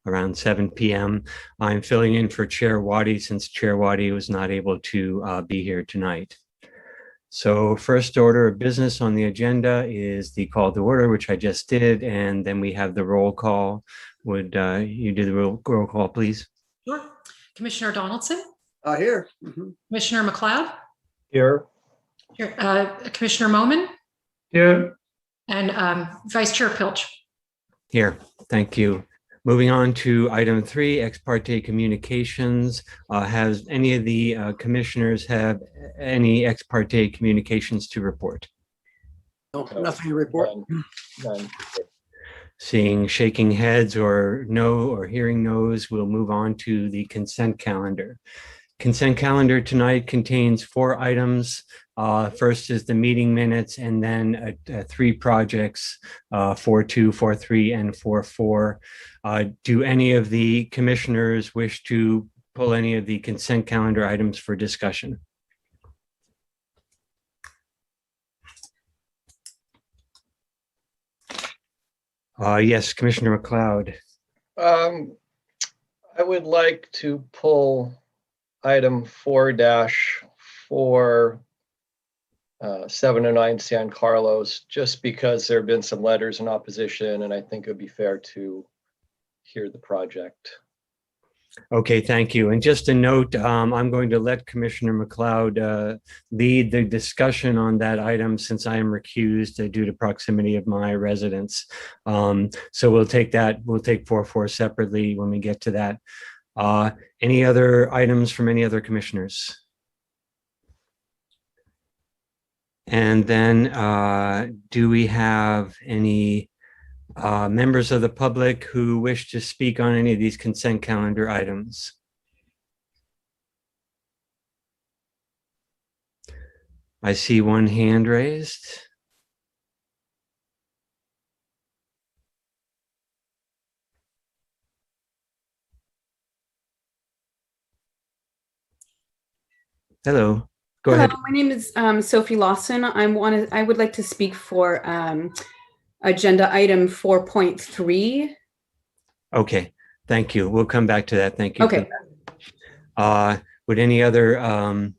around 7 p.m. I'm filling in for Chair Waddy since Chair Waddy was not able to be here tonight. So first order of business on the agenda is the call to order, which I just did, and then we have the roll call. Would you do the roll call, please? Sure. Commissioner Donaldson? Here. Commissioner McLeod? Here. Here. Commissioner Moman? Here. And Vice Chair Pilch? Here. Thank you. Moving on to item 3, ex parte communications. Has any of the commissioners have any ex parte communications to report? No, nothing to report. None. Seeing shaking heads or no or hearing no's, we'll move on to the consent calendar. Consent calendar tonight contains 4 items. First is the meeting minutes, and then 3 projects, 4.2, 4.3, and 4.4. Do any of the commissioners wish to pull any of the consent calendar items for discussion? Yes, Commissioner McLeod. I would like to pull item 4-4, 709 San Carlos, just because there have been some letters in opposition, and I think it would be fair to hear the project. Okay, thank you. And just a note, I'm going to let Commissioner McLeod lead the discussion on that item since I am recused due to proximity of my residence. So we'll take 4.4 separately when we get to that. Any other items from any other commissioners? And then do we have any members of the public who wish to speak on any of these consent calendar items? I see one hand raised. Hello. Go ahead. My name is Sophie Lawson. I would like to speak for agenda item 4.3. Okay, thank you. We'll come back to that. Thank you. Okay. Would any other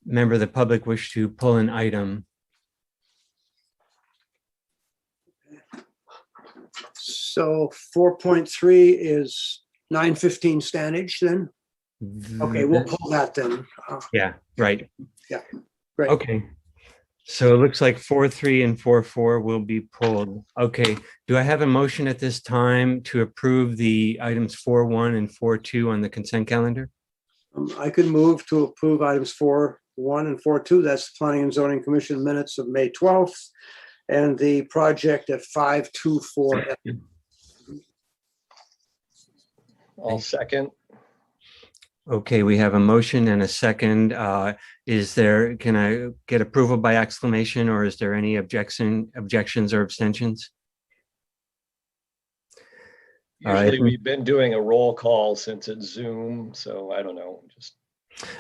member of the public wish to pull an item? So 4.3 is 915 Stannage then? Okay, we'll pull that then. Yeah, right. Yeah, great. Okay. So it looks like 4.3 and 4.4 will be pulled. Okay. Do I have a motion at this time to approve the items 4.1 and 4.2 on the consent calendar? I could move to approve items 4.1 and 4.2. That's the Planning and Zoning Commission minutes of May 12th, and the project at 524. I'll second. Okay, we have a motion and a second. Can I get approval by acclamation, or is there any objections or abstentions? Usually we've been doing a roll call since it's Zoom, so I don't know.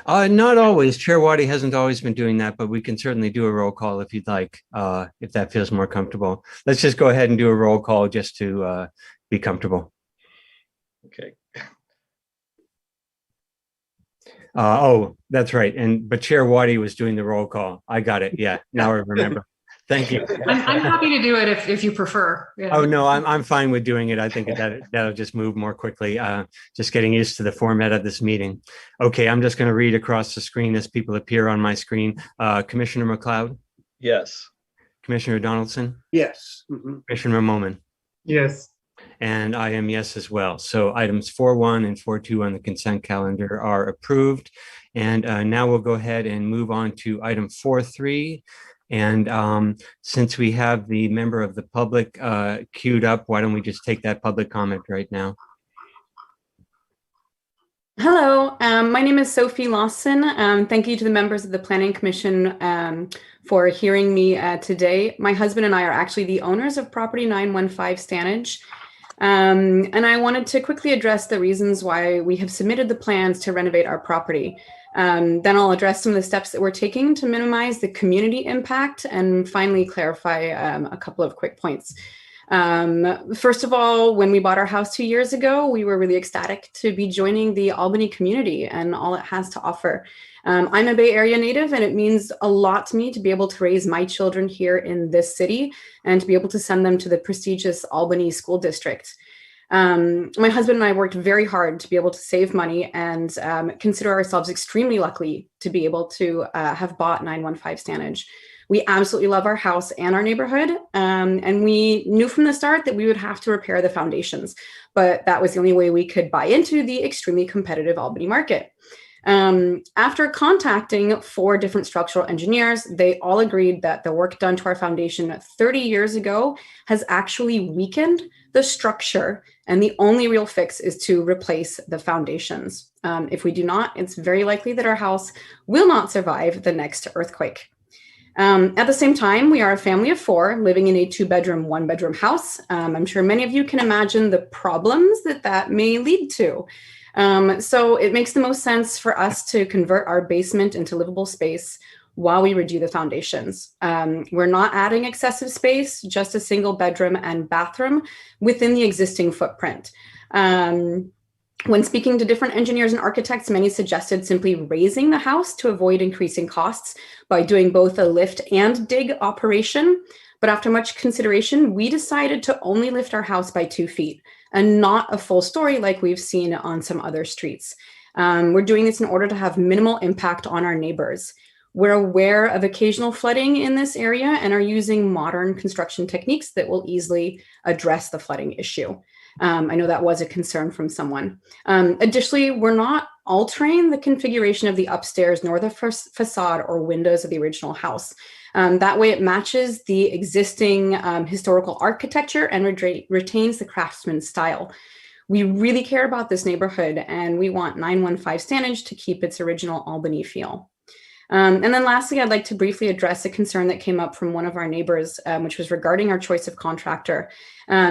Not always. Chair Waddy hasn't always been doing that, but we can certainly do a roll call if you'd like, if that feels more comfortable. Let's just go ahead and do a roll call just to be comfortable. Okay. Oh, that's right. But Chair Waddy was doing the roll call. I got it. Yeah, now I remember. Thank you. I'm happy to do it if you prefer. Yeah. Oh, no, I'm fine with doing it. I think that'll just move more quickly. Just getting used to the format of this meeting. Okay, I'm just going to read across the screen as people appear on my screen. Commissioner McLeod? Yes. Commissioner Donaldson? Yes. Commissioner Moman? Yes. And I am yes as well. So items 4.1 and 4.2 on the consent calendar are approved. And now we'll go ahead and move on to item 4.3. And since we have the member of the public queued up, why don't we just take that public comment right now? Hello, my name is Sophie Lawson. Thank you to the members of the Planning Commission for hearing me today. My husband and I are actually the owners of property 915 Stannage. And I wanted to quickly address the reasons why we have submitted the plans to renovate our property. Then I'll address some of the steps that we're taking to minimize the community impact, and finally clarify a couple of quick points. First of all, when we bought our house 2 years ago, we were really ecstatic to be joining the Albany community and all it has to offer. I'm a Bay Area native, and it means a lot to me to be able to raise my children here in this city and to be able to send them to the prestigious Albany School District. My husband and I worked very hard to be able to save money and consider ourselves extremely lucky to be able to have bought 915 Stannage. We absolutely love our house and our neighborhood, and we knew from the start that we would have to repair the foundations, but that was the only way we could buy into the extremely competitive Albany market. After contacting 4 different structural engineers, they all agreed that the work done to our foundation 30 years ago has actually weakened the structure, and the only real fix is to replace the foundations. If we do not, it's very likely that our house will not survive the next earthquake. At the same time, we are a family of 4 living in a 2-bedroom, 1-bedroom house. I'm sure many of you can imagine the problems that may lead to. So it makes the most sense for us to convert our basement into livable space while we redo the foundations. We're not adding excessive space, just a single bedroom and bathroom within the existing footprint. When speaking to different engineers and architects, many suggested simply raising the house to avoid increasing costs by doing both a lift and dig operation. But after much consideration, we decided to only lift our house by 2 feet and not a full story like we've seen on some other streets. We're doing this in order to have minimal impact on our neighbors. We're aware of occasional flooding in this area and are using modern construction techniques that will easily address the flooding issue. I know that was a concern from someone. Additionally, we're not altering the configuration of the upstairs nor the facade or windows of the original house. That way it matches the existing historical architecture and retains the craftsman's style. We really care about this neighborhood, and we want 915 Stannage to keep its original Albany feel. And then lastly, I'd like to briefly address a concern that came up from one of our neighbors, which was regarding our choice of contractor.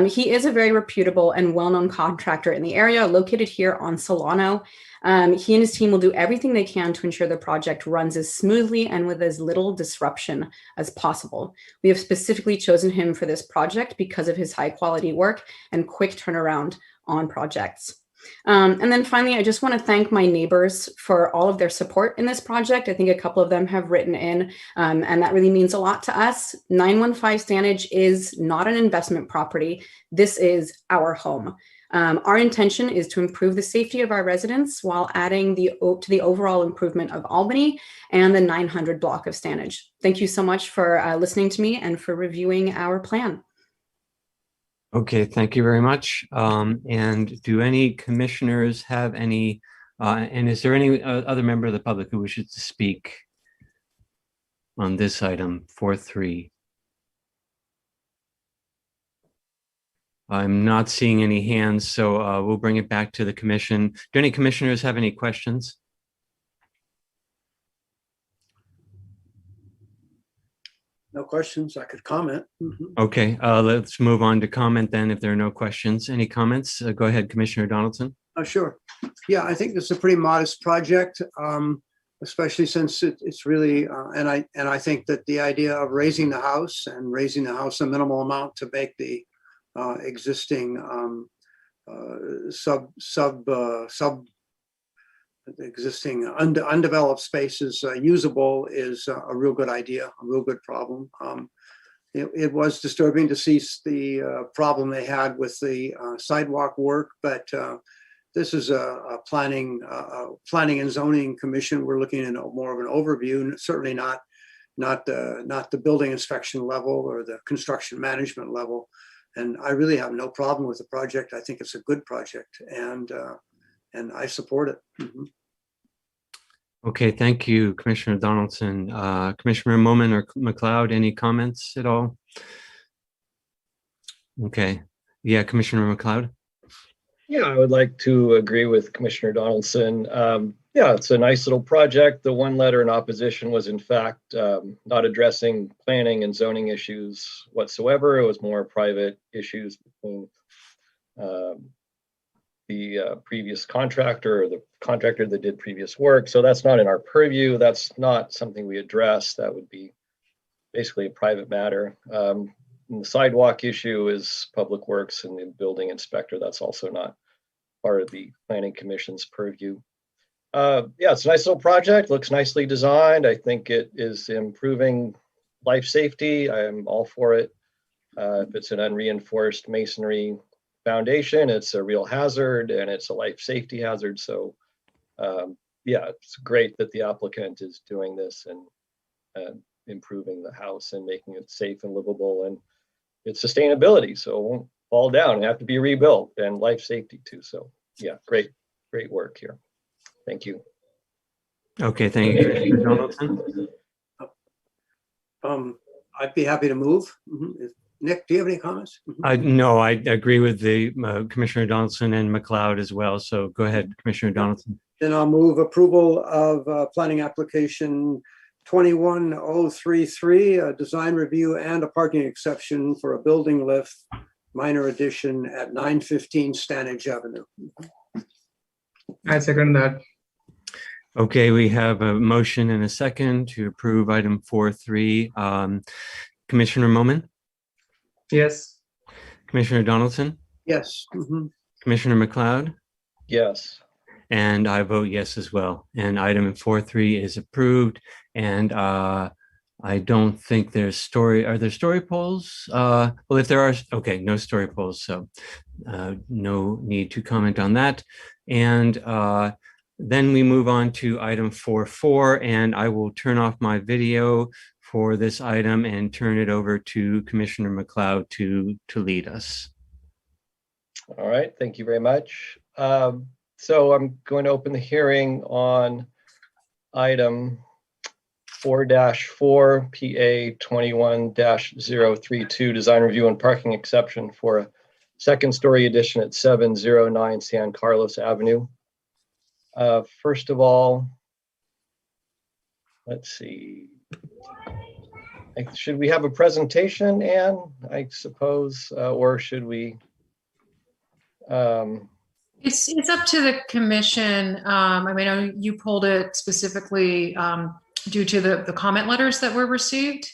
He is a very reputable and well-known contractor in the area, located here on Solano. He and his team will do everything they can to ensure the project runs as smoothly and with as little disruption as possible. We have specifically chosen him for this project because of his high quality work and quick turnaround on projects. And then finally, I just want to thank my neighbors for all of their support in this project. I think a couple of them have written in, and that really means a lot to us. 915 Stannage is not an investment property. This is our home. Our intention is to improve the safety of our residents while adding to the overall improvement of Albany and the 900 block of Stannage. Thank you so much for listening to me and for reviewing our plan. Okay, thank you very much. And do any commissioners have any, and is there any other member of the public who wishes to speak on this item 4.3? I'm not seeing any hands, so we'll bring it back to the commission. Do any commissioners have any questions? No questions. I could comment. Okay, let's move on to comment then if there are no questions. Any comments? Go ahead, Commissioner Donaldson. Sure. Yeah, I think this is a pretty modest project, especially since it's really, and I think that the idea of raising the house a minimal amount to make the existing existing undeveloped spaces usable is a real good idea, a real good problem. It was disturbing to see the problem they had with the sidewalk work, but this is a planning and zoning commission. We're looking at more of an overview, certainly not the building inspection level or the construction management level. And I really have no problem with the project. I think it's a good project, and I support it. Okay, thank you, Commissioner Donaldson. Commissioner Moman or McLeod, any comments at all? Okay, yeah, Commissioner McLeod. Yeah, I would like to agree with Commissioner Donaldson. Yeah, it's a nice little project. The one letter in opposition was in fact not addressing planning and zoning issues whatsoever. It was more private issues between the previous contractor or the contractor that did previous work. So that's not in our purview. That's not something we address. That would be basically a private matter. the sidewalk issue is Public Works and the building inspector. That's also not part of the Planning Commission's purview. Yeah, it's a nice little project, looks nicely designed. I think it is improving life safety. I'm all for it. If it's an unreinforced masonry foundation, it's a real hazard and it's a life safety hazard. So yeah, it's great that the applicant is doing this and improving the house and making it safe and livable, and it's sustainability, so it won't fall down and have to be rebuilt, and life safety too. So yeah, great work here. Thank you. Okay, thank you, Commissioner Donaldson. I'd be happy to move. Nick, do you have any comments? No, I agree with the Commissioner Donaldson and McLeod as well. So go ahead, Commissioner Donaldson. Then I'll move approval of planning application 21033, a design review and a parking exception for a building lift minor addition at 915 Stannage Avenue. I second that. Okay, we have a motion and a second to approve item 4.3. Commissioner Moman, Yes. Commissioner Donaldson, Yes. Commissioner McLeod, Yes. and I vote yes as well. And item 4.3 is approved. And I don't think there's are there story polls? Well, if there are, okay, no story polls. So no need to comment on that. And then we move on to item 4.4, and I will turn off my video for this item and turn it over to Commissioner McLeod to lead us. All right, thank you very much. So I'm going to open the hearing on item 4-4 PA 21-032 design review and parking exception for a second story addition at 709 San Carlos Avenue. First of all, let's see. Should we have a presentation, Anne, I suppose, or should we? It's up to the commission. I mean, I know you pulled it specifically due to the comment letters that were received.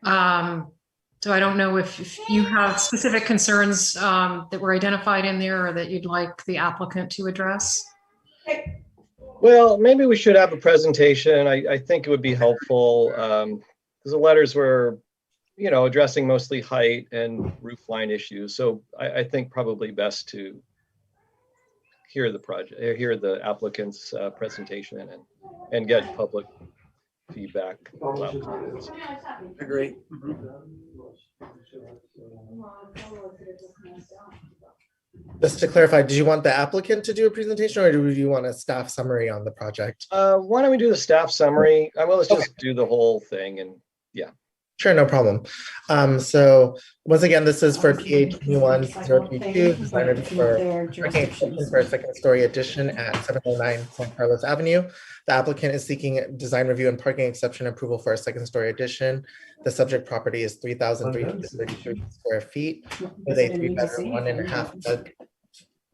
So I don't know if you have specific concerns that were identified in there or that you'd like the applicant to address. Well, maybe we should have a presentation. I think it would be helpful because the letters were, you know, addressing mostly height and roof line issues. So I think probably best to hear the applicant's presentation and get public feedback. Agree. Just to clarify, did you want the applicant to do a presentation or do you want a staff summary on the project? Why don't we do the staff summary? Well, let's just do the whole thing, and yeah. Sure, no problem. So once again, this is for PA 21-032, design review for parking exception for a second story addition at 709 San Carlos Avenue. The applicant is seeking design review and parking exception approval for a second story addition. The subject property is 3,333 square feet with a 3-bedroom,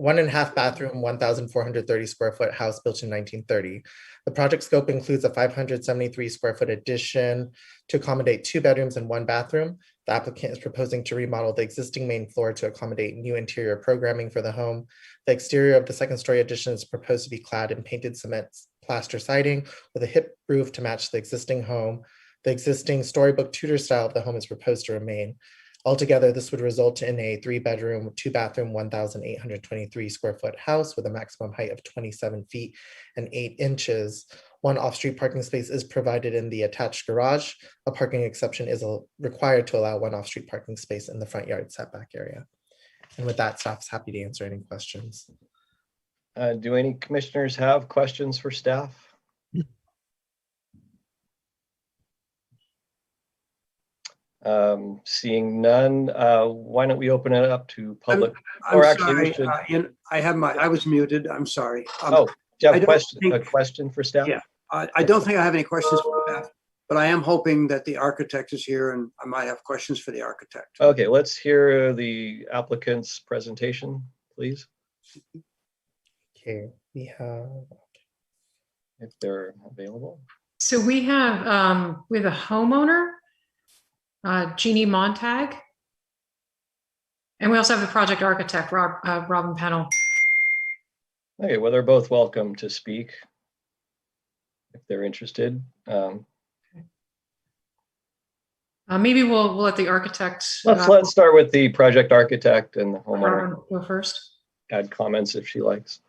1.5 bathroom, 1,430 square foot house built in 1930. The project scope includes a 573 square foot addition to accommodate 2 bedrooms and 1 bathroom. The applicant is proposing to remodel the existing main floor to accommodate new interior programming for the home. The exterior of the second story addition is proposed to be clad in painted cement plaster siding with a hip roof to match the existing home. The existing storybook Tudor style of the home is proposed to remain. Altogether, this would result in a 3-bedroom, 2-bathroom, 1,823 square foot house with a maximum height of 27 feet and 8 inches. 1 off-street parking space is provided in the attached garage. A parking exception is required to allow 1 off-street parking space in the front yard setback area. And with that, staff's happy to answer any questions. Do any commissioners have questions for staff? Seeing none, why don't we open it up to public? I'm Or actually, sorry, we should. I was muted. I'm sorry. Oh, do you have I a don't question? think- A question for staff? Yeah. I don't think I have any questions for that, but I am hoping that the architect is here and I might have questions for the architect. Okay, let's hear the applicant's presentation, please, Okay, we have. if they're available. So we have a homeowner, Jeannie Montag, And we also have the project architect, Robin Pennell. Okay, well, they're both welcome to speak if they're interested. Maybe we'll let the architect. Let's start with the project architect and the homeowner. Robin go first. Add comments if she likes.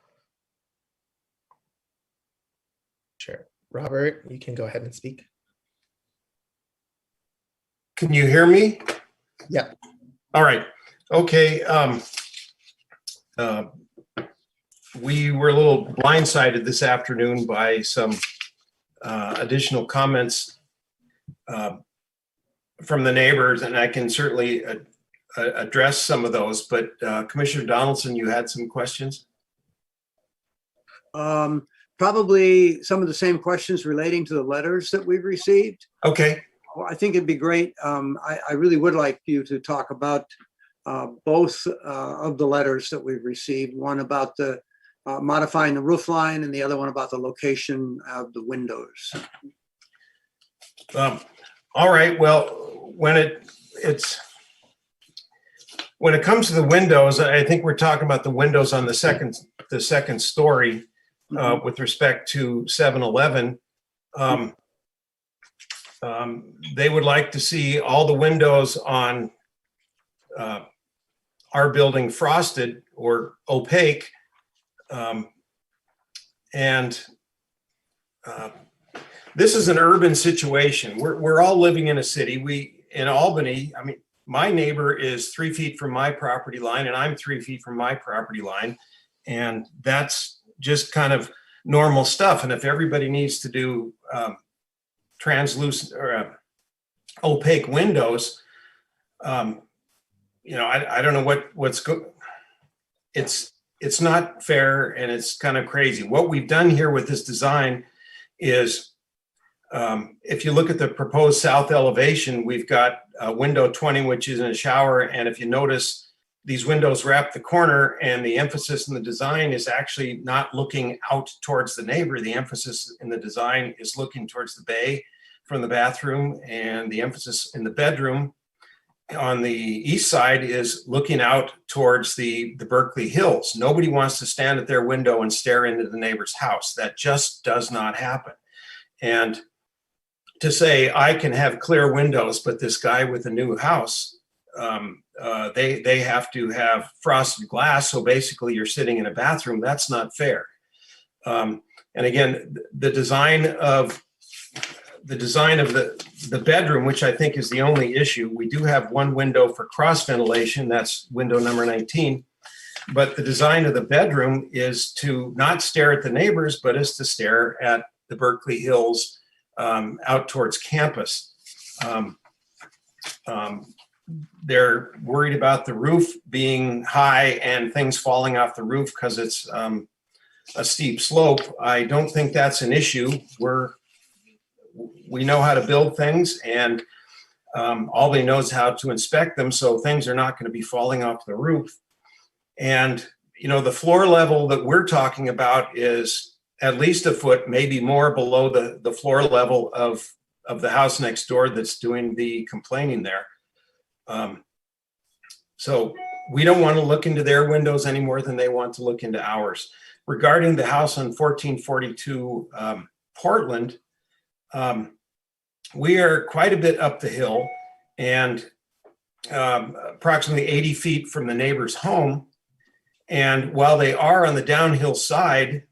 Sure. Robert, you can go ahead and speak. Can you hear me? Yeah. All right. Okay. We were a little blindsided this afternoon by some additional comments from the neighbors, and I can certainly address some of those. But Commissioner Donaldson, you had some questions? Probably some of the same questions relating to the letters that we've received. Okay. Well, I think it'd be great. I really would like you to talk about both of the letters that we've received. One about the modifying the roof line, and the other one about the location of the windows. All right. Well, when it comes to the windows, I think we're talking about the windows on the second story with respect to 7-Eleven. They would like to see all the windows on our building frosted or opaque. This is an urban situation. We're all living in a city. In Albany, I mean, my neighbor is 3 feet from my property line, and I'm 3 feet from my property line. And that's just kind of normal stuff. And if everybody needs to do translucent or opaque windows, I don't know what's good. It's not fair, and it's kind of crazy. What we've done here with this design is, if you look at the proposed south elevation, we've got window 20, which is in a shower. And if you notice, these windows wrap the corner, and the emphasis in the design is actually not looking out towards the neighbor. The emphasis in the design is looking towards the bay from the bathroom, and the emphasis in the bedroom on the east side is looking out towards the Berkeley Hills. Nobody wants to stand at their window and stare into the neighbor's house. That just does not happen. And to say I can have clear windows, but this guy with a new house, they have to have frosted glass. So basically you're sitting in a bathroom. That's not fair. And again, the design of the bedroom, which I think is the only issue, we do have one window for cross ventilation. That's window number 19. But the design of the bedroom is to not stare at the neighbors, but is to stare at the Berkeley Hills out towards campus. They're worried about the roof being high and things falling off the roof because it's a steep slope. I don't think that's an issue. We know how to build things, and Albany knows how to inspect them, so things are not going to be falling off the roof. And the floor level that we're talking about is at least a foot, maybe more, below the floor level of the house next door that's doing the complaining there. So we don't want to look into their windows any more than they want to look into ours. Regarding the house on 1442 Portland, we are quite a bit up the hill and approximately 80 feet from the neighbor's home. And while they are on the downhill side,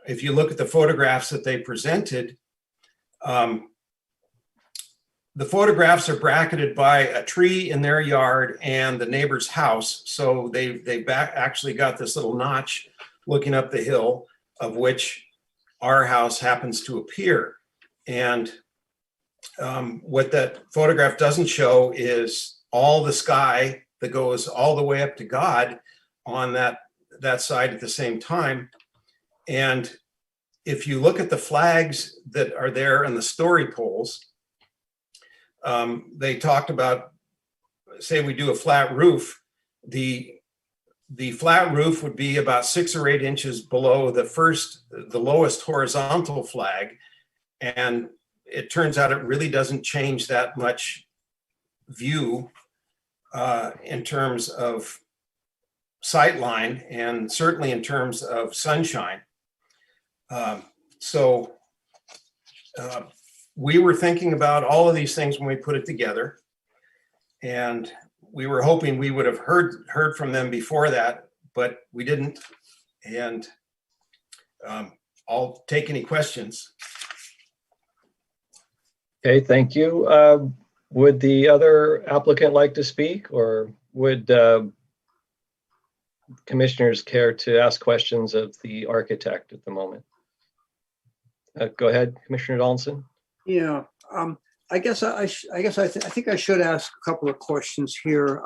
if you look at the photographs that they presented, the photographs are bracketed by a tree in their yard and the neighbor's house. So they've actually got this little notch looking up the hill, of which our house happens to appear. And what that photograph doesn't show is all the sky that goes all the way up to God on that side at the same time. And if you look at the flags that are there on the story poles, they talked about, say we do a flat roof, the flat roof would be about 6 or 8 inches below the lowest horizontal flag. And it turns out it really doesn't change that much view in terms of sightline and certainly in terms of sunshine. So we were thinking about all of these things when we put it together, and we were hoping we would have heard from them before that, but we didn't. And I'll take any questions. Okay, thank you. Would the other applicant like to speak, or would commissioners care to ask questions of the architect at the moment? Go ahead, Commissioner Donaldson. Yeah, I guess I think I should ask a couple of questions here.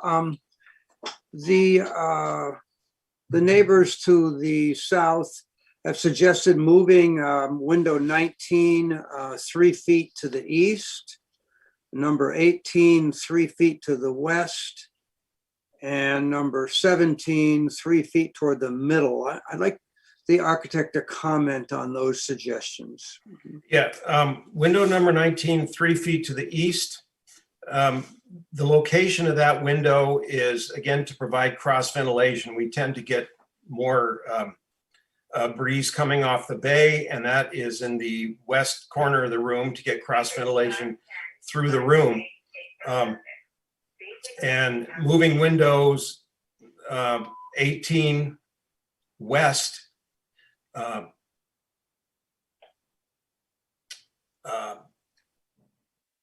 The neighbors to the south have suggested moving window 19 3 feet to the east, number 18 3 feet to the west, and number 17 3 feet toward the middle. I'd like the architect to comment on those suggestions. Yeah, window number 19, 3 feet to the east. The location of that window is, again, to provide cross ventilation. We tend to get more breeze coming off the bay, and that is in the west corner of the room to get cross ventilation through the room. And moving windows 18 west,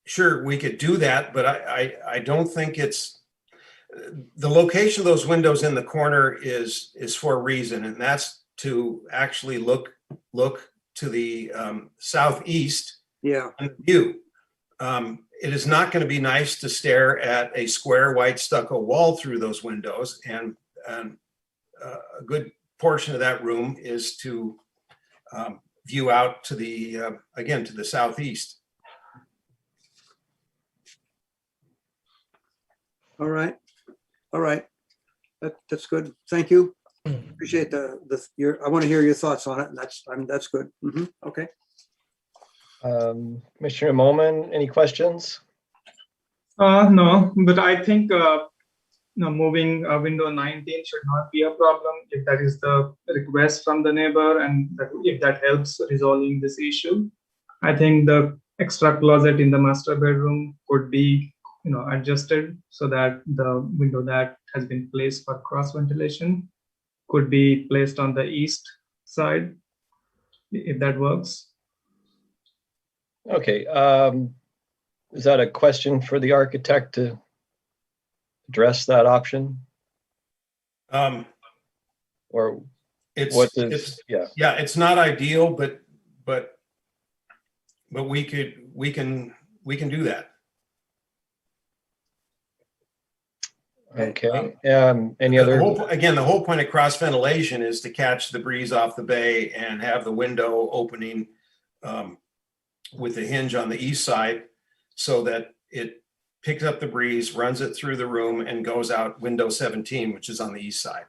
sure, we could do that, but I don't think it's, the location of those windows in the corner is for a reason, and that's to actually look to the southeast. Yeah. And view. It is not going to be nice to stare at a square white stucco wall through those windows, and a good portion of that room is to view out to the again to the southeast. All right. That's good. Thank you. Appreciate your. I want to hear your thoughts on it, and that's good. Okay. Commissioner Moman, any questions? No, but I think moving window 19 should not be a problem if that is the request from the neighbor, and if that helps resolving this issue. I think the extra closet in the master bedroom could be adjusted so that the window that has been placed for cross ventilation could be placed on the east side, if that works. Okay, is that a question for the architect to address that option? Or it's not ideal, but we can do that. Okay. Any other? The whole point of cross ventilation is to catch the breeze off the bay and have the window opening with the hinge on the east side, so that it picks up the breeze, runs it through the room, and goes out window 17, which is on the east side.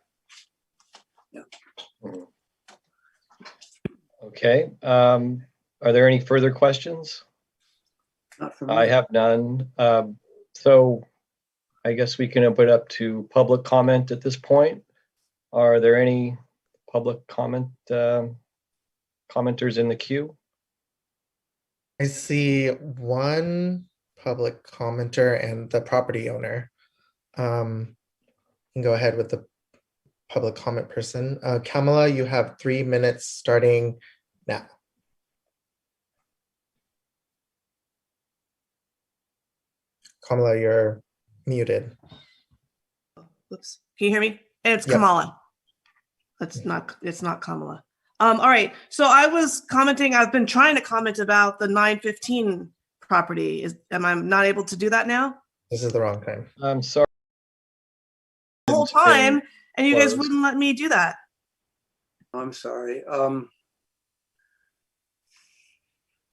Yeah. Okay. Are there any further questions? Not for me. I have none. So I guess we can open it up to public comment at this point. Are there any public commenters in the queue? I see one public commenter and the property owner. You can go ahead with the public comment person. Kamala, you have 3 minutes starting now. Kamala, you're muted. Oops. Can you hear me? It's Yep. Kamala. It's not Kamala. All right. So I was commenting, I've been trying to comment about the 915 property. Am I not able to do that now? This is the wrong time. I'm sorry. The whole It's been time, and you guys closed. wouldn't let me do that. I'm sorry.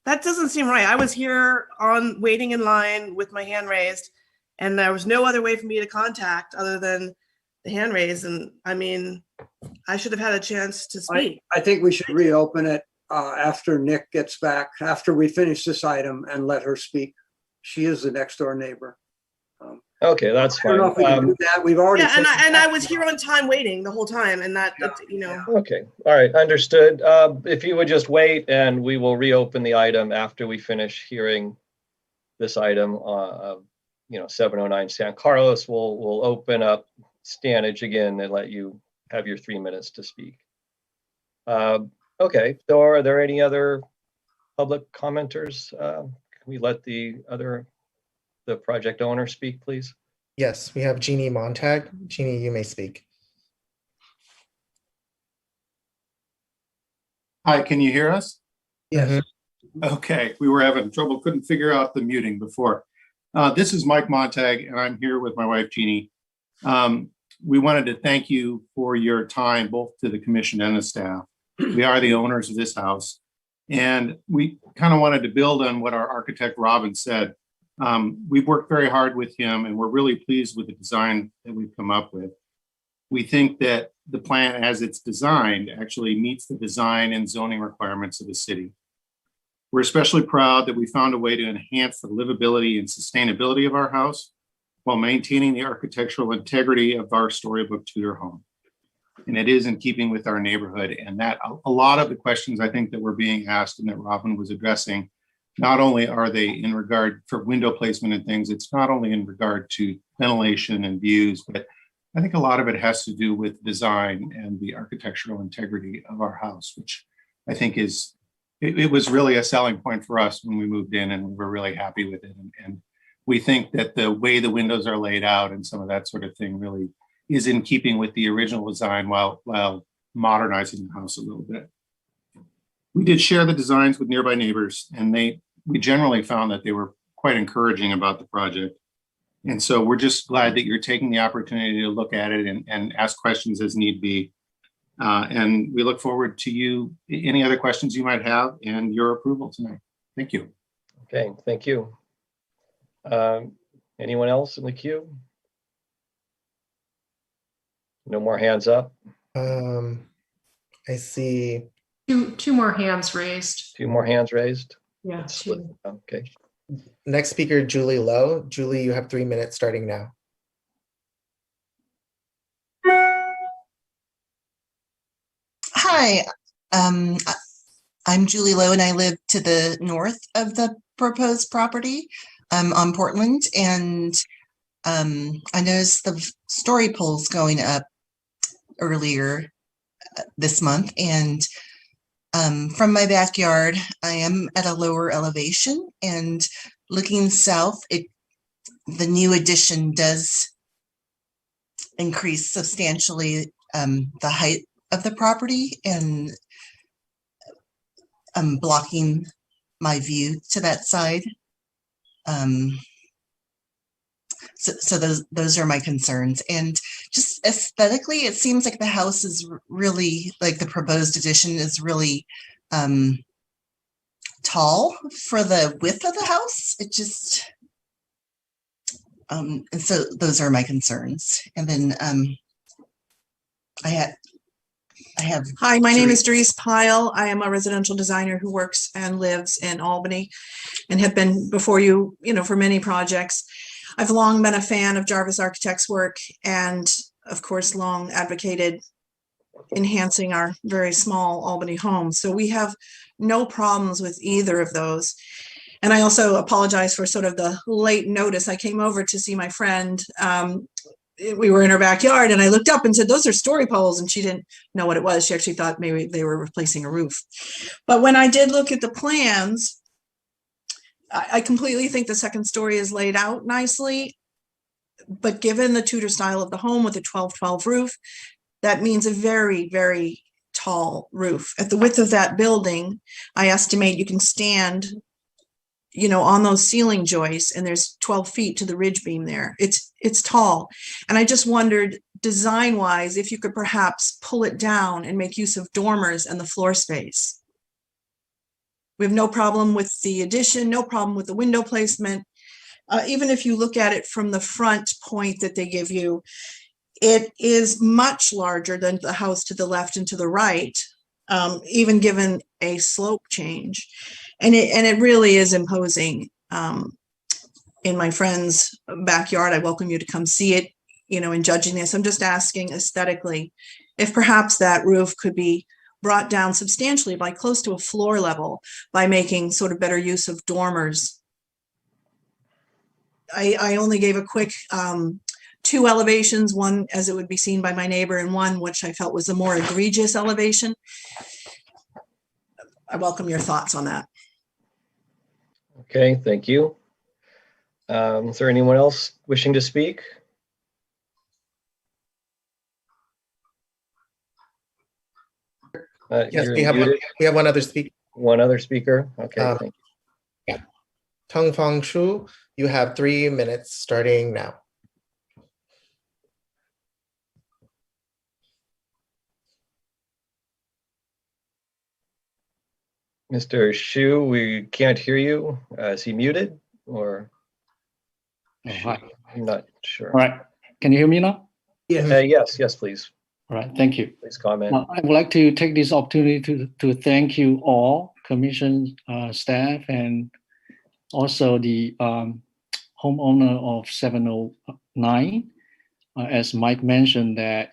That doesn't seem right. I was here waiting in line with my hand raised, and there was no other way for me to contact other than the hand raise. And I mean, I should have had a chance to speak. I think we should reopen it after Nick gets back, after we finish this item, and let her speak. She is the next door neighbor. Okay, that's I don't know fine. if we can do that. We've already. Yeah, taken and I was here on time waiting the whole time, and that, you know. Okay, all right, understood. If you would just wait, and we will reopen the item after we finish hearing this item, 709 San Carlos. We'll open up Stannage again and let you have your 3 minutes to speak. Okay, so are there any other public commenters? Can we let the project owner speak, please? Yes, we have Jeannie Montag. Jeannie, you may speak. Hi, can you hear us? Yes. Okay, we were having trouble, couldn't figure out the muting before. This is Mike Montag, and I'm here with my wife, Jeannie. We wanted to thank you for your time, both to the commission and the staff. We are the owners of this house, and we kind of wanted to build on what our architect, Robin, said. We've worked very hard with him, and we're really pleased with the design that we've come up with. We think that the plan as it's designed actually meets the design and zoning requirements of the city. We're especially proud that we found a way to enhance the livability and sustainability of our house while maintaining the architectural integrity of our storybook Tudor home. And it is in keeping with our neighborhood, and that a lot of the questions I think that were being asked and that Robin was addressing, not only are they in regard for window placement and things, it's not only in regard to ventilation and views, but I think a lot of it has to do with design and the architectural integrity of our house, which I think is, it was really a selling point for us when we moved in, and we were really happy with it. And we think that the way the windows are laid out and some of that sort of thing really is in keeping with the original design while modernizing the house a little bit. We did share the designs with nearby neighbors, and we generally found that they were quite encouraging about the project. And so we're just glad that you're taking the opportunity to look at it and ask questions as need be. And we look forward to any other questions you might have and your approval tonight. Thank you. Okay, thank you. Anyone else in the queue? No more hands up? I see. Two more hands raised. Two more hands raised? Yeah, two. Okay. Next speaker, Julie Lowe. Julie, you have 3 minutes starting now. Hi, I'm Julie Lowe, and I live to the north of the proposed property on Portland. And I noticed the story poles going up earlier this month. And from my backyard, I am at a lower elevation, and looking south, the new addition does increase substantially the height of the property, and blocking my view to that side. So those are my concerns. And just aesthetically, it seems like the house is really, like the proposed addition is really tall for the width of the house. It just, and so those are my concerns. And then I have. Hi, my name is Doris Pyle. I am a residential designer who works and lives in Albany and have been before you, for many projects. I've long been a fan of Jarvis Architects' work, and of course, long advocated enhancing our very small Albany home. So we have no problems with either of those. And I also apologize for sort of the late notice. I came over to see my friend. We were in her backyard, and I looked up and said, "Those are story poles," and she didn't know what it was. She actually thought maybe they were replacing a roof. But when I did look at the plans, I completely think the second story is laid out nicely, but given the Tudor style of the home with a 12-12 roof, that means a very, very tall roof. At the width of that building, I estimate you can stand, on those ceiling joists, and there's 12 feet to the ridge beam there. It's tall. And I just wondered, design-wise, if you could perhaps pull it down and make use of dormers and the floor space. We have no problem with the addition, no problem with the window placement. Even if you look at it from the front point that they give you, it is much larger than the house to the left and to the right, even given a slope change. And it really is imposing in my friend's backyard. I welcome you to come see it, you know, in judging this. I'm just asking aesthetically if perhaps that roof could be brought down substantially by close to a floor level by making sort of better use of dormers. I only gave a quick 2 elevations, one as it would be seen by my neighbor and one which I felt was a more egregious elevation. I welcome your thoughts on that. Okay, thank you. Is there anyone else wishing to speak? Yes, You're we have muted. we have one other speaker. One other speaker. Okay, thank you. Tong Fong Shu, you have 3 minutes starting now. Mr. Shu, we can't hear you. Is he muted or? Oh, hi. I'm not sure. All right. Can you hear me now? Yes, yes, please. All right. Thank you. Please comment. I would like to take this opportunity to thank you all, commission staff, and also the homeowner of 709. As Mike mentioned, that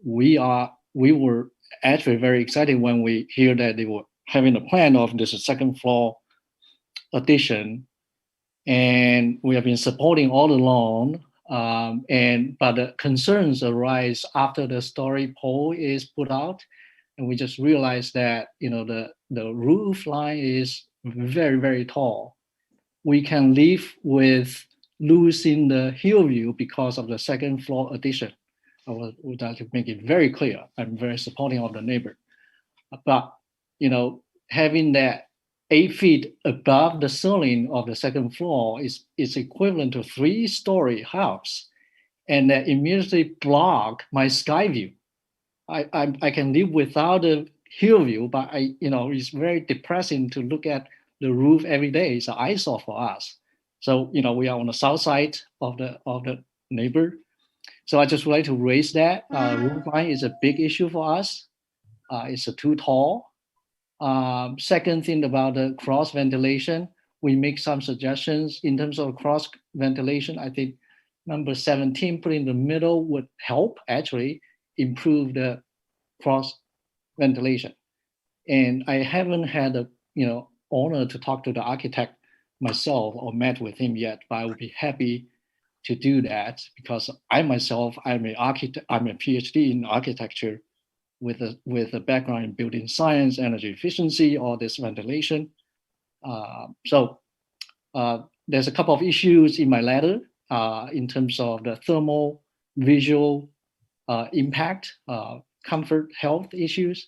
we were actually very excited when we hear that they were having a plan of this second floor addition, and we have been supporting all along. But the concerns arise after the story pole is put out, and we just realized that the roof line is very, very tall. We can live with losing the hill view because of the second floor addition. I would like to make it very clear. I'm very supporting of the neighbor, but having that 8 feet above the ceiling of the second floor is equivalent to a 3-story house, and that immediately block my sky view. I can live without a hill view, but it's very depressing to look at the roof every day. It's an eyesore for us. So we are on the south side of the neighbor. So I just would like to raise that roof line is a big issue for us. It's too tall. Second thing about the cross ventilation, we make some suggestions in terms of cross ventilation. I think number 17, put in the middle would help actually improve the cross ventilation. And I haven't had the honor to talk to the architect myself or met with him yet, but I would be happy to do that because I myself, I'm a PhD in architecture with a background in building science, energy efficiency, all this ventilation. So there's a couple of issues in my letter in terms of the thermal, visual impact, comfort, health issues,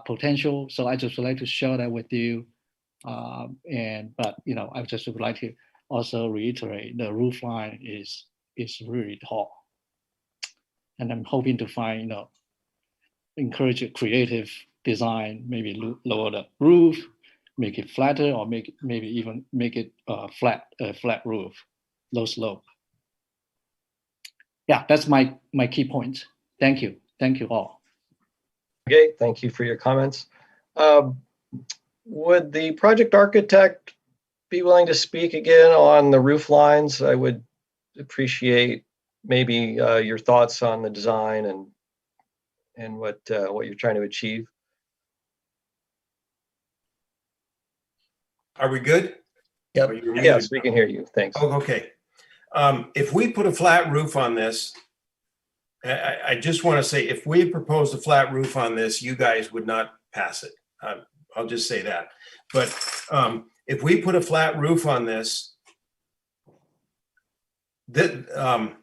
potential. So I just would like to share that with you. But I just would like to also reiterate the roof line is really tall, and I'm hoping to find encourage a creative design, maybe lower the roof, make it flatter, or maybe even make it a flat roof, low slope. Yeah, that's my key point. Thank you all. Okay, thank you for your comments. Would the project architect be willing to speak again on the roof lines? I would appreciate maybe your thoughts on the design and what you're trying to achieve. Are we good? Yep. Yes, we can hear you. Thanks. Oh, okay. If we put a flat roof on this, I just want to say, if we had proposed a flat roof on this, you guys would not pass it. I'll just say that. But if we put a flat roof on this, the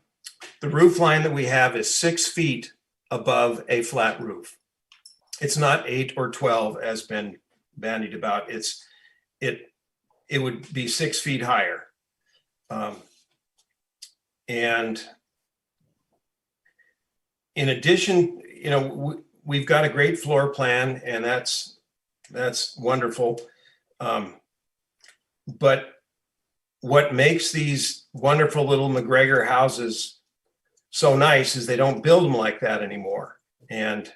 roof line that we have is 6 feet above a flat roof. It's not 8 or 12 as been bandied about. It would be 6 feet higher. And in addition, we've got a great floor plan, and that's wonderful. But what makes these wonderful little McGregor houses so nice is they don't build them like that anymore. And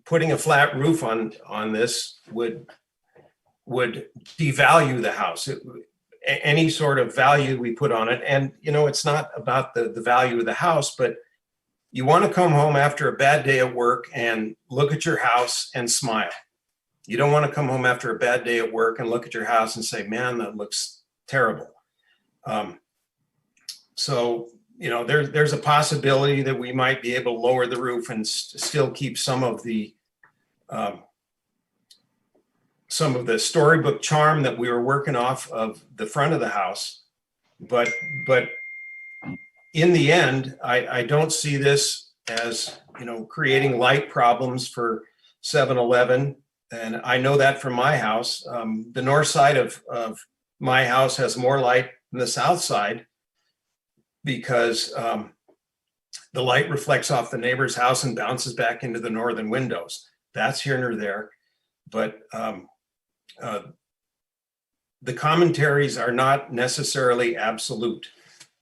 putting a flat roof on this would devalue the house. any sort of value we put on it. And, you know, it's not about the value of the house, but you want to come home after a bad day at work and look at your house and smile. You don't want to come home after a bad day at work and look at your house and say, man, that looks terrible. So, you know, there's a possibility that we might be able to lower the roof and still keep some of the storybook charm that we were working off of the front of the house. But in the end, I don't see this as, you know, creating light problems for 7-Eleven. And I know that from my house. The north side of my house has more light than the south side, because the light reflects off the neighbor's house and bounces back into the northern windows. That's here nor there. But the commentaries are not necessarily absolute.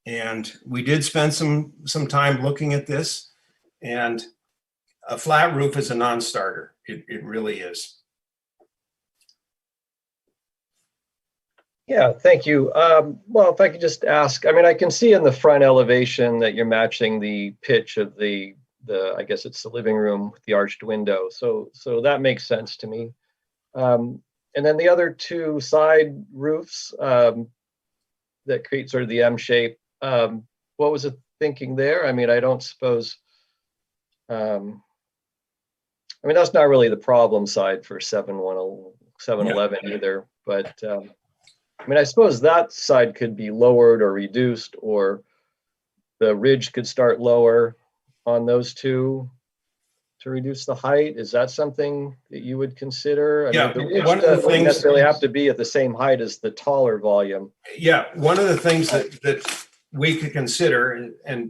And we did spend some time looking at this, and a flat roof is a non-starter. It really is. Yeah, thank you. Well, if I could just ask, I mean, I can see in the front elevation that you're matching the pitch of the I guess it's the living room with the arched window. So that makes sense to me. And then the other two side roofs that create sort of the M shape, what was the thinking there? I mean, I don't suppose, I mean, that's not really the problem side for 7-Eleven either, but I mean, I suppose that side could be lowered or reduced, or the ridge could start lower on those two to reduce the height. Is that something that you would consider? I mean, the ridge doesn't necessarily have to be at the same height as the taller volume. Yeah, one of the things that we could consider, and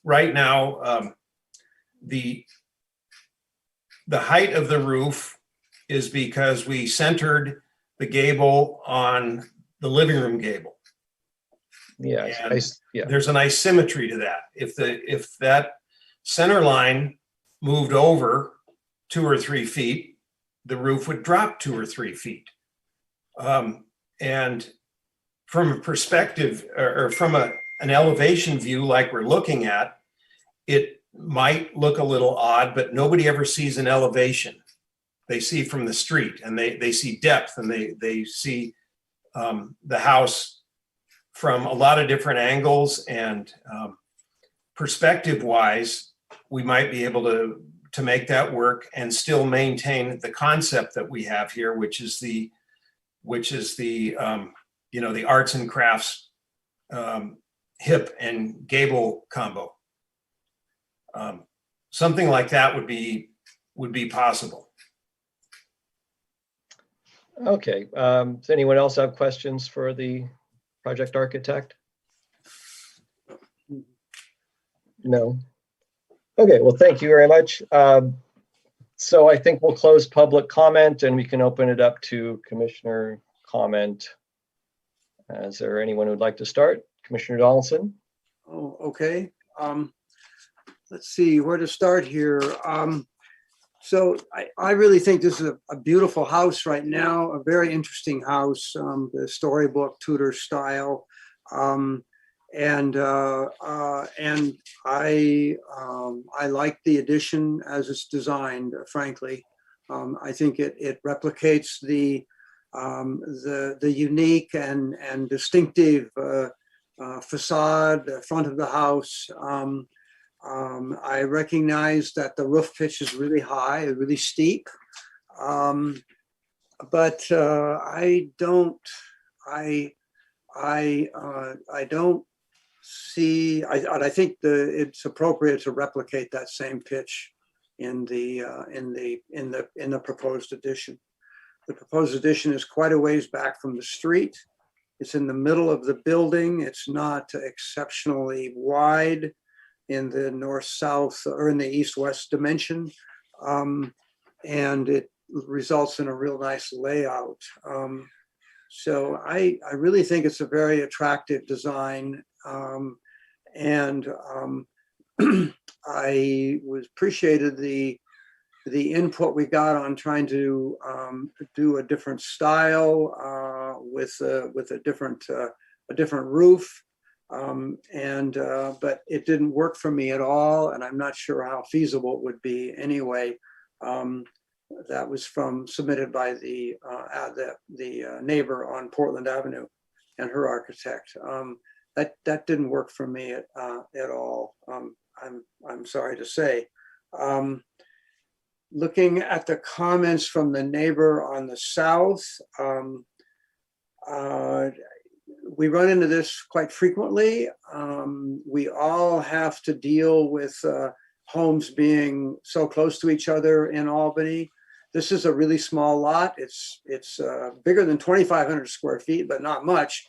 right now, the height of the roof is because we centered the gable on the living room gable. Yeah, there's an asymmetry to that. If that center line moved over 2 or 3 feet, the roof would drop 2 or 3 feet. And from a perspective, or from an elevation view like we're looking at, it might look a little odd, but nobody ever sees an elevation. They see from the street, and they see depth, and they see the house from a lot of different angles, and perspective wise, we might be able to make that work and still maintain the concept that we have here, which is the you know, the arts and crafts hip and gable combo. Something like that would be possible. Okay. Does anyone else have questions for the project architect? No. Okay, well, thank you very much. So I think we'll close public comment and we can open it up to commissioner comment. Is there anyone who'd like to start? Commissioner Donaldson? Oh, okay. Let's see where to start here. So I really think this is a beautiful house right now, a very interesting house, the storybook Tudor style. And I like the addition as it's designed, frankly. I think it replicates the unique and distinctive facade, front of the house. I recognize that the roof pitch is really high, really steep, but I don't see. I think it's appropriate to replicate that same pitch in the proposed addition. The proposed addition is quite a ways back from the street. It's in the middle of the building. It's not exceptionally wide in the north-south or in the east-west dimension. And it results in a real nice layout. So I really think it's a very attractive design. And I appreciated the input we got on trying to do a different style with a different roof. But it didn't work for me at all, and I'm not sure how feasible it would be anyway. That was submitted by the neighbor on Portland Avenue and her architect. That didn't work for me at all. I'm sorry to say. Looking at the comments from the neighbor on the south, we run into this quite frequently. We all have to deal with homes being so close to each other in Albany. This is a really small lot. It's bigger than 2,500 square feet, but not much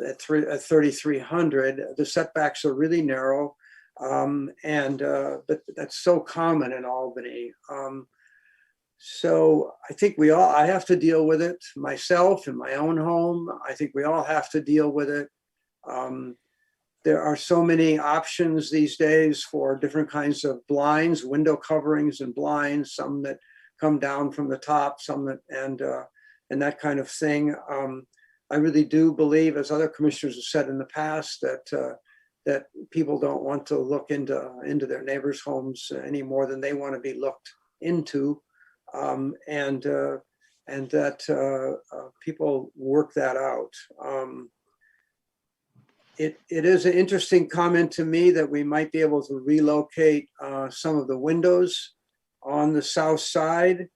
at 3,300. The setbacks are really narrow, but that's so common in Albany. So I think I have to deal with it myself in my own home. I think we all have to deal with it. There are so many options these days for different kinds of blinds, window coverings and blinds, some that come down from the top, some that, and that kind of thing. I really do believe, as other commissioners have said in the past, that people don't want to look into their neighbors' homes any more than they want to be looked into. And that people work that out. It is an interesting comment to me that we might be able to relocate some of the windows on the south side.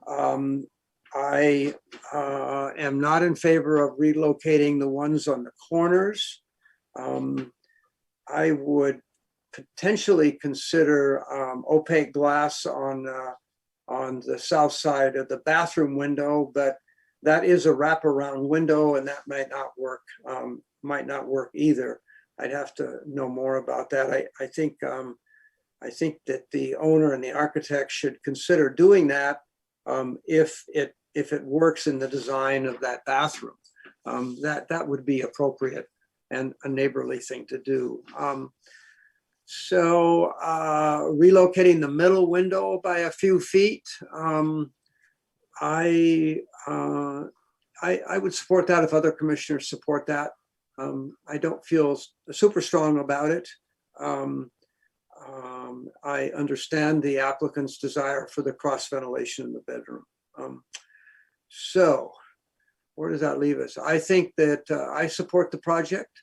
I am not in favor of relocating the ones on the corners. I would potentially consider opaque glass on the south side of the bathroom window, but that is a wraparound window and that might not work either. I'd have to know more about that. I think that the owner and the architect should consider doing that if it works in the design of that bathroom. That would be appropriate and a neighborly thing to do. So relocating the middle window by a few feet, I would support that if other commissioners support that. I don't feel super strong about it. I understand the applicant's desire for the cross ventilation in the bedroom. So where does that leave us? I think that I support the project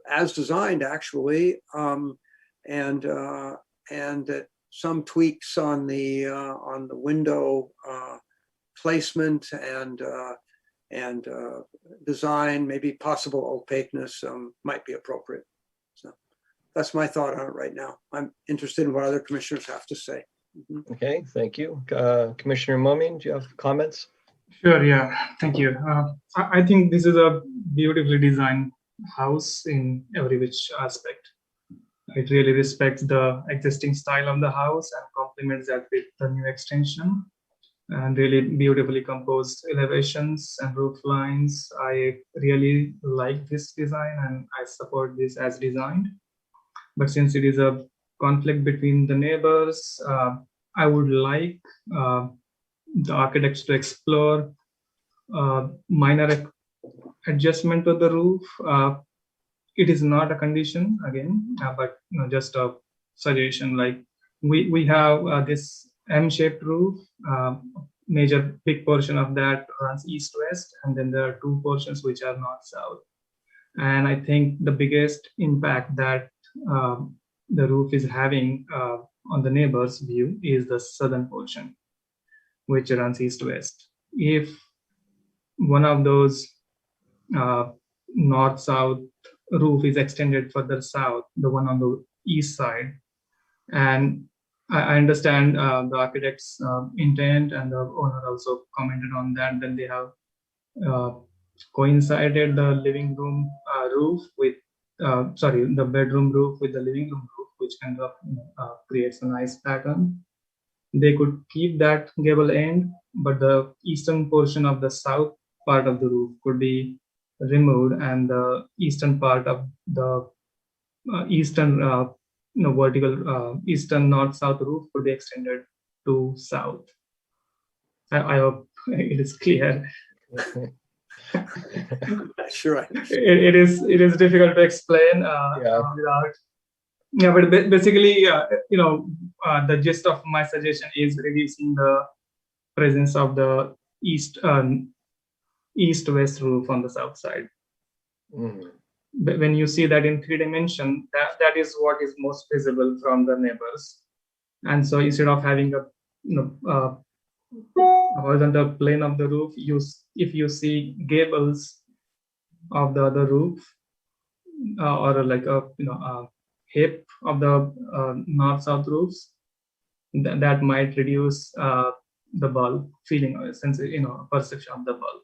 as designed, actually, and that some tweaks on the window placement and design, maybe possible opaqueness, might be appropriate. So that's my thought on it right now. I'm interested in what other commissioners have to say. Mm-hmm. Okay, thank you. Commissioner Mumin, do you have comments? Sure, yeah, thank you. I think this is a beautifully designed house in every which aspect. It really respects the existing style of the house and complements that with the new extension, and really beautifully composed elevations and roof lines. I really like this design and I support this as designed. But since it is a conflict between the neighbors, I would like the architects to explore minor adjustment of the roof. It is not a condition again, but just a suggestion. Like we have this M-shaped roof. Major big portion of that runs east-west, and then there are two portions which are north-south. And I think the biggest impact that the roof is having on the neighbor's view is the southern portion, which runs east-west. If one of those north-south roof is extended further south, the one on the east side, and I understand the architect's intent, and the owner also commented on that, then they have coincided the living room roof with, the bedroom roof with the living room roof, which kind of creates a nice pattern. They could keep that gable end, but the eastern portion of the south part of the roof could be removed, and the eastern part of the eastern vertical eastern north-south roof could be extended to south. I hope it is clear. Sure. It is difficult to explain Yeah. without. Yeah, but basically, the gist of my suggestion is reducing the presence of the east-west roof on the south side. Mhm. But when you see that in 3D, that is what is most visible from the neighbors. And so instead of having a horizontal plane of the roof, if you see gables of the other roof, or like a hip of the north-south roofs, that might reduce the bulb feeling, sense, perception of the bulb.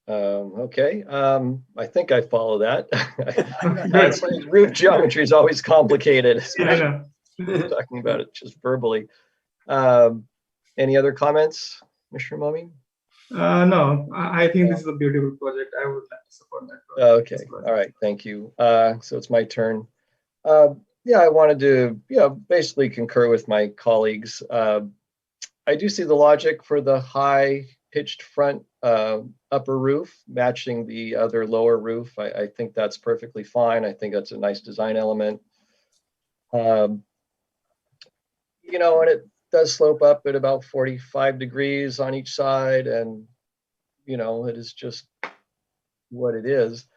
Okay, I think I follow that. Roof geometry is always complicated, especially talking about it just verbally. Any other comments, Mr. Mummy? No, I think this is a beautiful project. I would like to support that project. Okay, all right, thank you. So it's my turn. Yeah, I wanted to, basically concur with my colleagues. I do see the logic for the high pitched front upper roof matching the other lower roof. I think that's perfectly fine. I think that's a nice design element. And it does slope up at about 45 degrees on each side, and it is just what it is.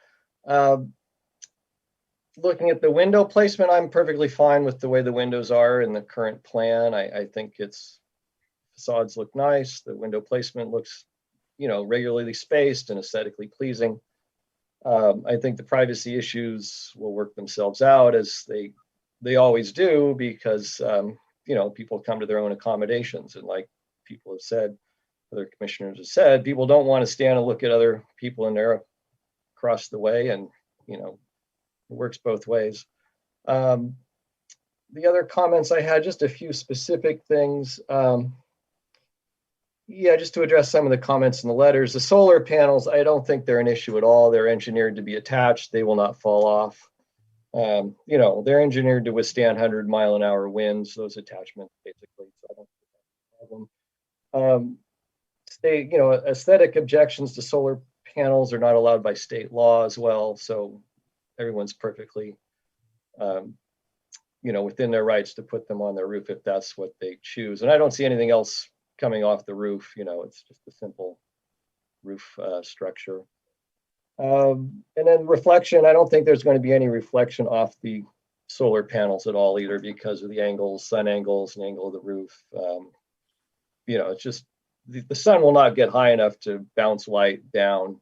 Looking at the window placement, I'm perfectly fine with the way the windows are in the current plan. I think facades look nice. The window placement looks, regularly spaced and aesthetically pleasing. I think the privacy issues will work themselves out, as they always do, because people come to their own accommodations, and like people have said, other commissioners have said, people don't want to stand and look at other people in there across the way, and it works both ways. The other comments I had, just a few specific things. Just to address some of the comments in the letters, the solar panels, I don't think they're an issue at all. They're engineered to be attached. They will not fall off. They're engineered to withstand 100-mile-an-hour winds, those attachments, basically. So I don't think that's a problem. Aesthetic objections to solar panels are not allowed by state law as well. So everyone's perfectly, within their rights to put them on their roof if that's what they choose. And I don't see anything else coming off the roof. It's just a simple roof structure. And then reflection, I don't think there's going to be any reflection off the solar panels at all either, because of the angles, sun angles, and angle of the roof. It's just the sun will not get high enough to bounce light down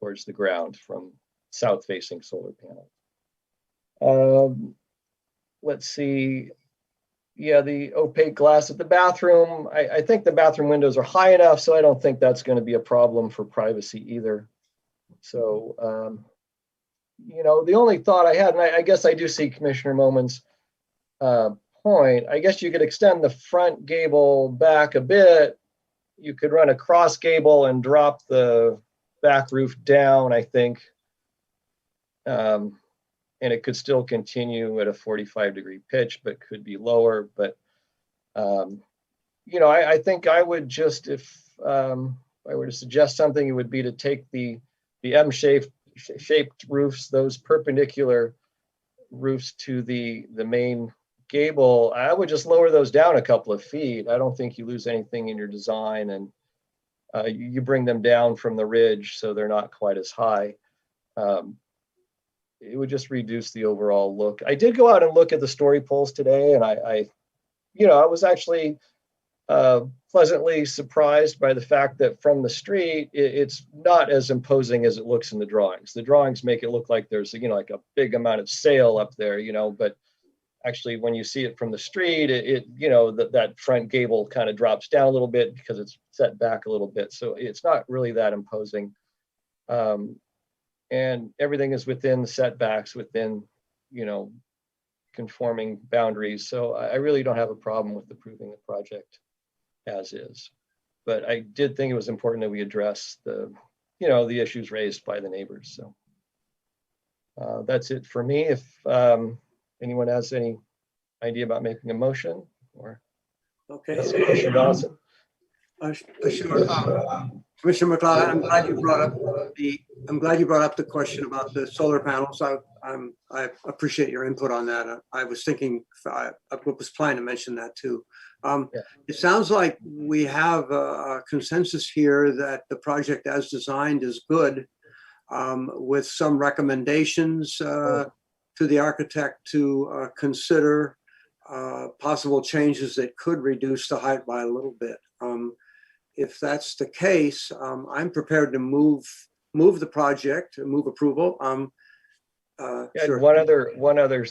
towards the ground from south-facing solar panels. Let's see. Yeah, the opaque glass at the bathroom. I think the bathroom windows are high enough, so I don't think that's going to be a problem for privacy either. So, the only thought I had, and I guess I do see Commissioner Moman's point, I guess you could extend the front gable back a bit. You could run a cross gable and drop the back roof down, I think. And it could still continue at a 45-degree pitch, but could be lower. But, I think I would just, if I were to suggest something, it would be to take the M-shaped roofs, those perpendicular roofs to the main gable. I would just lower those down a couple of feet. I don't think you lose anything in your design, and you bring them down from the ridge so they're not quite as high. It would just reduce the overall look. I did go out and look at the story poles today, and I was actually pleasantly surprised by the fact that from the street, it's not as imposing as it looks in the drawings. The drawings make it look like there's, like a big amount of sail up there, but actually when you see it from the street, that front gable kind of drops down a little bit because it's set back a little bit. So it's not really that imposing. And everything is within the setbacks, within, conforming boundaries. So I really don't have a problem with approving the project as is. But I did think it was important that we address the issues raised by the neighbors. So that's it for me. If anyone has any idea about making a motion, or okay. Commissioner Dawson. Sure. Commissioner McLeod, I'm glad you brought up the question about the solar panels. I appreciate your input on that. I was thinking, I was planning to mention that too. It sounds like we have a consensus here that the project as designed is good, with some recommendations to the architect to consider possible changes that could reduce the height by a little bit. If that's the case, I'm prepared to move the project, move approval. Sure. One other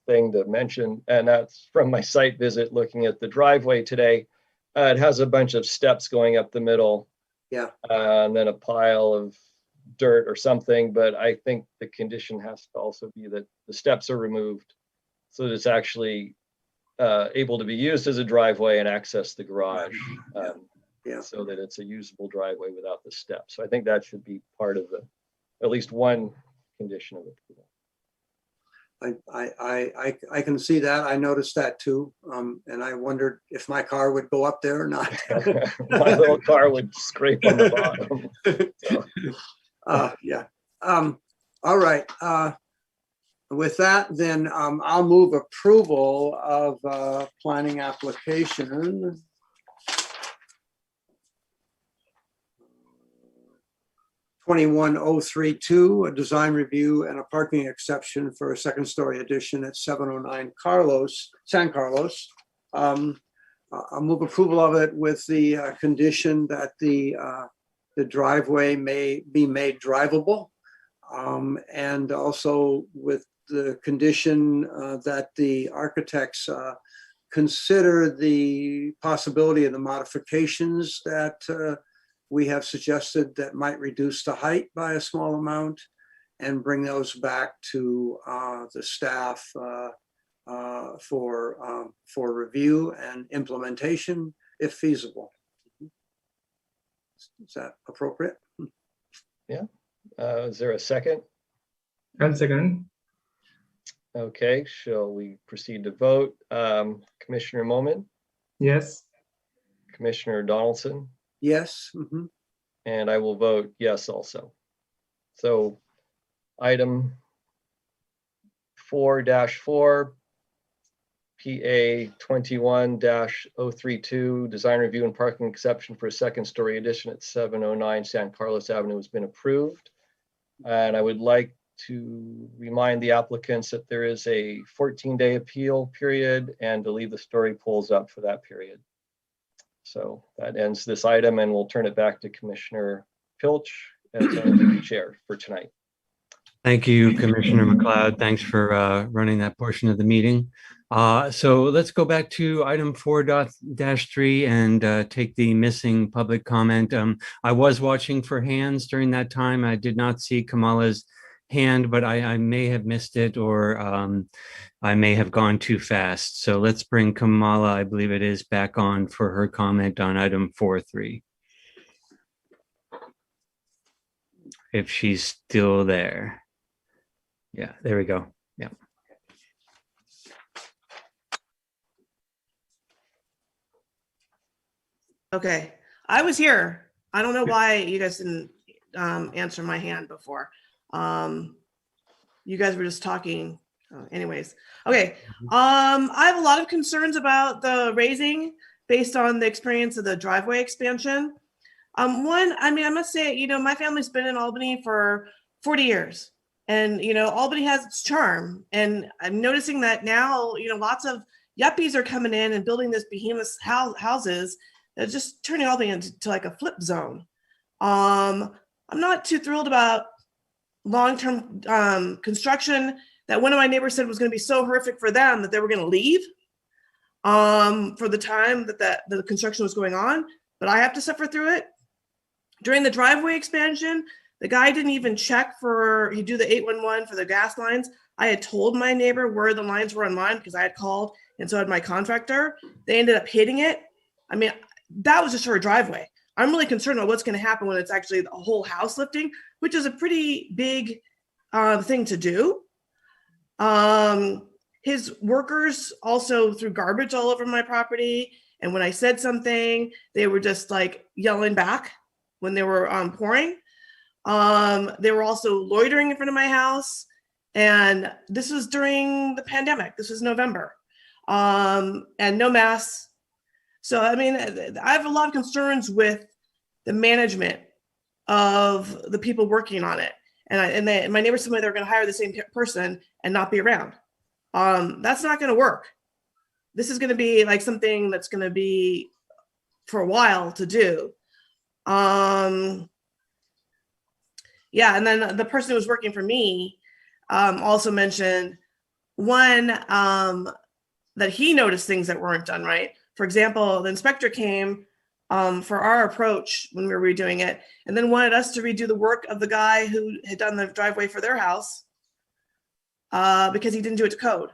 thing to mention, and that's from my site visit looking at the driveway today. It has a bunch of steps going up the middle. Yeah. And then a pile of dirt or something, but I think the condition has to also be that the steps are removed so that it's actually able to be used as a driveway and access the garage. So that it's a usable driveway without the steps. So I think that should be part of at least one condition of approval. I can see that. I noticed that too. And I wondered if my car would go up there or not. My little car would scrape on the bottom. Yeah. All right. With that, then I'll move approval of planning application. 21032, a design review and a parking exception for a second-story addition at 709 San Carlos. I'll move approval of it with the condition that the driveway may be made drivable, and also with the condition that the architects consider the possibility of the modifications that we have suggested that might reduce the height by a small amount and bring those back to the staff for review and implementation if feasible. Is that appropriate? Yeah. Is there a second? 1 second. Okay, shall we proceed to vote? Commissioner Moman? Yes. Commissioner Donaldson? Yes. And I will vote yes also. So item 4-4, PA 21-032, design review and parking exception for a second-story addition at 709 San Carlos Avenue has been approved. And I would like to remind the applicants that there is a 14-day appeal period and to leave the story polls up for that period. So that ends this item, and we'll turn it back to Commissioner Pilch as our chair for tonight. Thank you, Commissioner McLeod. Thanks for running that portion of the meeting. So let's go back to item 4.3 and take the missing public comment. I was watching for hands during that time. I did not see Kamala's hand, but I may have missed it, or I may have gone too fast. So let's bring Kamala, I believe it is, back on for her comment on item 4.3. If she's still there. Yeah, there we go. Yeah. Okay, I was here. I don't know why you guys didn't answer my hand before. You guys were just talking. Anyways, okay. I have a lot of concerns about the raising based on the experience of the driveway expansion. One, I mean, I must say, my family's been in Albany for 40 years. And, Albany has its charm. And I'm noticing that now, lots of yuppies are coming in and building this behemoth houses that are just turning Albany into like a flip zone. I'm not too thrilled about long-term construction that one of my neighbors said was going to be so horrific for them that they were going to leave for the time that the construction was going on. But I have to suffer through it. During the driveway expansion, the guy didn't even check he'd do the 811 for the gas lines. I had told my neighbor where the lines were on mine because I had called, and so had my contractor. They ended up hitting it. I mean, that was just for a driveway. I'm really concerned about what's going to happen when it's actually the whole house lifting, which is a pretty big thing to do. His workers also threw garbage all over my property And when I said something, they were just like yelling back when they were pouring. They were also loitering in front of my house. And this was during the pandemic. This was November. And no masks. So, I mean, I have a lot of concerns with the management of the people working on it. And my neighbors told me they were going to hire the same person and not be around. That's not going to work. This is going to be like something that's going to be for a while to do. Yeah, and then the person who was working for me also mentioned one, that he noticed things that weren't done right. For example, the inspector came for our approach when we were redoing it, and then wanted us to redo the work of the guy who had done the driveway for their house because he didn't do it to code.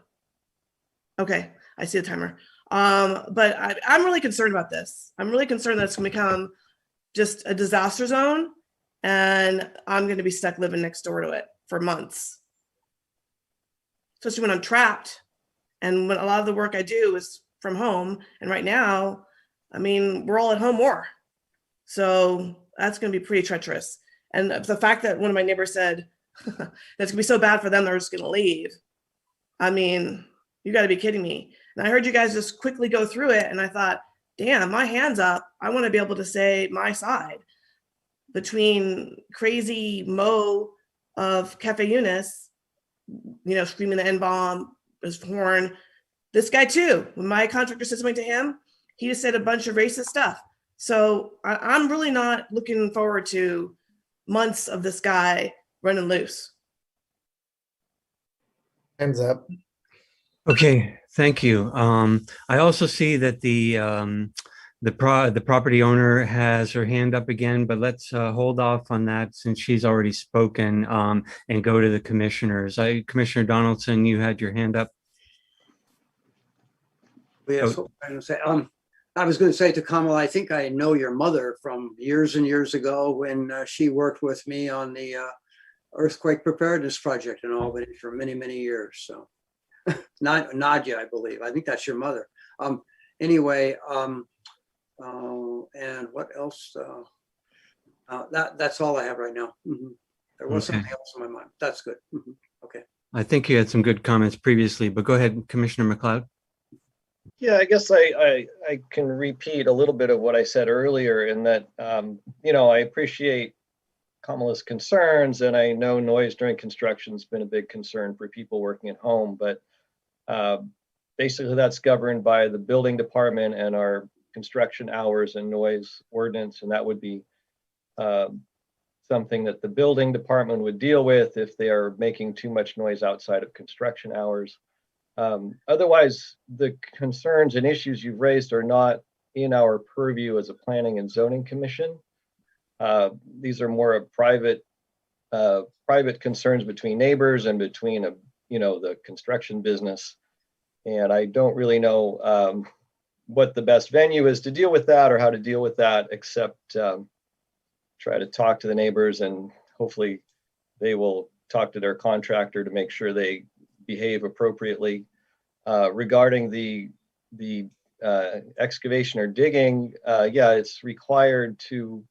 Okay, I see the timer. But I'm really concerned about this. I'm really concerned that it's going to become just a disaster zone, and I'm going to be stuck living next door to it for months, especially when I'm trapped. And when a lot of the work I do is from home, and right now, I mean, we're all at home more. So that's going to be pretty treacherous. And the fact that one of my neighbors said that's going to be so bad for them, they're just going to leave. I mean, you got to be kidding me. And I heard you guys just quickly go through it, and I thought, damn, my hand's up. I want to be able to say my side. Between crazy Mo of Cafe Eunice, screaming the N-bomb, his horn. This guy too, when my contractor said something to him, he just said a bunch of racist stuff. So I'm really not looking forward to months of this guy running loose. Time's up. Okay, thank you. I also see that the property owner has her hand up again, but let's hold off on that since she's already spoken and go to the commissioners. Commissioner Donaldson, you had your hand up. Yes, I was going to say to Kamala, I think I know your mother from years and years ago when she worked with me on the earthquake preparedness project in Albany for many, many years. So Nadia, I believe. I think that's your mother. Anyway, and what else? That's all I have right now. There was something else in my mind. That's good. Okay. I think you had some good comments previously, but go ahead, Commissioner McLeod. Yeah, I guess I can repeat a little bit of what I said earlier in that, I appreciate Kamala's concerns, and I know noise during construction has been a big concern for people working at home, but basically that's governed by the building department and our construction hours and noise ordinance, and that would be something that the building department would deal with if they are making too much noise outside of construction hours. Otherwise, the concerns and issues you've raised are not in our purview as a planning and zoning commission. These are more of private concerns between neighbors and between the construction business. And I don't really know what the best venue is to deal with that or how to deal with that, except try to talk to the neighbors, and hopefully they will talk to their contractor to make sure they behave appropriately. Regarding the excavation or digging, yeah, it's required to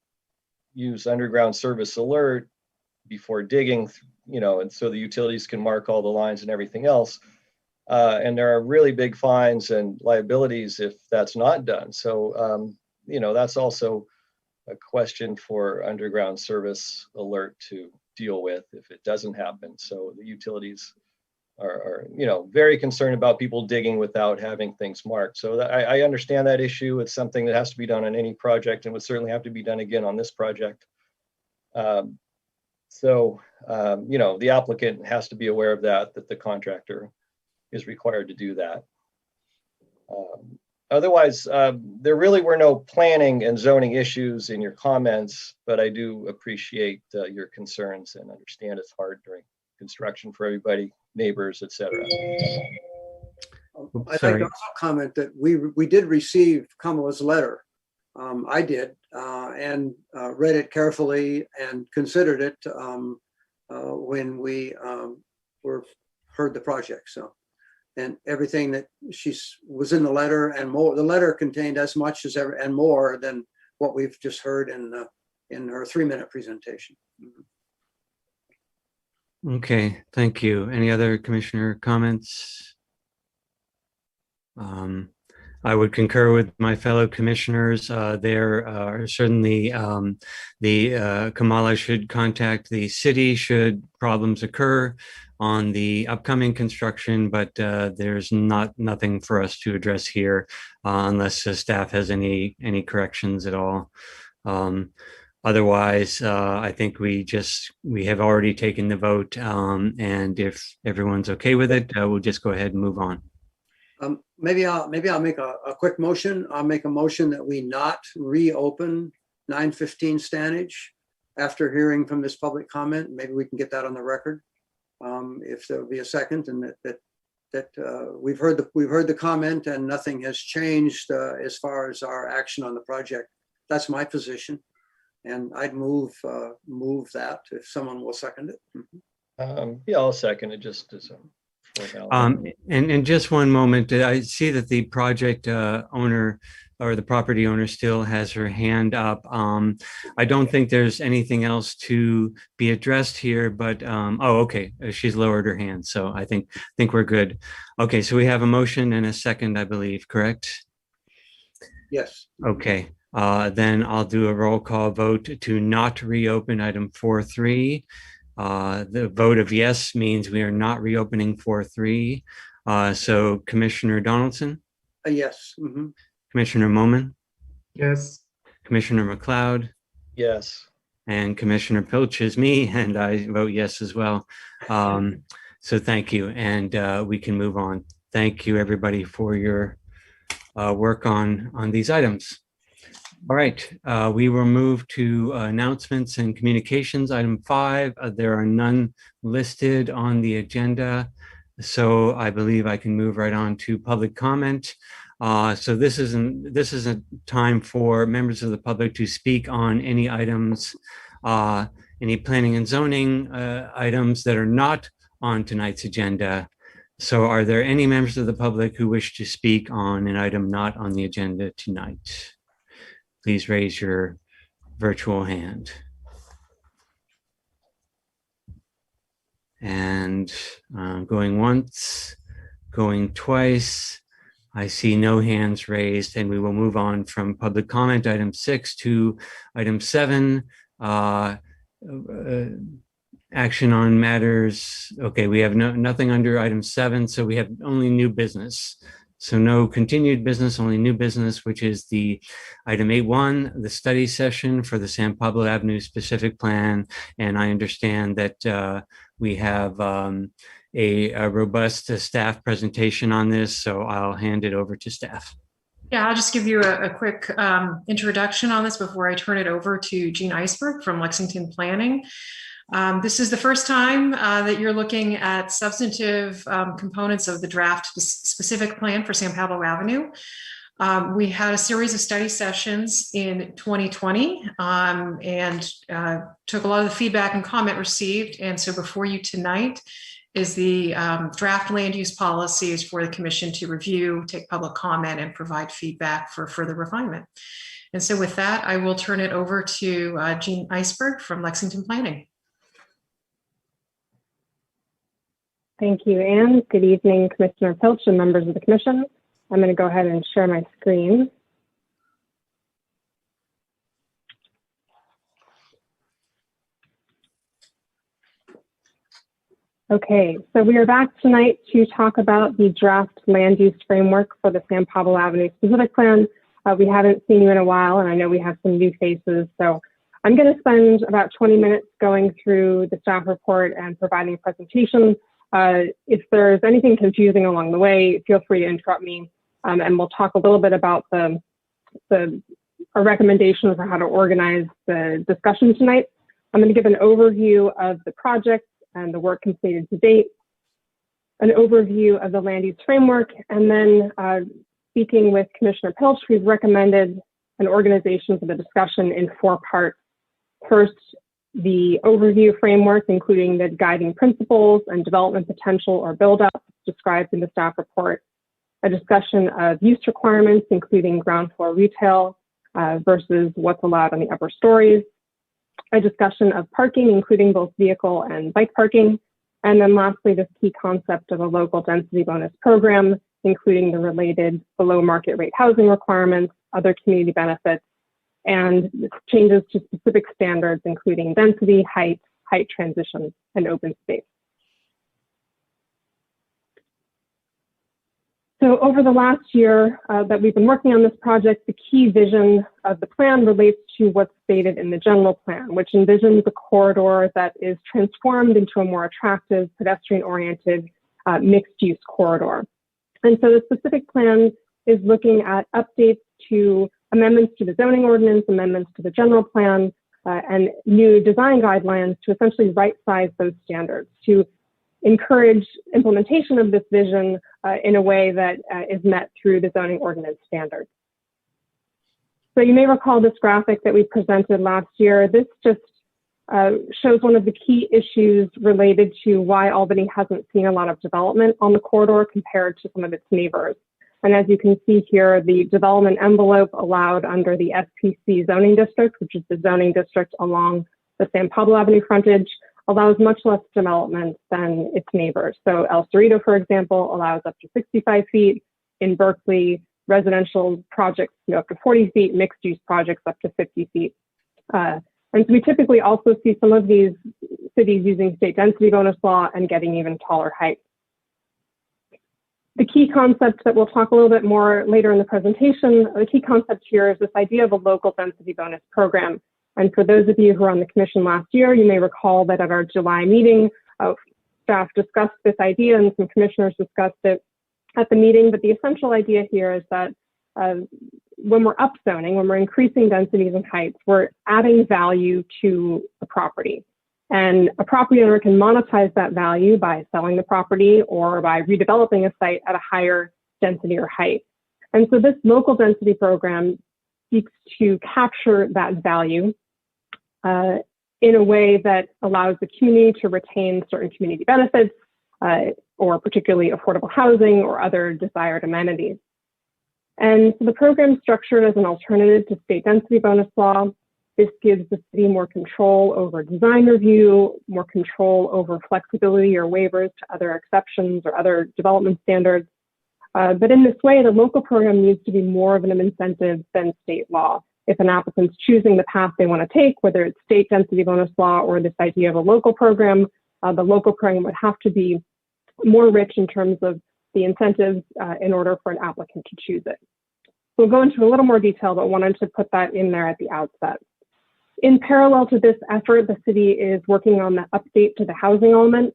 use underground service alert before digging, and so the utilities can mark all the lines and everything else. And there are really big fines and liabilities if that's not done. So, that's also a question for underground service alert to deal with if it doesn't happen. So the utilities are very concerned about people digging without having things marked. So I understand that issue. It's something that has to be done on any project and would certainly have to be done again on this project. The applicant has to be aware of that the contractor is required to do that. Otherwise, there really were no planning and zoning issues in your comments, but I do appreciate your concerns and understand it's hard during construction for everybody, neighbors, etc. I'd like to also comment that we did receive Kamala's letter. I did, and read it carefully and considered it when we heard the project. So and everything that was in the letter and more. The letter contained as much as ever and more than what we've just heard in her 3-minute presentation. Okay, thank you. Any other commissioner comments? I would concur with my fellow commissioners. There are certainly Kamala should contact the city should problems occur on the upcoming construction, but there's nothing for us to address here unless staff has any corrections at all. Otherwise, I think we have already taken the vote, and if everyone's okay with it, we'll just go ahead and move on. Maybe I'll make a quick motion. I'll make a motion that we not reopen 915 Stannage after hearing from this public comment. Maybe we can get that on the record. If there'll be a second, and that we've heard the comment and nothing has changed as far as our action on the project. That's my position, and I'd move that if someone will second it. Yeah, I'll second it just as a and just one moment, I see that the project owner or the property owner still has her hand up. I don't think there's anything else to be addressed here, but oh, okay, she's lowered her hand, so I think we're good. Okay, so we have a motion and a second, I believe, correct? Yes. Okay, then I'll do a roll call vote to not reopen item 4.3. The vote of yes means we are not reopening 4.3. So Commissioner Donaldson? Yes. Commissioner Moman? Yes. Commissioner McLeod? yes. And Commissioner Pilch is me, and I vote yes as well. So thank you, and we can move on. Thank you, everybody, for your work on these items. All right, we will move to announcements and communications. Item 5, there are none listed on the agenda, so I believe I can move right on to public comment. So this is a time for members of the public to speak on any items, any planning and zoning items that are not on tonight's agenda. So are there any members of the public who wish to speak on an item not on the agenda tonight? Please raise your virtual hand. And going once, going twice. I see no hands raised, and we will move on from public comment, item 6, to item 7. Action on matters. Okay, we have nothing under item 7, so we have only new business. So no continued business, only new business, which is the item 8.1, the study session for the San Pablo Avenue specific plan. And I understand that we have a robust staff presentation on this, so I'll hand it over to staff. Yeah, I'll just give you a quick introduction on this before I turn it over to Jean Iceberg from Lexington Planning. This is the first time that you're looking at substantive components of the draft specific plan for San Pablo Avenue. We had a series of study sessions in 2020 and took a lot of the feedback and comment received. And so before you tonight is the draft land use policies for the commission to review, take public comment, and provide feedback for further refinement. And so with that, I will turn it over to Jean Iceberg from Lexington Planning. Thank you, Anne. Good evening, Commissioner Pilch and members of the commission. I'm going to go ahead and share my screen. Okay, so we are back tonight to talk about the draft land use framework for the San Pablo Avenue specific plan. We haven't seen you in a while, and I know we have some new faces, so I'm going to spend about 20 minutes going through the staff report and providing a presentation. If there's anything confusing along the way, feel free to interrupt me, and we'll talk a little bit about a recommendation for how to organize the discussion tonight. I'm going to give an overview of the project and the work completed to date, an overview of the land use framework, and then speaking with Commissioner Pilch, we've recommended an organization for the discussion in 4 parts. First, the overview framework, including the guiding principles and development potential or build-up. described in the staff report, a discussion of use requirements, including ground floor retail versus what's allowed on the upper stories, a discussion of parking, including both vehicle and bike parking, and then lastly, this key concept of a local density bonus program, including the related below market rate housing requirements, other community benefits, and changes to specific standards, including density, height transition, and open space. So over the last year that we've been working on this project, the key vision of the plan relates to what's stated in the general plan, which envisions a corridor that is transformed into a more attractive, pedestrian-oriented, mixed-use corridor. And so the specific plan is looking at updates to amendments to the zoning ordinance, amendments to the general plan, and new design guidelines to essentially right-size those standards, to encourage implementation of this vision in a way that is met through the zoning ordinance standards. So you may recall this graphic that we presented last year. This just shows one of the key issues related to why Albany hasn't seen a lot of development on the corridor compared to some of its neighbors. And as you can see here, the development envelope allowed under the SPC zoning district, which is the zoning district along the San Pablo Avenue frontage, allows much less development than its neighbors. So El Cerrito, for example, allows up to 65 feet. In Berkeley, residential projects go up to 40 feet, mixed-use projects up to 50 feet. And so we typically also see some of these cities using state density bonus law and getting even taller heights. The key concept that we'll talk a little bit more later in the presentation, the key concept here is this idea of a local density bonus program. And for those of you who were on the commission last year, you may recall that at our July meeting, staff discussed this idea and some commissioners discussed it at the meeting. But the essential idea here is that when we're upzoning, when we're increasing densities and heights, we're adding value to the property. And a property owner can monetize that value by selling the property or by redeveloping a site at a higher density or height. And so this local density program seeks to capture that value in a way that allows the community to retain certain community benefits or particularly affordable housing or other desired amenities. And so the program is structured as an alternative to state density bonus law. This gives the city more control over design review, more control over flexibility or waivers to other exceptions or other development standards. But in this way, the local program needs to be more of an incentive than state law. If an applicant's choosing the path they want to take, whether it's state density bonus law or this idea of a local program, the local program would have to be more rich in terms of the incentives in order for an applicant to choose it. We'll go into a little more detail, but wanted to put that in there at the outset. In parallel to this effort, the city is working on the update to the housing element.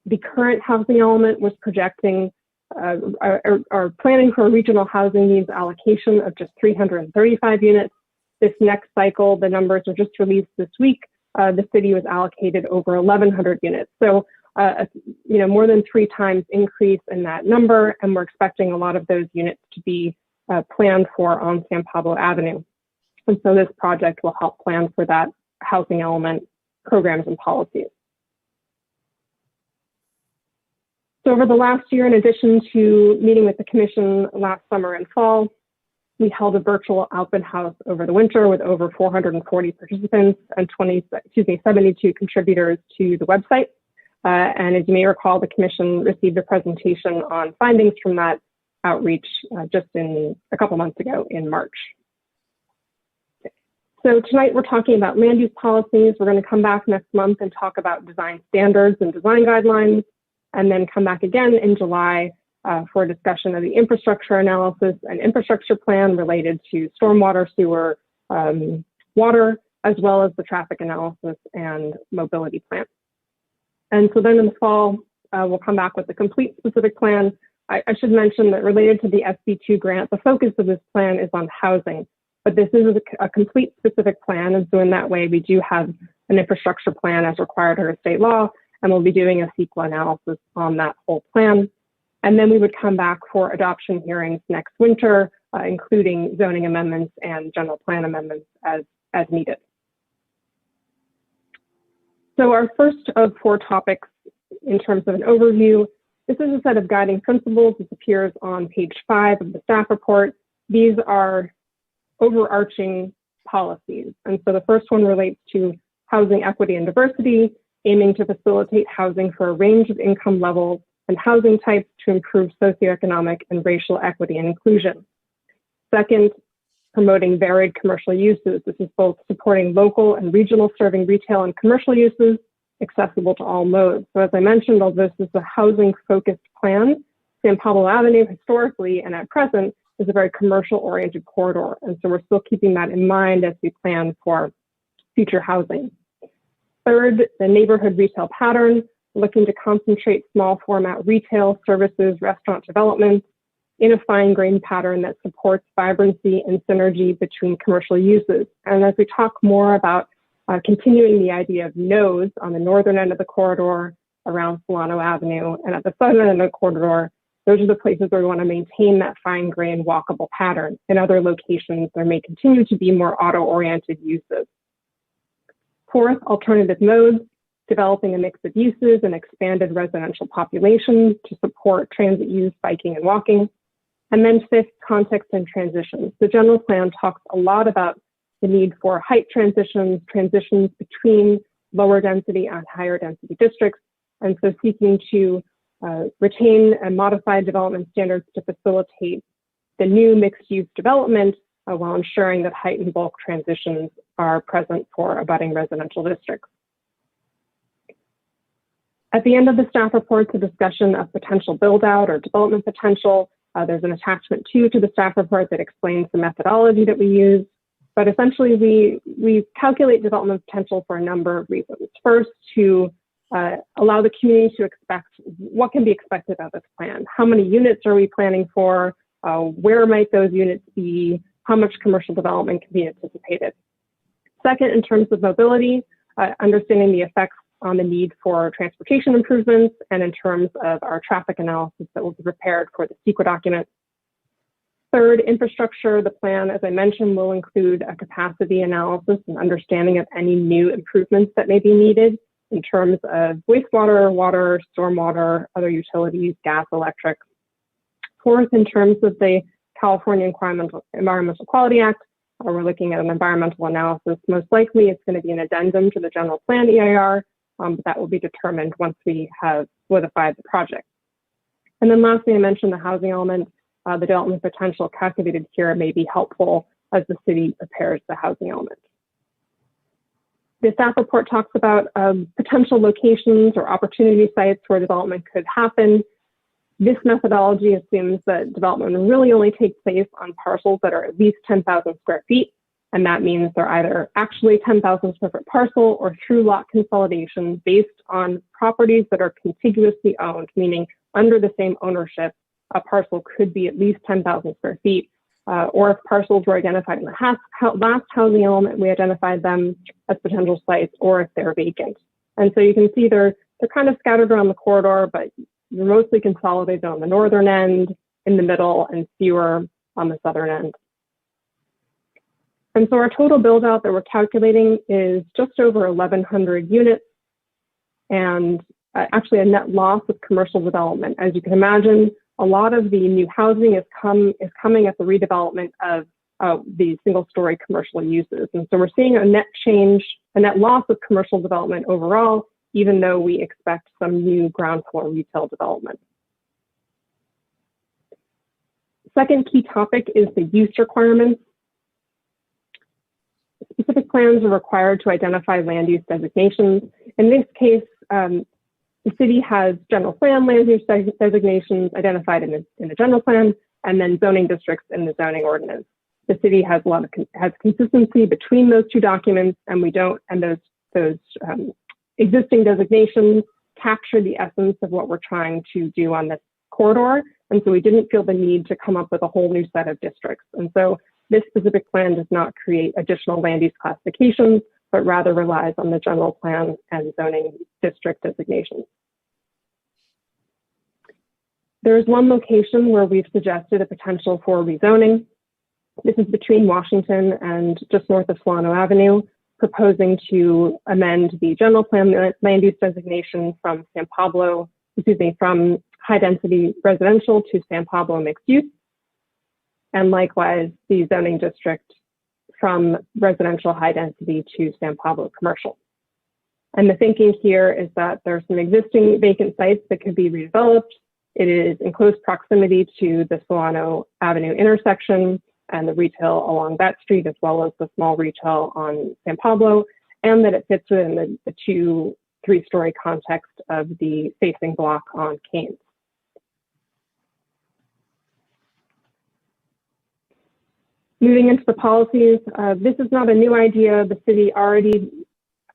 The current housing element was projecting or planning for a regional housing needs allocation of just 335 units. This next cycle, the numbers are just released this week. The city was allocated over 1,100 units. So, more than 3 times increase in that number, and we're expecting a lot of those units to be planned for on San Pablo Avenue. And so this project will help plan for that housing element programs and policies. So over the last year, in addition to meeting with the commission last summer and fall, we held a virtual open house over the winter with over 440 participants and 72 contributors to the website. And as you may recall, the commission received a presentation on findings from that outreach just a couple months ago in March. So tonight we're talking about land use policies. We're going to come back next month and talk about design standards and design guidelines, and then come back again in July for a discussion of the infrastructure analysis and infrastructure plan related to stormwater, sewer, water, as well as the traffic analysis and mobility plan. And so then in the fall, we'll come back with the complete specific plan. I should mention that related to the SB2 grant, the focus of this plan is on housing. But this is a complete specific plan, and so in that way, we do have an infrastructure plan as required under state law, and we'll be doing a CEQA analysis on that whole plan. And then we would come back for adoption hearings next winter, including zoning amendments and general plan amendments as needed. So our first of 4 topics in terms of an overview This is a set of guiding principles. This appears on page 5 of the staff report. These are overarching policies. And so the first one relates to housing equity and diversity, aiming to facilitate housing for a range of income levels and housing types to improve socioeconomic and racial equity and inclusion. Second, promoting varied commercial uses. This is both supporting local and regional serving retail and commercial uses accessible to all modes. So as I mentioned, although this is a housing-focused plan, San Pablo Avenue historically and at present is a very commercial-oriented corridor. And so we're still keeping that in mind as we plan for future housing. Third, the neighborhood retail pattern, looking to concentrate small format retail, services, restaurant development in a fine-grained pattern that supports vibrancy and synergy between commercial uses. And as we talk more about continuing the idea of nodes on the northern end of the corridor around Solano Avenue and at the southern end of the corridor, those are the places where we want to maintain that fine-grained walkable pattern. In other locations, there may continue to be more auto-oriented uses. Fourth, alternative modes, developing a mix of uses and expanded residential populations to support transit use, biking, and walking. And then fifth, context and transitions. The general plan talks a lot about the need for height transitions, transitions between lower density and higher density districts, and so seeking to retain and modify development standards to facilitate the new mixed-use development while ensuring that height and bulk transitions are present for abutting residential districts. At the end of the staff report's a discussion of potential build-out or development potential. There's an attachment 2 to the staff report that explains the methodology that we use. But essentially, we calculate development potential for a number of reasons. First, to allow the community to expect what can be expected of this plan. How many units are we planning for? Where might those units be? How much commercial development can be anticipated? Second, in terms of mobility, understanding the effects on the need for transportation improvements, and in terms of our traffic analysis that will be prepared for the CEQA document. Third, infrastructure. The plan, as I mentioned, will include a capacity analysis and understanding of any new improvements that may be needed in terms of wastewater, water, stormwater, other utilities, gas, electric. Fourth, in terms of the California Environmental Quality Act, we're looking at an environmental analysis. Most likely it's going to be an addendum to the general plan EIR, but that will be determined once we have solidified the project. And then lastly, I mentioned the housing element. The development potential calculated here may be helpful as the city prepares the housing element. The staff report talks about potential locations or opportunity sites where development could happen. This methodology assumes that development will really only take place on parcels that are at least 10,000 square feet. And that means they're either actually 10,000 square foot parcel or through lot consolidation based on properties that are contiguously owned, meaning under the same ownership, a parcel could be at least 10,000 square feet. Or if parcels were identified in the last housing element, we identified them as potential sites, or if they're vacant. And so you can see they're kind of scattered around the corridor, but they're mostly consolidated on the northern end, in the middle, and fewer on the southern end. And so our total build out that we're calculating is just over 1,100 units, and actually a net loss of commercial development. As you can imagine, a lot of the new housing is coming at the redevelopment of the single-story commercial uses. And so we're seeing a net loss of commercial development overall, even though we expect some new ground floor retail development. Second key topic is the use requirements. Specific plans are required to identify land use designations. In this case, the city has general plan land use designations identified in the general plan, and then zoning districts in the zoning ordinance. The city has has consistency between those two documents, and we don't. And those existing designations capture the essence of what we're trying to do on this corridor, and so we didn't feel the need to come up with a whole new set of districts. And so this specific plan does not create additional land use classifications, but rather relies on the general plan and zoning district designations. There is one location where we've suggested a potential for rezoning. This is between Washington and just north of Solano Avenue, proposing to amend the general plan land use designation from high density residential to San Pablo mixed use, and likewise the zoning district from residential high density to San Pablo commercial. And the thinking here is that there's some existing vacant sites that could be redeveloped. It is in close proximity to the Solano Avenue intersection and the retail along that street, as well as the small retail on San Pablo, and that it fits within the 2-3-story context of the facing block on Keynes. Moving into the policies, this is not a new idea. The city already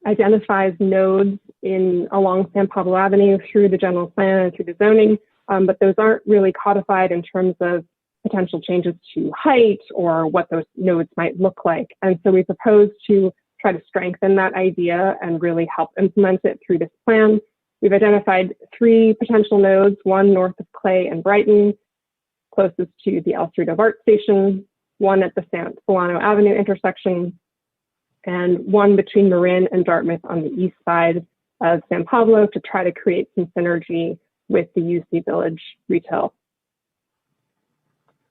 identifies nodes along San Pablo Avenue through the general plan and through the zoning, but those aren't really codified in terms of potential changes to height or what those nodes might look like. And so we propose to try to strengthen that idea and really help implement it through this plan. We've identified 3 potential nodes, one north of Clay and Brighton, closest to the El Cerrito BART station, one at the San Solano Avenue intersection, and one between Marin and Dartmouth on the east side of San Pablo to try to create some synergy with the UC Village retail.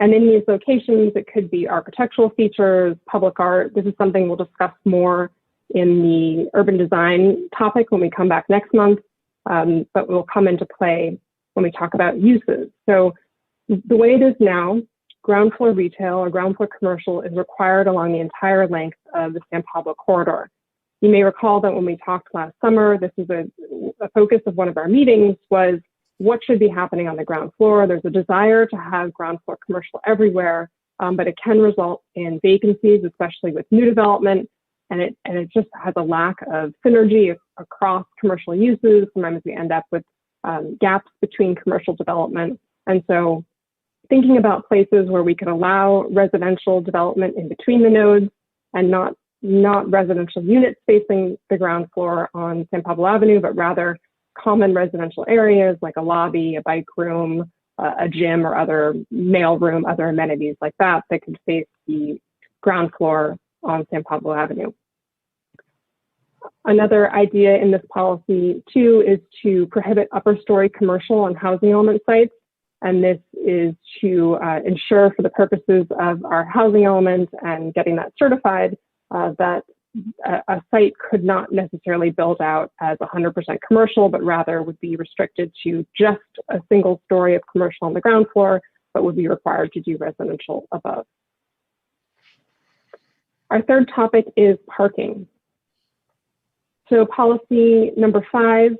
And in these locations, it could be architectural features, public art. This is something we'll discuss more in the urban design topic when we come back next month, but will come into play when we talk about uses. So the way it is now, ground floor retail or ground floor commercial is required along the entire length of the San Pablo corridor. You may recall that when we talked last summer, this is a focus of one of our meetings was what should be happening on the ground floor. There's a desire to have ground floor commercial everywhere, but it can result in vacancies, especially with new development, and it just has a lack of synergy across commercial uses. Sometimes we end up with gaps between commercial development. And so thinking about places where we could allow residential development in between the nodes and not residential units facing the ground floor on San Pablo Avenue, but rather common residential areas like a lobby, a bike room, a gym, or other mail room, other amenities like that that could face the ground floor on San Pablo Avenue. Another idea in this policy too is to prohibit upper story commercial on housing element sites. And this is to ensure for the purposes of our housing element and getting that certified that a site could not necessarily build out as 100% commercial, but rather would be restricted to just a single story of commercial on the ground floor, but would be required to do residential above. Our third topic is parking. So policy number 5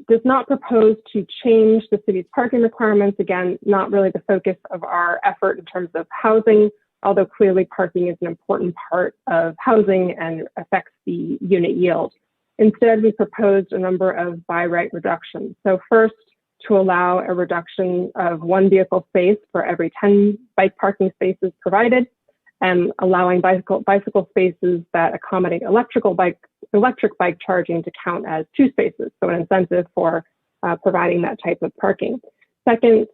does not propose to change the city's parking requirements. Again, not really the focus of our effort in terms of housing, although clearly parking is an important part of housing and affects the unit yield. Instead, we proposed a number of by right reductions. So first, to allow a reduction of 1 vehicle space for every 10 bike parking spaces provided, and allowing bicycle spaces that accommodate electric bike charging to count as 2 spaces. So an incentive for providing that type of parking. Second,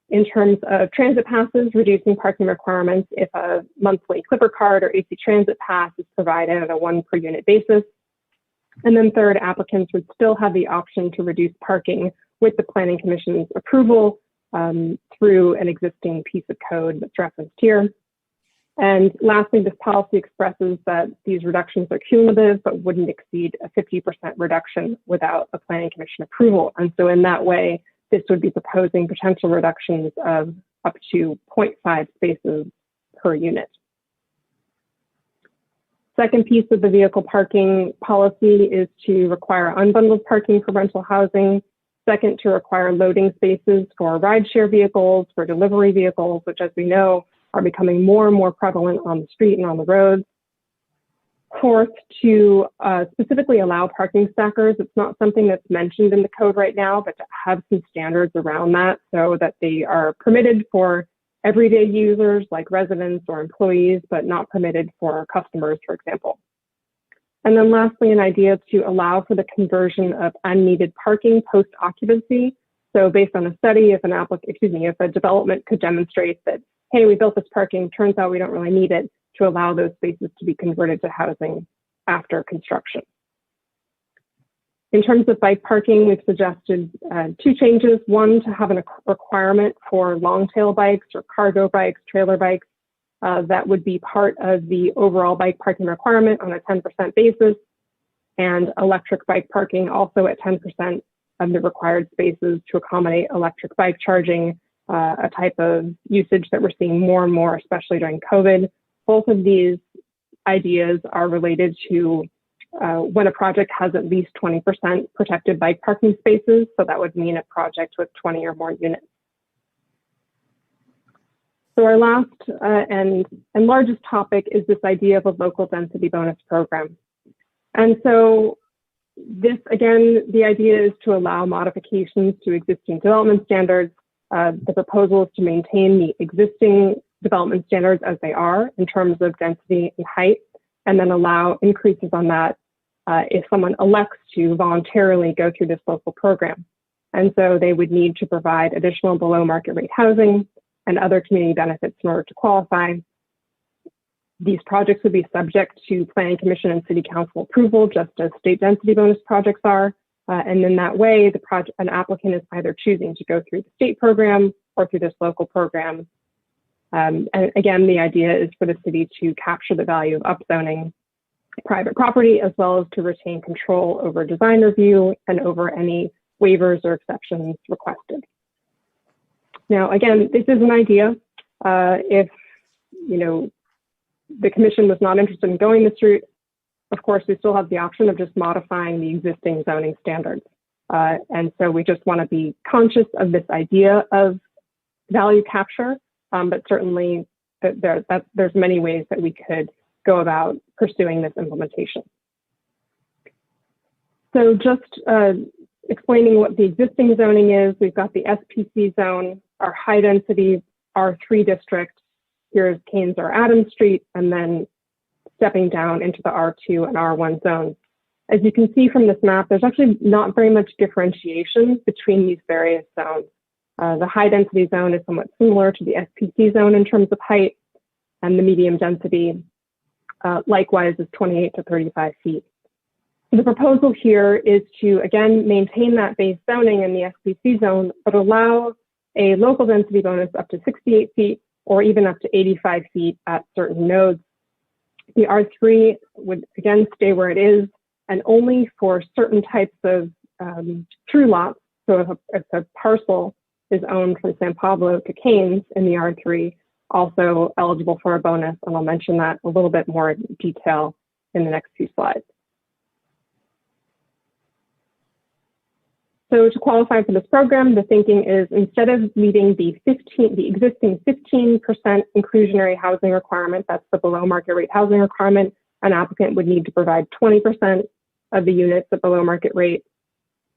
in terms of transit passes, reducing parking requirements if a monthly Clipper card or AC Transit pass is provided at a 1 per unit basis. And then third, applicants would still have the option to reduce parking with the Planning Commission's approval through an existing piece of code that's referenced here. And lastly, this policy expresses that these reductions are cumulative, but wouldn't exceed a 50% reduction without a Planning Commission approval. And so in that way, this would be proposing potential reductions of up to 0.5 spaces per unit. Second piece of the vehicle parking policy is to require unbundled parking for rental housing. Second, to require loading spaces for rideshare vehicles, for delivery vehicles, which, as we know, are becoming more and more prevalent on the street and on the roads. Fourth, to specifically allow parking stackers. It's not something that's mentioned in the code right now, but to have some standards around that so that they are permitted for everyday users like residents or employees, but not permitted for customers, for example. And then lastly, an idea to allow for the conversion of unneeded parking post-occupancy. So based on a study, if a development could demonstrate that, hey, we built this parking, turns out we don't really need it, to allow those spaces to be converted to housing after construction. In terms of bike parking, we've suggested two changes. One, to have a requirement for long tail bikes or cargo bikes, trailer bikes. That would be part of the overall bike parking requirement on a 10% basis, and electric bike parking also at 10% of the required spaces to accommodate electric bike charging, a type of usage that we're seeing more and more, especially during COVID. Both of these ideas are related to when a project has at least 20% protected bike parking spaces. So that would mean a project with 20 or more units. So our last and largest topic is this idea of a local density bonus program. And so this, again, the idea is to allow modifications to existing development standards. The proposal is to maintain the existing development standards as they are in terms of density and height, and then allow increases on that if someone elects to voluntarily go through this local program. And so they would need to provide additional below market rate housing and other community benefits in order to qualify. These projects would be subject to Planning Commission and City Council approval, just as state density bonus projects are. And in that way, an applicant is either choosing to go through the state program or through this local program. And again, the idea is for the city to capture the value of upzoning private property, as well as to retain control over design review and over any waivers or exceptions requested. Now, again, this is an idea. If the commission was not interested in going this route, of course, we still have the option of just modifying the existing zoning standards. And so we just want to be conscious of this idea of value capture, but certainly there's many ways that we could go about pursuing this implementation. So just explaining what the existing zoning is, we've got the SPC zone, our high density R3 district. Here's Keynes or Adams Street, and then stepping down into the R2 and R1 zones. As you can see from this map, there's actually not very much differentiation between these various zones. The high density zone is somewhat similar to the SPC zone in terms of height, and the medium density likewise is 28 to 35 feet. The proposal here is to, again, maintain that base zoning in the SPC zone, but allow a local density bonus up to 68 feet or even up to 85 feet at certain nodes. The R3 would, again, stay where it is, and only for certain types of true lots. So if a parcel is owned from San Pablo to Keynes in the R3, also eligible for a bonus, and I'll mention that a little bit more in detail in the next few slides. So to qualify for this program, the thinking is instead of meeting the existing 15% inclusionary housing requirement, that's the below market rate housing requirement, an applicant would need to provide 20% of the units at below market rate.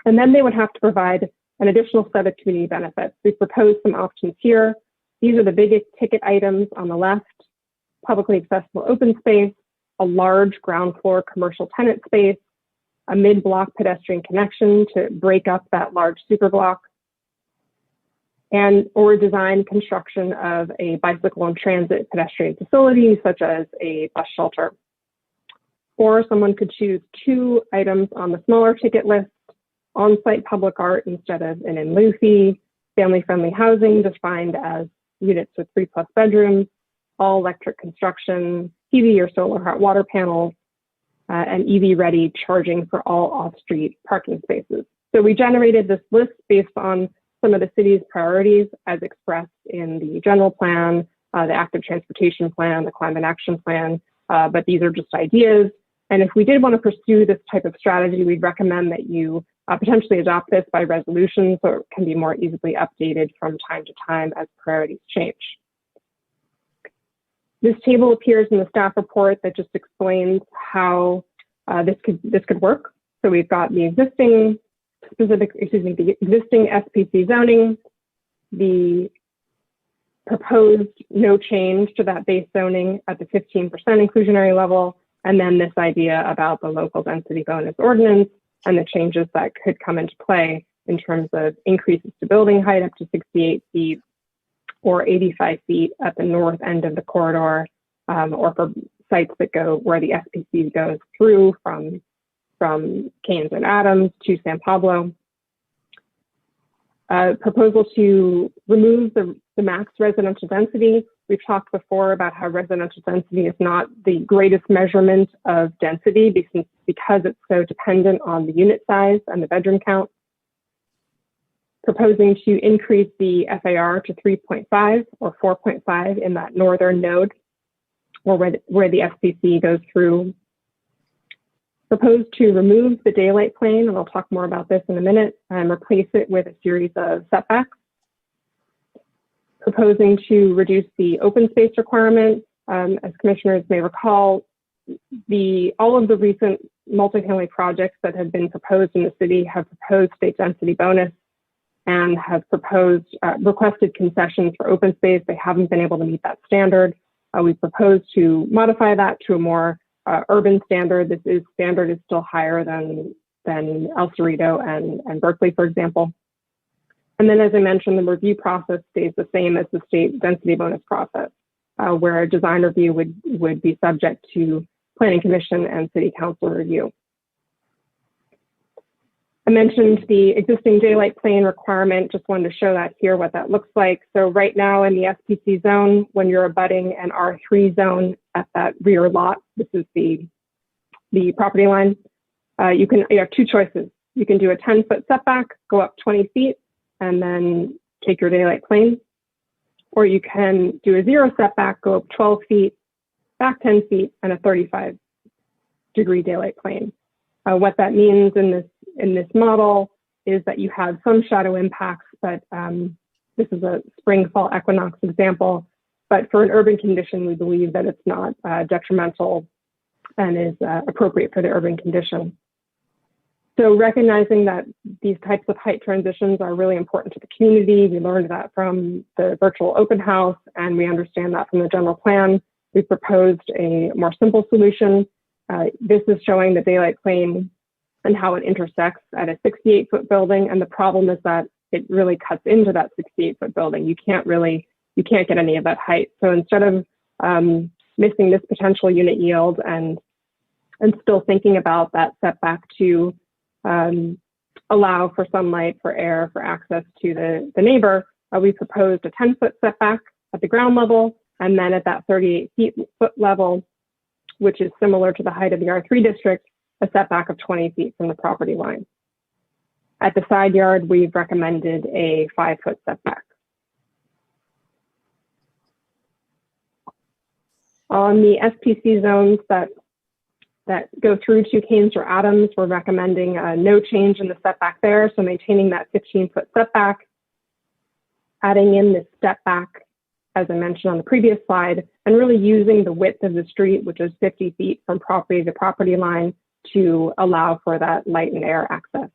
And then they would have to provide an additional set of community benefits. We've proposed some options here. These are the biggest ticket items on the left: publicly accessible open space, a large ground floor commercial tenant space, a mid-block pedestrian connection to break up that large super block, or design construction of a bicycle and transit pedestrian facility, such as a bus shelter. Or someone could choose two items on the smaller ticket list: on-site public art instead of an in-lieu fee, family-friendly housing defined as units with 3+ bedrooms, all electric construction, PV or solar hot water panels, and EV-ready charging for all off-street parking spaces. So we generated this list based on some of the city's priorities as expressed in the general plan, the active transportation plan, the climate action plan, but these are just ideas. And if we did want to pursue this type of strategy, we'd recommend that you potentially adopt this by resolution so it can be more easily updated from time to time as priorities change. This table appears in the staff report that just explains how this could work. So we've got the existing the existing SPC zoning, the proposed no change to that base zoning at the 15% inclusionary level, and then this idea about the local density bonus ordinance and the changes that could come into play in terms of increases to building height up to 68 feet or 85 feet at the north end of the corridor, or for sites that go where the SPC goes through from from Keynes and Adams to San Pablo. Proposal to remove the max residential density. We've talked before about how residential density is not the greatest measurement of density because it's so dependent on the unit size and the bedroom count. Proposing to increase the FAR to 3.5 or 4.5 in that northern node, or where the SPC goes through. Proposed to remove the daylight plane, and I'll talk more about this in a minute, and replace it with a series of setbacks. Proposing to reduce the open space requirement. As commissioners may recall, all of the recent multifamily projects that have been proposed in the city have proposed state density bonus and have requested concessions for open space. They haven't been able to meet that standard. We propose to modify that to a more urban standard. This standard is still higher than El Cerrito and Berkeley, for example. And then, as I mentioned, the review process stays the same as the state density bonus process, where a design review would be subject to Planning Commission and City Council review. I mentioned the existing daylight plane requirement. Just wanted to show that here, what that looks like. So right now in the SPC zone, when you're abutting an R3 zone at that rear lot, this is the property line, you have two choices. You can do a 10-foot setback, go up 20 feet, and then take your daylight plane. Or you can do a 0 setback, go up 12 feet, back 10 feet, and a 35-degree daylight plane. What that means in this model is that you have some shadow impacts, but this is a spring-fall equinox example. But for an urban condition, we believe that it's not detrimental and is appropriate for the urban condition. So recognizing that these types of height transitions are really important to the community, we learned that from the virtual open house, and we understand that from the general plan. We proposed a more simple solution. This is showing the daylight plane and how it intersects at a 68-foot building. And the problem is that it really cuts into that 68-foot building. You can't get any of that height. So instead of missing this potential unit yield and still thinking about that setback to allow for sunlight, for air, for access to the neighbor, we proposed a 10-foot setback at the ground level, and then at that 38-foot level, which is similar to the height of the R3 district, a setback of 20 feet from the property line. At the side yard, we've recommended a 5-foot setback. On the SPC zones that go through to Keynes or Adams, we're recommending no change in the setback there, so maintaining that 15-foot setback, adding in this step back, as I mentioned on the previous slide, and really using the width of the street, which is 50 feet from property to property line, to allow for that light and air access.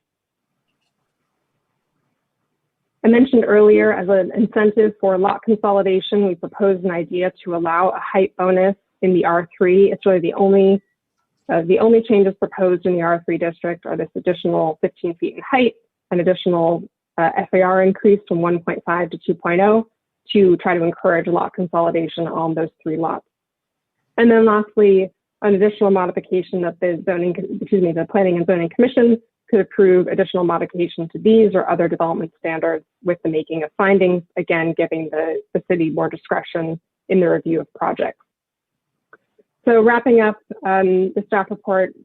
I mentioned earlier, as an incentive for lot consolidation, we proposed an idea to allow a height bonus in the R3. It's really the only changes proposed in the R3 district are this additional 15 feet in height, an additional FAR increase from 1.5 to 2.0 to try to encourage lot consolidation on those 3 lots. And then lastly, an additional modification that the Planning and Zoning Commission could approve additional modification to these or other development standards with the making of findings, again, giving the city more discretion in the review of projects. So wrapping up, the staff report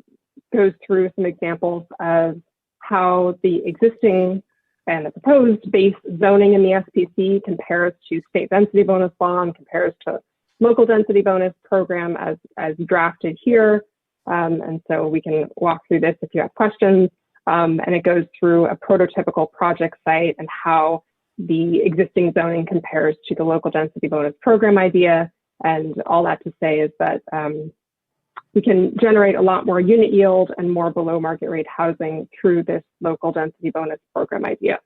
goes through some examples of how the existing and the proposed base zoning in the SPC compares to state density bonus law and compares to local density bonus program as drafted here. And so we can walk through this if you have questions. And it goes through a prototypical project site and how the existing zoning compares to the local density bonus program idea. And all that to say is that we can generate a lot more unit yield and more below market rate housing through this local density bonus program idea.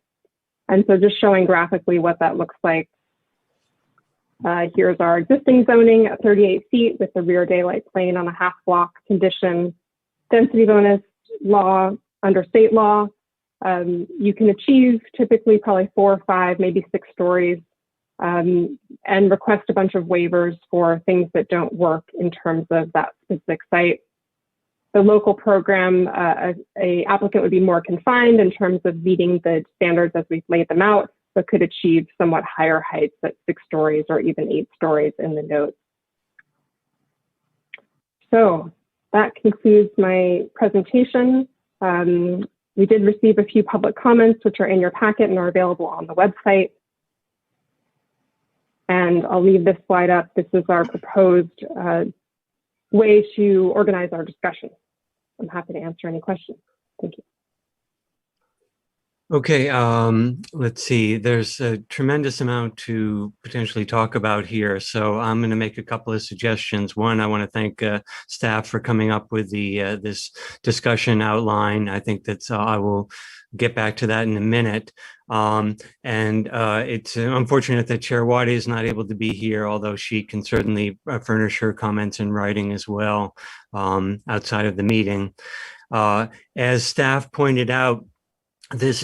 And so just showing graphically what that looks like. Here's our existing zoning at 38 feet with the rear daylight plane on a half block condition. Density bonus law under state law, you can achieve typically probably 4 or 5, maybe 6 stories, and request a bunch of waivers for things that don't work in terms of that specific site. the local program, a applicant would be more confined in terms of meeting the standards as we've laid them out, but could achieve somewhat higher heights at 6 stories or even 8 stories in the notes. So that concludes my presentation. We did receive a few public comments, which are in your packet and are available on the website. And I'll leave this slide up. This is our proposed way to organize our discussion. I'm happy to answer any questions. Thank you. Okay, let's see. There's a tremendous amount to potentially talk about here. So I'm going to make a couple of suggestions. One, I want to thank staff for coming up with this discussion outline. I think that's, I will get back to that in a minute. It's unfortunate that Chair Waddy is not able to be here, although she can certainly furnish her comments in writing as well outside of the meeting. As staff pointed out, these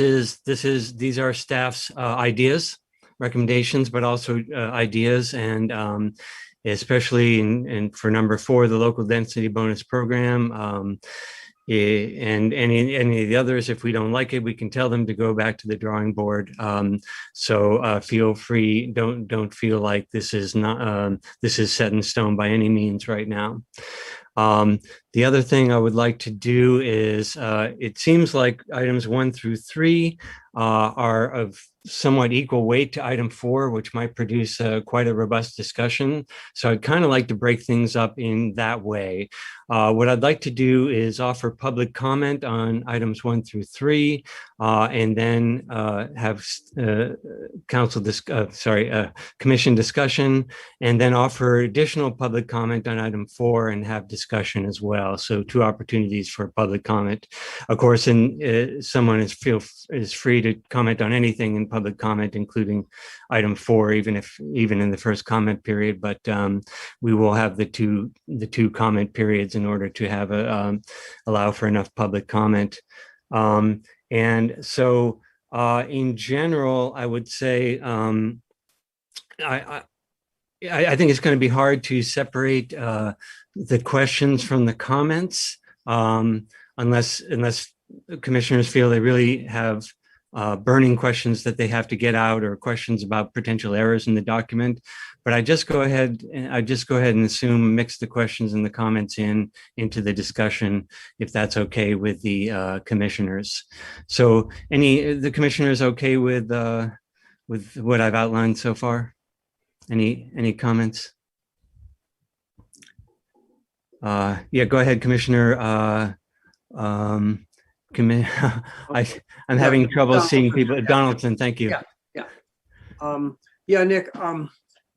are staff's ideas, recommendations, but also ideas, and especially for number 4, the local density bonus program, and any of the others. If we don't like it, we can tell them to go back to the drawing board. So feel free. Don't feel like this is not this is set in stone by any means right now. The other thing I would like to do is, it seems like items 1 through 3 are of somewhat equal weight to item 4, which might produce quite a robust discussion. So I'd kind of like to break things up in that way. What I'd like to do is offer public comment on items 1 through 3, and then have commission discussion, and then offer additional public comment on item 4 and have discussion as well. So 2 opportunities for public comment. Of course, and someone is free to comment on anything in public comment, including item 4, even in the first comment period. But we will have the two comment periods in order to have allow for enough public comment. And so in general, I would say I think it's going to be hard to separate the questions from the comments, unless commissioners feel they really have burning questions that they have to get out, or questions about potential errors in the document. But I just go ahead and assume mix the questions and the comments into the discussion, if that's okay with the commissioners. So the commissioners okay with what I've outlined so far? Any comments? Yeah, go ahead, Commissioner. I'm having trouble seeing people. Donaldson, thank you. Yeah, Nick,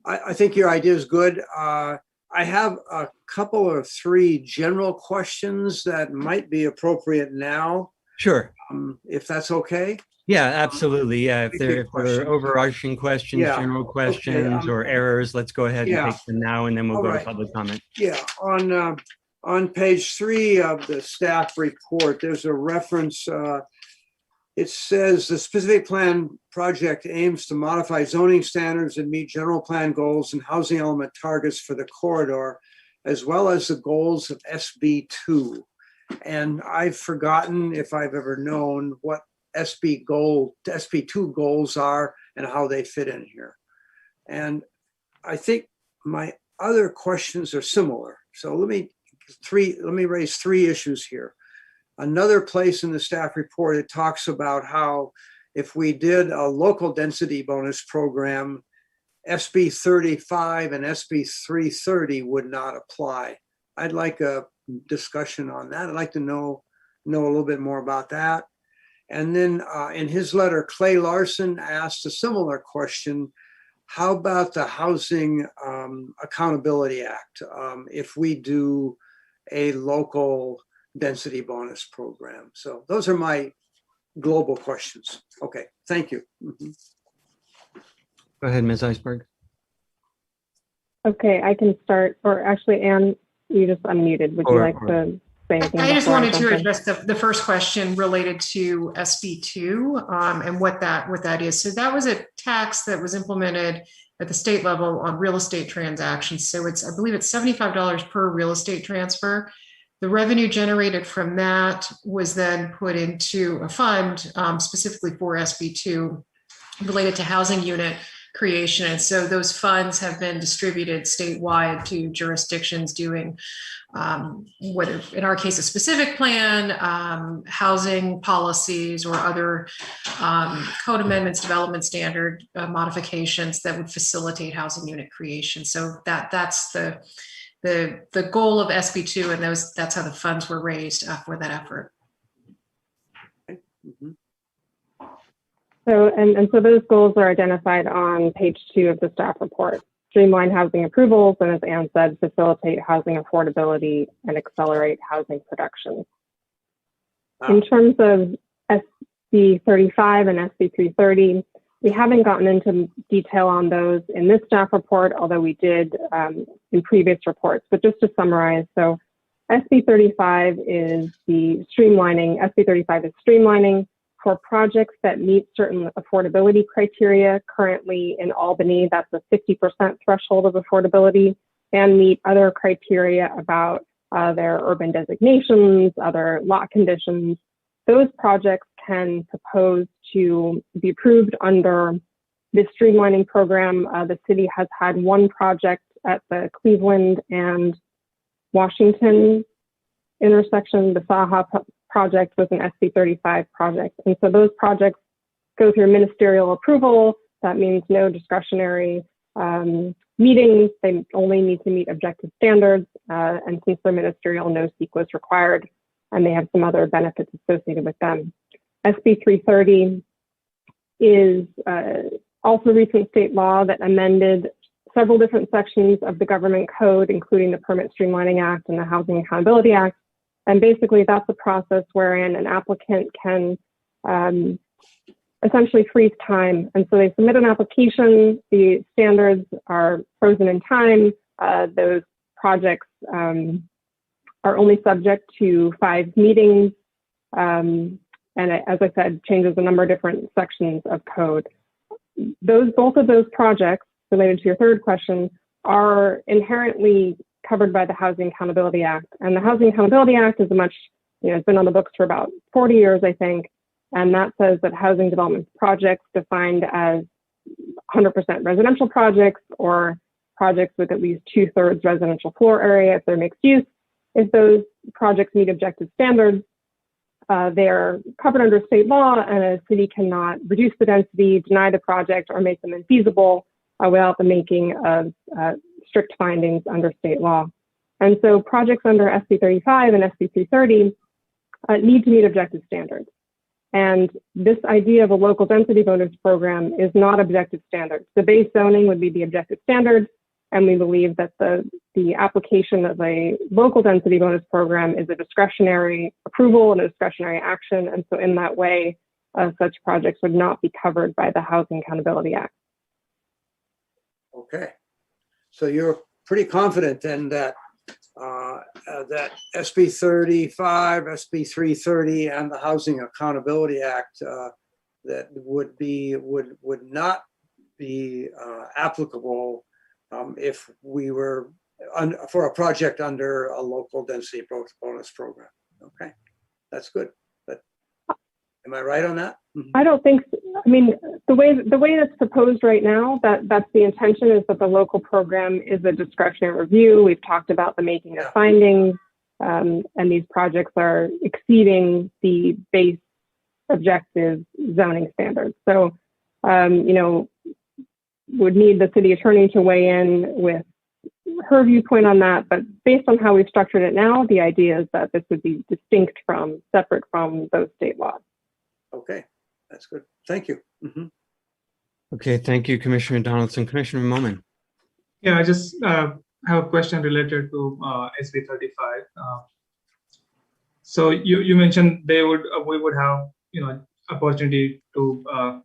I think your idea is good. I have a couple or 3 general questions that might be appropriate now. Sure. If that's okay. Yeah, absolutely. Yeah, if there are overarching questions, general questions, or errors, let's go ahead and take them now, and then we'll go to public comment. Yeah, on page 3 of the staff report, there's a reference. It says the specific plan project aims to modify zoning standards and meet general plan goals and housing element targets for the corridor, as well as the goals of SB2. And I've forgotten, if I've ever known, what SB2 goals are and how they fit in here. And I think my other questions are similar. So let me raise 3 issues here. Another place in the staff report, it talks about how if we did a local density bonus program, SB 35 and SB 330 would not apply. I'd like a discussion on that. I'd like to know a little bit more about that. And then in his letter, Clay Larson asked a similar question. How about the Housing Accountability Act? If we do a local density bonus program. So those are my global questions. Okay, thank you. Go ahead, Ms. Iceberg. Okay, I can start, or actually, Anne, you just unmuted. Would you like to say anything? I just wanted to address the first question related to SB2 and what that is. So that was a tax that was implemented at the state level on real estate transactions. So I believe it's $75 per real estate transfer. The revenue generated from that was then put into a fund specifically for SB2 related to housing unit creation. And so those funds have been distributed statewide to jurisdictions doing, whether in our case, a specific plan, housing policies, or other code amendments, development standard modifications that would facilitate housing unit creation. So that's the goal of SB2, and that's how the funds were raised for that effort. Mhm. So, and so those goals are identified on page 2 of the staff report. Streamline housing approvals, and as Anne said, facilitate housing affordability and accelerate housing production. In terms of SB 35 and SB 330, we haven't gotten into detail on those in this staff report, although we did in previous reports. But just to summarize, so SB 35 is the streamlining. SB 35 is streamlining for projects that meet certain affordability criteria. Currently in Albany, that's a 50% threshold of affordability, and meet other criteria about their urban designations, other lot conditions. Those projects can propose to be approved under this streamlining program. The city has had one project at the Cleveland and Washington intersection. The Saha project was an SB 35 project. And so those projects go through ministerial approval. That means no discretionary meetings. They only need to meet objective standards. And since they're ministerial, no CEQA is required. And they have some other benefits associated with them. SB 330 is also recent state law that amended several different sections of the government code, including the Permit Streamlining Act and the Housing Accountability Act. And basically that's a process wherein an applicant can essentially freeze time. And so they submit an application, the standards are frozen in time. Those projects are only subject to 5 meetings. And as I said, changes a number of different sections of code. Both of those projects, related to your third question, are inherently covered by the Housing Accountability Act. And the Housing Accountability Act is it's been on the books for about 40 years, I think. And that says that housing development projects defined as 100% residential projects, or projects with at least 2/3 residential floor area if they're mixed use. If those projects meet objective standards, they're covered under state law, and a city cannot reduce the density, deny the project, or make them infeasible without the making of strict findings under state law. And so projects under SB 35 and SB 330 need to meet objective standards. And this idea of a local density bonus program is not objective standards. The base zoning would be the objective standard, and we believe that the application of a local density bonus program is a discretionary approval and a discretionary action. And so in that way, such projects would not be covered by the Housing Accountability Act. Okay. So you're pretty confident then that that SB 35, SB 330, and the Housing Accountability Act that would not be applicable if we were for a project under a local density bonus program. Okay, that's good. But am I right on that? Mm-hmm. I don't think so. I mean, the way that's proposed right now, that's the intention, is that the local program is a discretionary review. We've talked about the making of findings, and these projects are exceeding the base objective zoning standards. So, would need the city attorney to weigh in with her viewpoint on that. But based on how we've structured it now, the idea is that this would be separate from those state laws. Okay, that's good. Thank you. Mm-hmm. Okay, thank you, Commissioner Donaldson. Commissioner Momin. Yeah, I just have a question related to SB 35. So you mentioned we would have opportunity to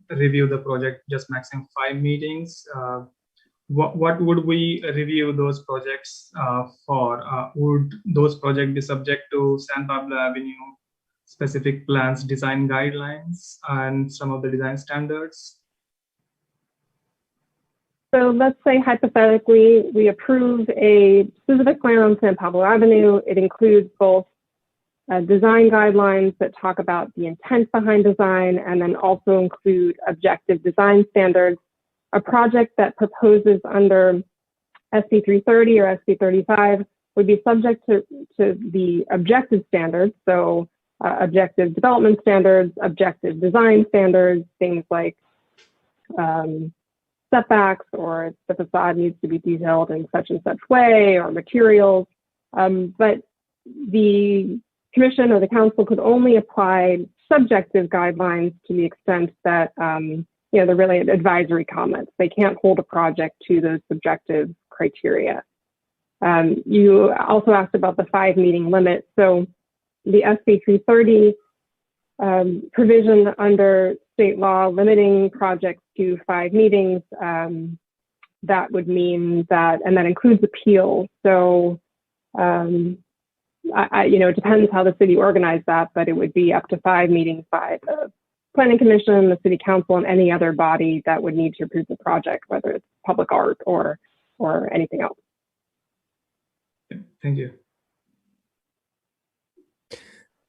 review the project, just maximum 5 meetings. What would we review those projects for? Would those projects be subject to San Pablo Avenue specific plans, design guidelines, and some of the design standards? So let's say hypothetically, we approve a specific plan on San Pablo Avenue. It includes both design guidelines that talk about the intent behind design and then also include objective design standards. A project that proposes under SB 330 or SB 35 would be subject to the objective standards. So objective development standards, objective design standards, things like setbacks, or the facade needs to be detailed in such and such way, or materials. But the commission or the council could only apply subjective guidelines to the extent that they're really advisory comments. They can't hold a project to those subjective criteria. You also asked about the 5 meeting limit. So the SB 330 provision under state law limiting projects to 5 meetings, that would mean that, and that includes appeals. So, it depends how the city organized that, but it would be up to 5 meetings by the planning commission, the city council, and any other body that would need to approve the project, whether it's public art or anything else. Thank you.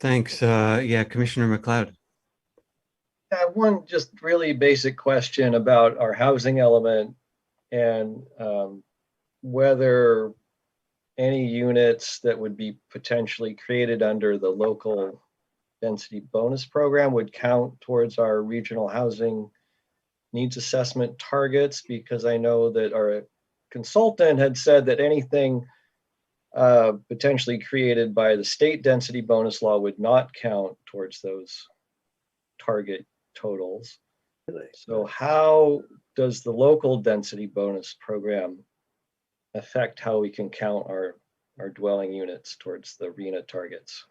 Thanks. Commissioner McLeod. I have one just really basic question about our housing element and whether any units that would be potentially created under the local density bonus program would count towards our regional housing needs assessment targets, because I know that our consultant had said that anything potentially created by the state density bonus law would not count towards those target totals. So how does the local density bonus program affect how we can count our dwelling units towards the RHNA targets?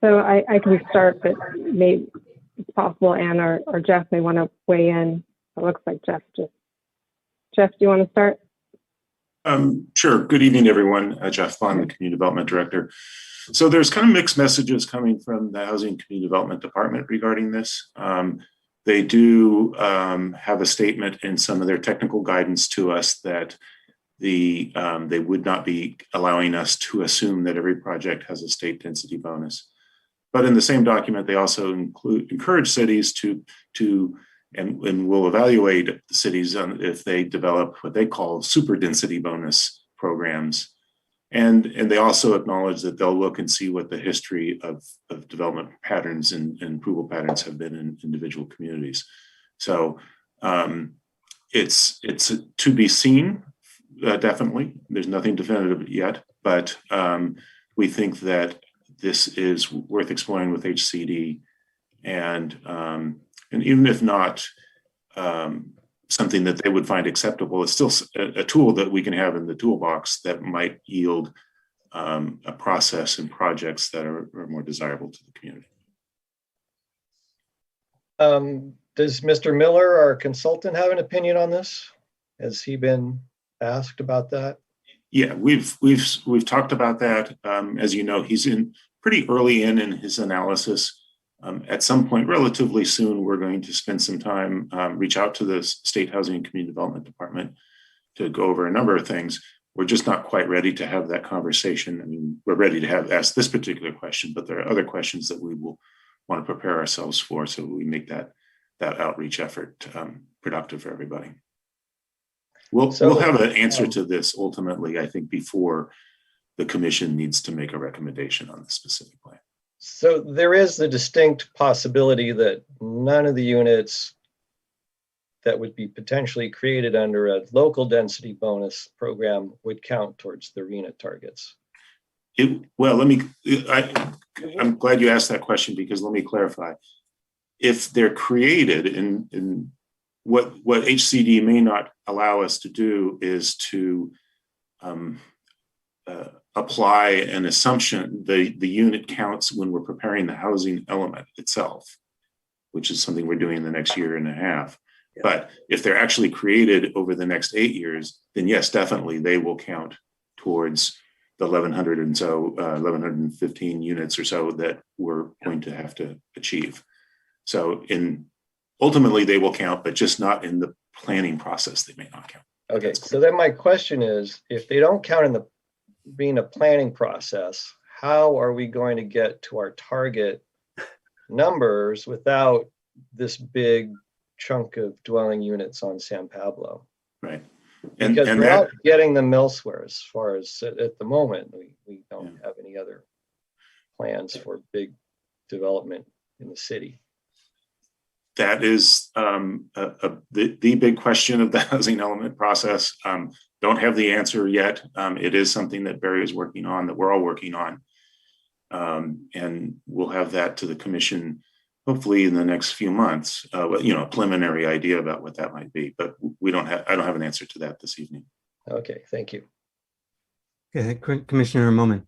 So I can start, but maybe it's possible Anne or Jeff may want to weigh in. It looks like Jeff, do you want to start? Sure. Good evening, everyone. Jeff Bond, the Community Development Director. So there's kind of mixed messages coming from the Housing and Community Development Department regarding this. They do have a statement in some of their technical guidance to us that they would not be allowing us to assume that every project has a state density bonus. But in the same document, they also encourage cities and will evaluate the cities if they develop what they call super density bonus programs. And they also acknowledge that they'll look and see what the history of development patterns and approval patterns have been in individual communities. So it's to be seen, definitely. There's nothing definitive yet, but we think that this is worth exploring with HCD, and even if not something that they would find acceptable, it's still a tool that we can have in the toolbox that might yield a process and projects that are more desirable to the community. Does Mr. Miller, our consultant, have an opinion on this? Has he been asked about that? Yeah, we've talked about that. As you know, he's pretty early in his analysis. At some point relatively soon, we're going to spend some time, reach out to the State Housing and Community Development Department to go over a number of things. We're just not quite ready to have that conversation. I mean, we're ready to ask this particular question, but there are other questions that we will want to prepare ourselves for, so we make that outreach effort productive for everybody. We'll have an answer to this ultimately, I think, before the commission needs to make a recommendation on the specific plan. So there is the distinct possibility that none of the units that would be potentially created under a local density bonus program would count towards the RHNA targets. I'm glad you asked that question, because let me clarify. If they're created in what HCD may not allow us to do is to apply an assumption, the unit counts when we're preparing the housing element itself, which is something we're doing in the next year and a half. Yeah. But if they're actually created over the next 8 years, then yes, definitely they will count towards the 1,100 and so 1,115 units or so that we're going to have to achieve. So in ultimately they will count, but just not in the planning process. They may not count. Okay, so then my question is, if they don't count in the being a planning process, how are we going to get to our target numbers without this big chunk of dwelling units on San Pablo? Right. Because we're not getting them elsewhere as far as at the moment. We don't have any other plans for big development in the city. That is the big question of the housing element process. Don't have the answer yet. It is something that Barry is working on, that we're all working on. And we'll have that to the commission hopefully in the next few months, a preliminary idea about what that might be, but I don't have an answer to that this evening. Okay, thank you. Okay, Commissioner Momin.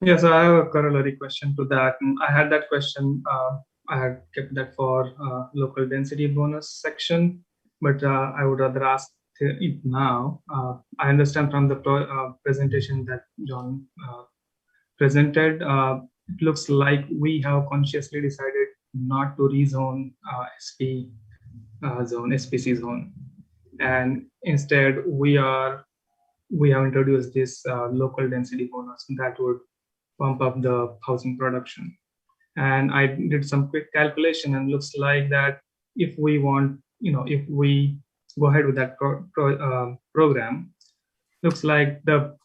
Yes, I have a corollary question to that. And I had that question, I had kept that for local density bonus section, but I would rather ask it now. I understand from the presentation that John presented, it looks like we have consciously decided not to rezone SPC zone, and instead we have introduced this local density bonus that would pump up the housing production. And I did some quick calculation, and looks like that if we want, if we go ahead with that program, looks like the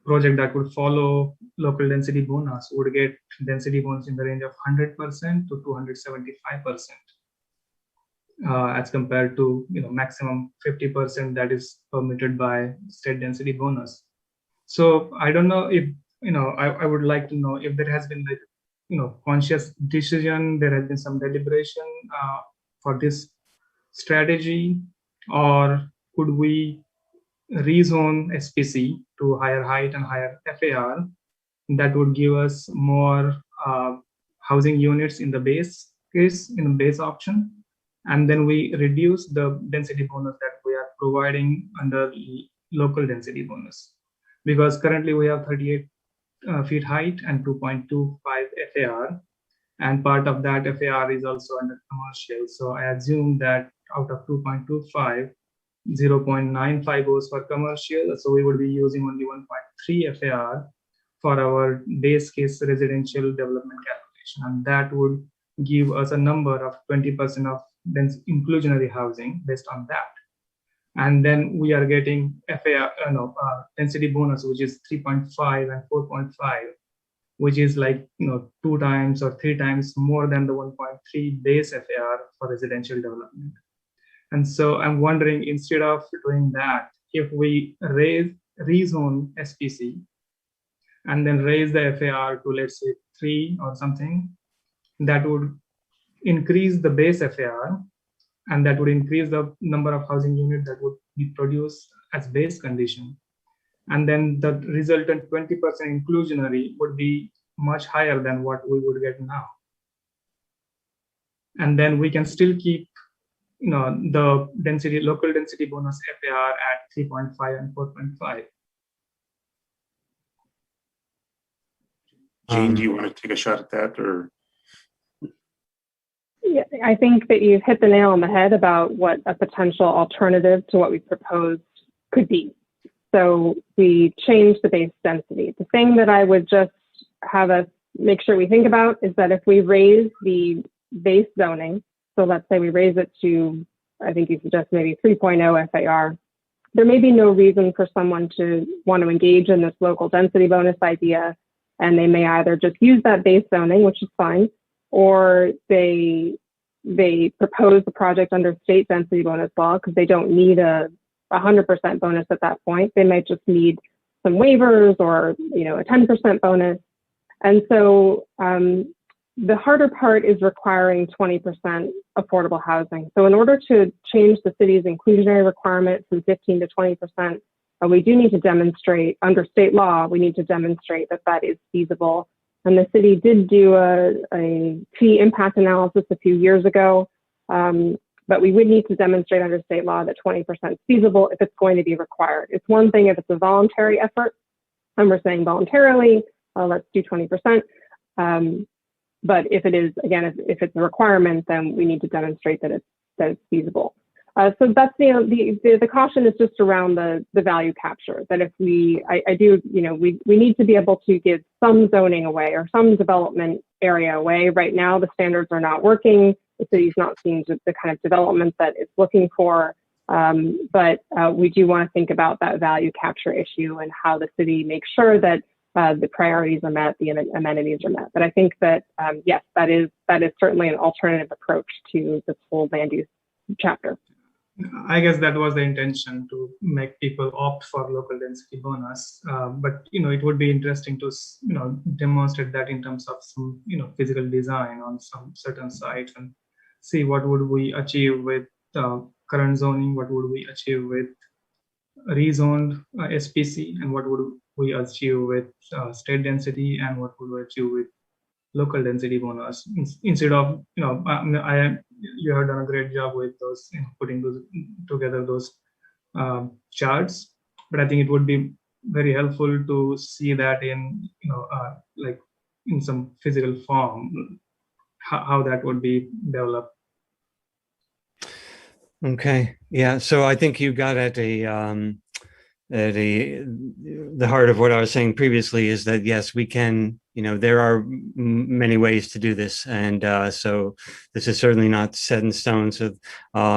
project that would follow local density bonus would get density bonus in the range of 100% to 275%, as compared to maximum 50% that is permitted by state density bonus. So I don't know if I would like to know if there has been conscious decision, there has been some deliberation for this strategy, or could we rezone SPC to higher height and higher FAR that would give us more housing units in the base case, in the base option, and then we reduce the density bonus that we are providing under local density bonus, because currently we have 38 feet height and 2.25 FAR, and part of that FAR is also under commercial. So I assume that out of 2.25, 0.95 goes for commercial, so we would be using only 1.3 FAR for our base case residential development calculation, and that would give us a number of 20% of inclusionary housing based on that. And then we are getting density bonus, which is 3.5 and 4.5, which is like 2 times or 3 times more than the 1.3 base FAR for residential development. And so I'm wondering, instead of doing that, if we rezone SPC and then raise the FAR to, let's say, 3 or something, that would increase the base FAR, and that would increase the number of housing units that would be produced as base condition. And then the resultant 20% inclusionary would be much higher than what we would get now. And then we can still keep the density, local density bonus FAR at 3.5 and 4.5. Jean, do you want to take a shot at that, or? Yeah, I think that you've hit the nail on the head about what a potential alternative to what we proposed could be. So we changed the base density. The thing that I would just have us make sure we think about is that if we raise the base zoning, so let's say we raise it to, I think you suggest maybe 3.0 FAR, there may be no reason for someone to want to engage in this local density bonus idea, and they may either just use that base zoning, which is fine, or they propose the project under state density bonus law because they don't need a 100% bonus at that point. They might just need some waivers or a 10% bonus. And so the harder part is requiring 20% affordable housing. So in order to change the city's inclusionary requirement from 15 to 20%, we do need to demonstrate under state law, we need to demonstrate that that is feasible. And the city did do a fee impact analysis a few years ago, but we would need to demonstrate under state law that 20% is feasible if it's going to be required. It's one thing if it's a voluntary effort, and we're saying voluntarily, let's do 20%. But if it is, again, if it's a requirement, then we need to demonstrate that it's feasible. So that's, the caution is just around the value capture, that if we need to be able to give some zoning away or some development area away. Right now, the standards are not working. The city's not seeing the kind of development that it's looking for. But we do want to think about that value capture issue and how the city makes sure that the priorities are met, the amenities are met. But I think that, yes, that is certainly an alternative approach to this whole land use chapter. I guess that was the intention, to make people opt for local density bonus. But it would be interesting to demonstrate that in terms of some physical design on some certain sites, and see what would we achieve with current zoning, what would we achieve with rezoned SPC, and what would we achieve with state density, and what would we achieve with local density bonus. Instead of you have done a great job with those, putting together those charts, but I think it would be very helpful to see that in like in some physical form, how that would be developed. Okay, yeah. So I think you got at the heart of what I was saying previously, is that yes, we can. There are many ways to do this, and so this is certainly not set in stone. So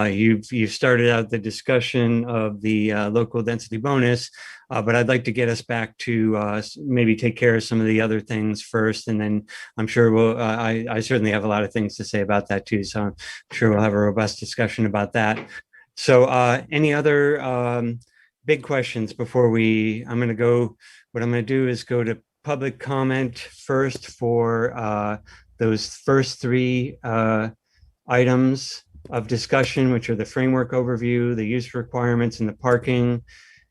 you've started out the discussion of the local density bonus, but I'd like to get us back to maybe take care of some of the other things first, and then I'm sure I certainly have a lot of things to say about that too. So I'm sure we'll have a robust discussion about that. So any other big questions before I'm going to go? What I'm going to do is go to public comment first for those first three items of discussion, which are the framework overview, the use requirements, and the parking.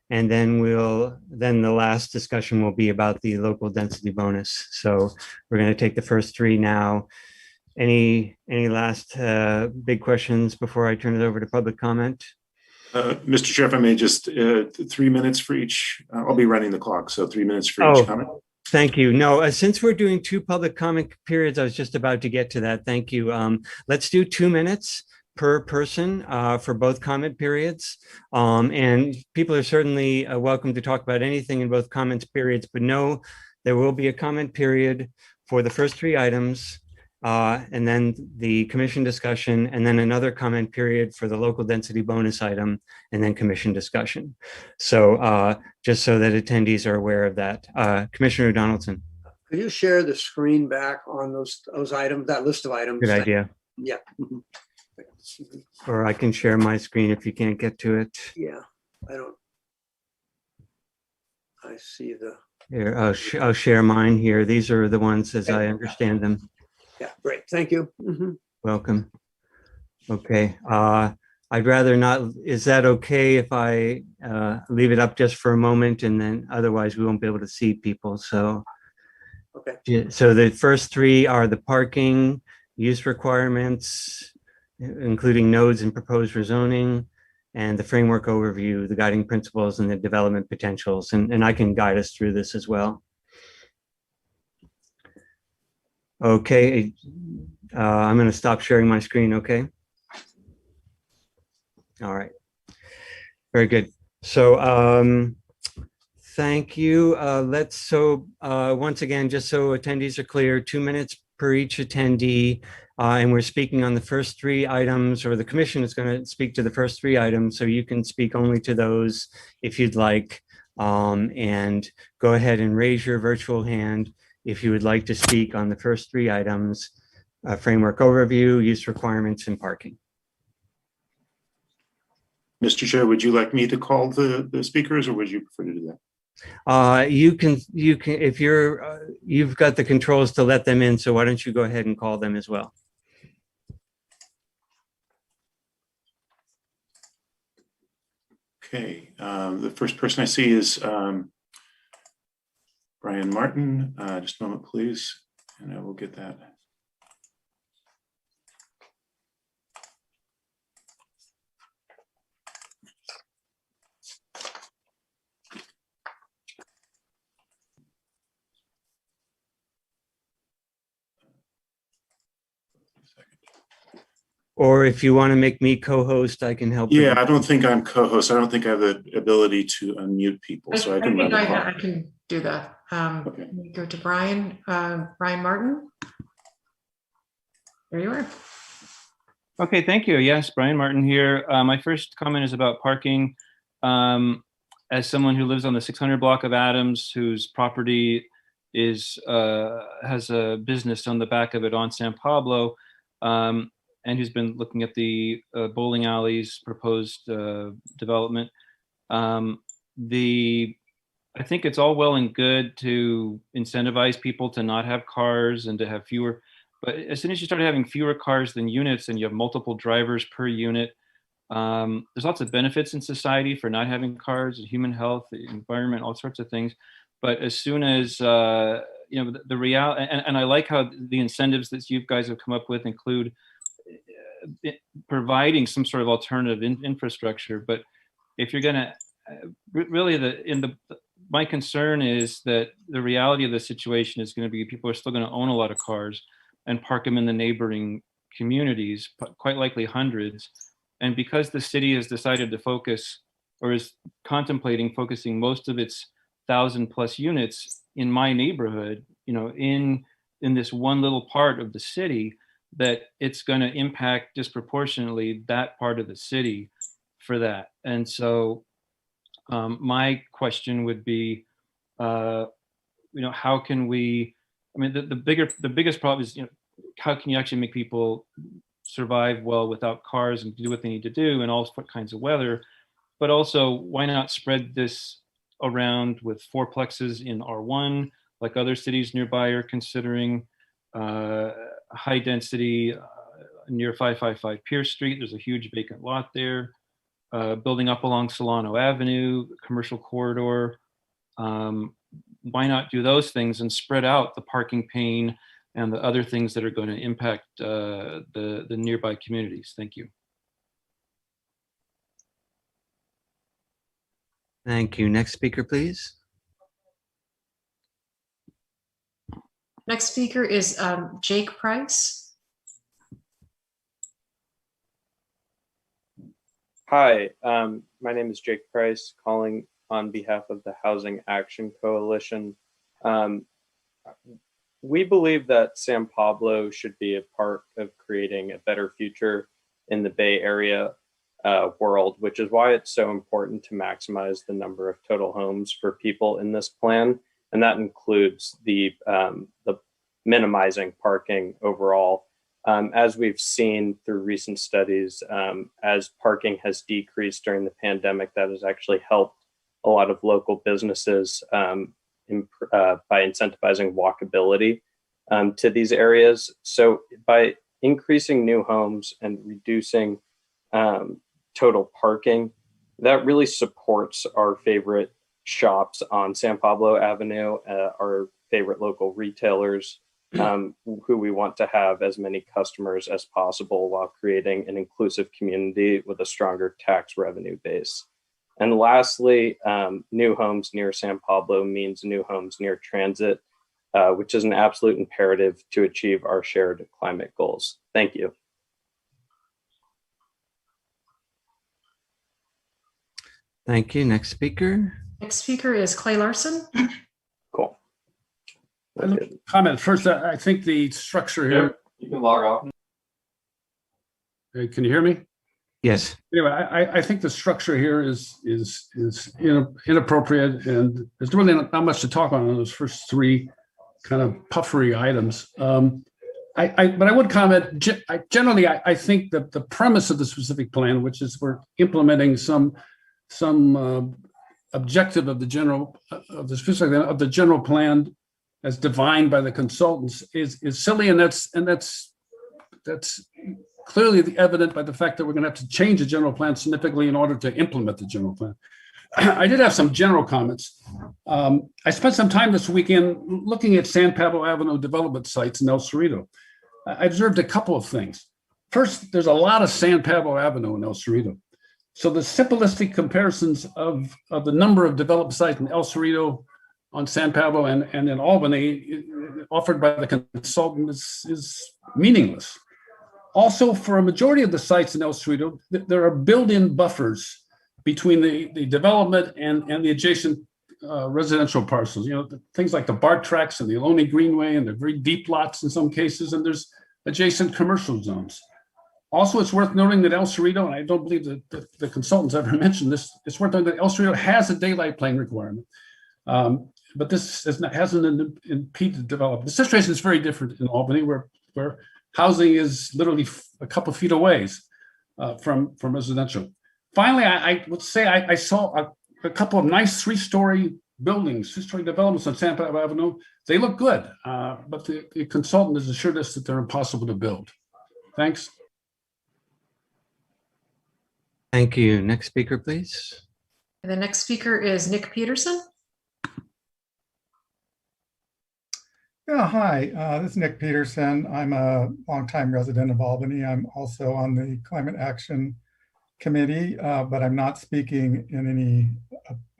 And then the last discussion will be about the local density bonus. So we're going to take the first three now. Any last big questions before I turn it over to public comment? Mr. Chair, if I may, just 3 minutes for each. I'll be running the clock, so 3 minutes for each comment. Thank you. No, since we're doing two public comment periods, I was just about to get to that. Thank you. Let's do 2 minutes per person for both comment periods. And people are certainly welcome to talk about anything in both comment periods, but no, there will be a comment period for the first three items, and then the commission discussion, and then another comment period for the local density bonus item, and then commission discussion. So just so that attendees are aware of that. Commissioner Donaldson. Could you share the screen back on those items, that list of items? Good idea. Yeah. Or I can share my screen if you can't get to it. Yeah, I see the. Here, I'll share mine here. These are the ones as I understand them. Yeah, great. Thank you. Welcome. Okay. I'd rather not. Is that okay if I leave it up just for a moment, and then otherwise we won't be able to see people? So, okay. So the first three are the parking, use requirements, including nodes and proposed rezoning, and the framework overview, the guiding principles, and the development potentials. And I can guide us through this as well. Okay. I'm going to stop sharing my screen. Okay. All right. Very good. So thank you. Once again, just so attendees are clear, 2 minutes per each attendee. And we're speaking on the first three items, or the commission is going to speak to the first three items. So you can speak only to those if you'd like. And go ahead and raise your virtual hand if you would like to speak on the first three items, framework overview, use requirements, and parking. Mr. Chair, would you like me to call the speakers, or would you prefer to do that? You can, if you've got the controls to let them in, so why don't you go ahead and call them as well? Okay, the first person I see is Brian Martin. Just a moment, please, and I will get that. Or if you want to make me co-host, I can help. Yeah, I don't think I'm co-host. I don't think I have the ability to unmute people, so I can run think the call. I can do that. Okay. Let me go to Brian, Brian Martin. There you are. Okay, thank you. Yes, Brian Martin here. My first comment is about parking. As someone who lives on the 600 block of Adams, whose property is has a business on the back of it on San Pablo, and who's been looking at the bowling alley's proposed development, I think it's all well and good to incentivize people to not have cars and to have fewer. But as soon as you start having fewer cars than units and you have multiple drivers per unit, there's lots of benefits in society for not having cars, human health, the environment, all sorts of things. But as soon as, the reality, and I like how the incentives that you guys have come up with include providing some sort of alternative infrastructure. But if you're going to really, my concern is that the reality of the situation is going to be people are still going to own a lot of cars and park them in the neighboring communities, quite likely hundreds. And because the city has decided to focus, or is contemplating focusing most of its 1,000+ units in my neighborhood, in this one little part of the city, that it's going to impact disproportionately that part of the city for that. And so my question would be, how can we, the biggest problem is, how can you actually make people survive well without cars and do what they need to do in all kinds of weather? But also, why not spread this around with fourplexes in R1, like other cities nearby are considering, high density near 555 Pierce Street. There's a huge vacant lot there. Building up along Solano Avenue, commercial corridor. Why not do those things and spread out the parking pain and the other things that are going to impact the nearby communities? Thank you. Thank you. Next speaker, please. Next speaker is Jake Price. Hi, my name is Jake Price, calling on behalf of the Housing Action Coalition. We believe that San Pablo should be a part of creating a better future in the Bay Area world, which is why it's so important to maximize the number of total homes for people in this plan. And that includes the minimizing parking overall. As we've seen through recent studies, as parking has decreased during the pandemic, that has actually helped a lot of local businesses by incentivizing walkability to these areas. So by increasing new homes and reducing total parking, that really supports our favorite shops on San Pablo Avenue, our favorite local retailers, who we want to have as many customers as possible while creating an inclusive community with a stronger tax revenue base. And lastly, new homes near San Pablo means new homes near transit, which is an absolute imperative to achieve our shared climate goals. Thank you. Thank you. Next speaker. Next speaker is Clay Larson. Cool. Comment first. I think the structure here. Yep, you can log off. Can you hear me? Yes. Anyway, I think the structure here is inappropriate, and there's really not much to talk on those first three kind of puffery items. But I would comment. Generally, I think that the premise of the specific plan, which is we're implementing some objective of the general plan as defined by the consultants, is silly, and that's clearly evident by the fact that we're going to have to change the general plan significantly in order to implement the general plan. I did have some general comments. I spent some time this weekend looking at San Pablo Avenue development sites in El Cerrito. I observed a couple of things. First, there's a lot of San Pablo Avenue in El Cerrito. So the simplistic comparisons of the number of developed sites in El Cerrito, on San Pablo, and in Albany offered by the consultant is meaningless. Also, for a majority of the sites in El Cerrito, there are built-in buffers between the development and the adjacent residential parcels. You know, things like the BART tracks and the Ohlone Greenway and the very deep lots in some cases, and there's adjacent commercial zones. Also, it's worth noting that El Cerrito, and I don't believe that the consultants ever mentioned this, it's worth noting that El Cerrito has a daylight playing requirement. But this hasn't impeded development. The situation is very different in Albany, where housing is literally a couple of feet away from residential. Finally, I would say I saw a couple of nice three-story buildings, three-story developments on San Pablo Avenue. They look good, but the consultant has assured us that they're impossible to build. Thanks. Thank you. Next speaker, please. The next speaker is Nick Peterson. Yeah, hi, this is Nick Peterson. I'm a longtime resident of Albany. I'm also on the Climate Action Committee, but I'm not speaking in any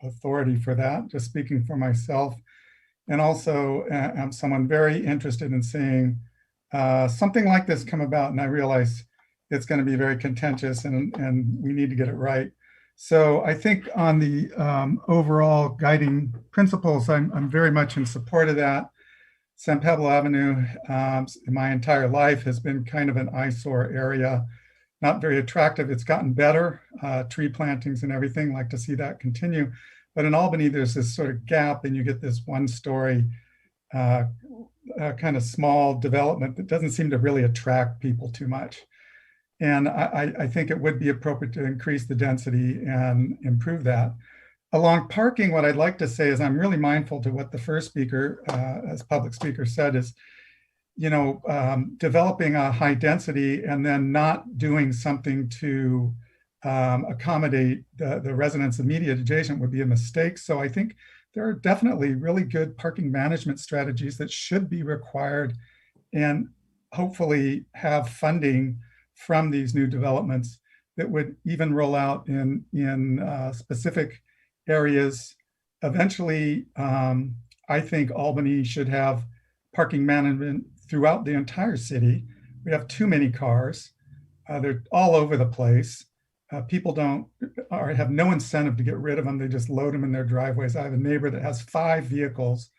authority for that, just speaking for myself. And also I'm someone very interested in seeing something like this come about. And I realize it's going to be very contentious and we need to get it right. So I think on the overall guiding principles, I'm very much in support of that. San Pablo Avenue, in my entire life, has been kind of an eyesore area, not very attractive. It's gotten better, tree plantings and everything, like to see that continue. But in Albany, there's this sort of gap and you get this one-story kind of small development that doesn't seem to really attract people too much. And I think it would be appropriate to increase the density and improve that. Along parking, what I'd like to say is I'm really mindful to what the first speaker, as public speaker, said is, you know, developing a high density and then not doing something to accommodate the residents immediate adjacent would be a mistake. So I think there are definitely really good parking management strategies that should be required and hopefully have funding from these new developments that would even roll out in specific areas. Eventually, I think Albany should have parking management throughout the entire city. We have too many cars. They're all over the place. People have no incentive to get rid of them. They just load them in their driveways. I have a neighbor that has 5 vehicles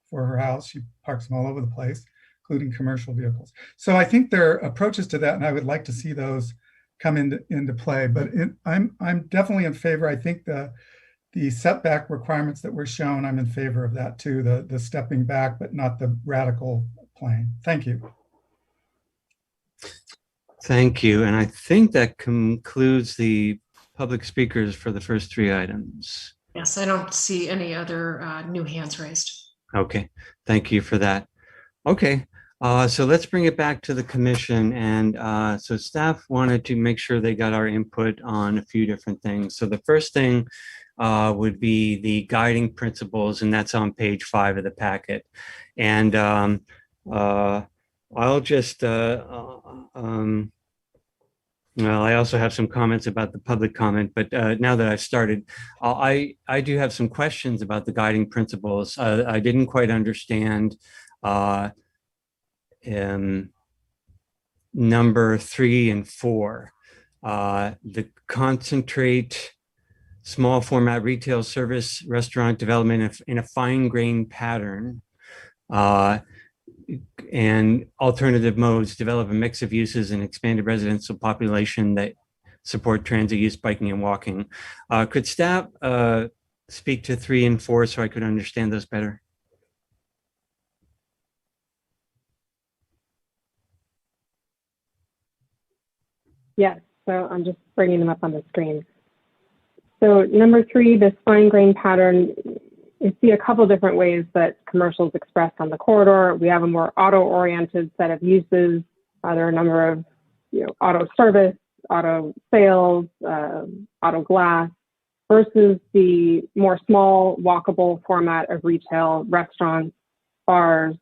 for her house. She parks them all over the place, including commercial vehicles. So I think there are approaches to that, and I would like to see those come into play. But I'm definitely in favor. I think the setback requirements that were shown, I'm in favor of that too, the stepping back, but not the radical plane. Thank you. Thank you. And I think that concludes the public speakers for the first 3 items. Yes, I don't see any other new hands raised. Okay, thank you for that. Okay, so let's bring it back to the commission. And so staff wanted to make sure they got our input on a few different things. So the first thing would be the guiding principles, and that's on page 5 of the packet. And I'll just, well, I also have some comments about the public comment, but now that I've started, I do have some questions about the guiding principles. I didn't quite understand number 3 and 4, the concentrate small format retail service restaurant development in a fine grained pattern, and alternative modes, develop a mix of uses and expanded residential population that support transit use, biking and walking. Could staff speak to 3 and 4 so I could understand those better? Yes, so I'm just bringing them up on the screen. So number 3, this fine grained pattern, you see a couple different ways that commercial is expressed on the corridor. We have a more auto-oriented set of uses. There are a number of, auto service, auto sales, auto glass, versus the more small, walkable format of retail, restaurants, bars,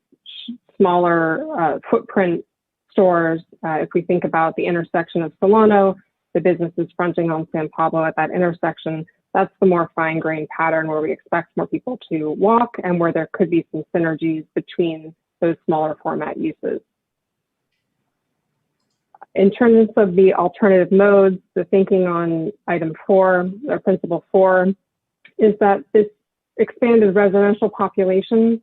smaller footprint stores. If we think about the intersection of Solano, the businesses fronting on San Pablo at that intersection, that's the more fine-grained pattern where we expect more people to walk and where there could be some synergies between those smaller format uses. In terms of the alternative modes, the thinking on item 4, or principle 4, is that this expanded residential population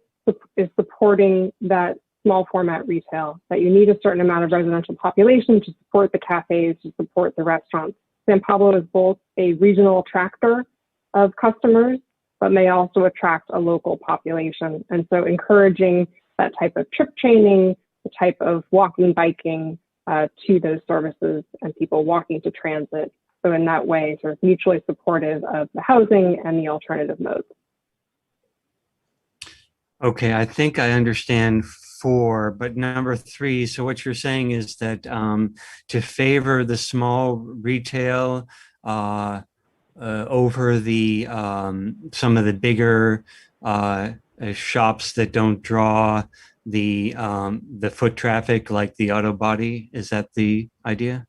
is supporting that small format retail, that you need a certain amount of residential population to support the cafes, to support the restaurants. San Pablo is both a regional attractor of customers, but may also attract a local population. And so encouraging that type of trip chaining, the type of walking, biking to those services and people walking to transit. So in that way, sort of mutually supportive of the housing and the alternative modes. Okay, I think I understand 4, but number 3, so what you're saying is that to favor the small retail over the some of the bigger shops that don't draw the foot traffic like the auto body, is that the idea?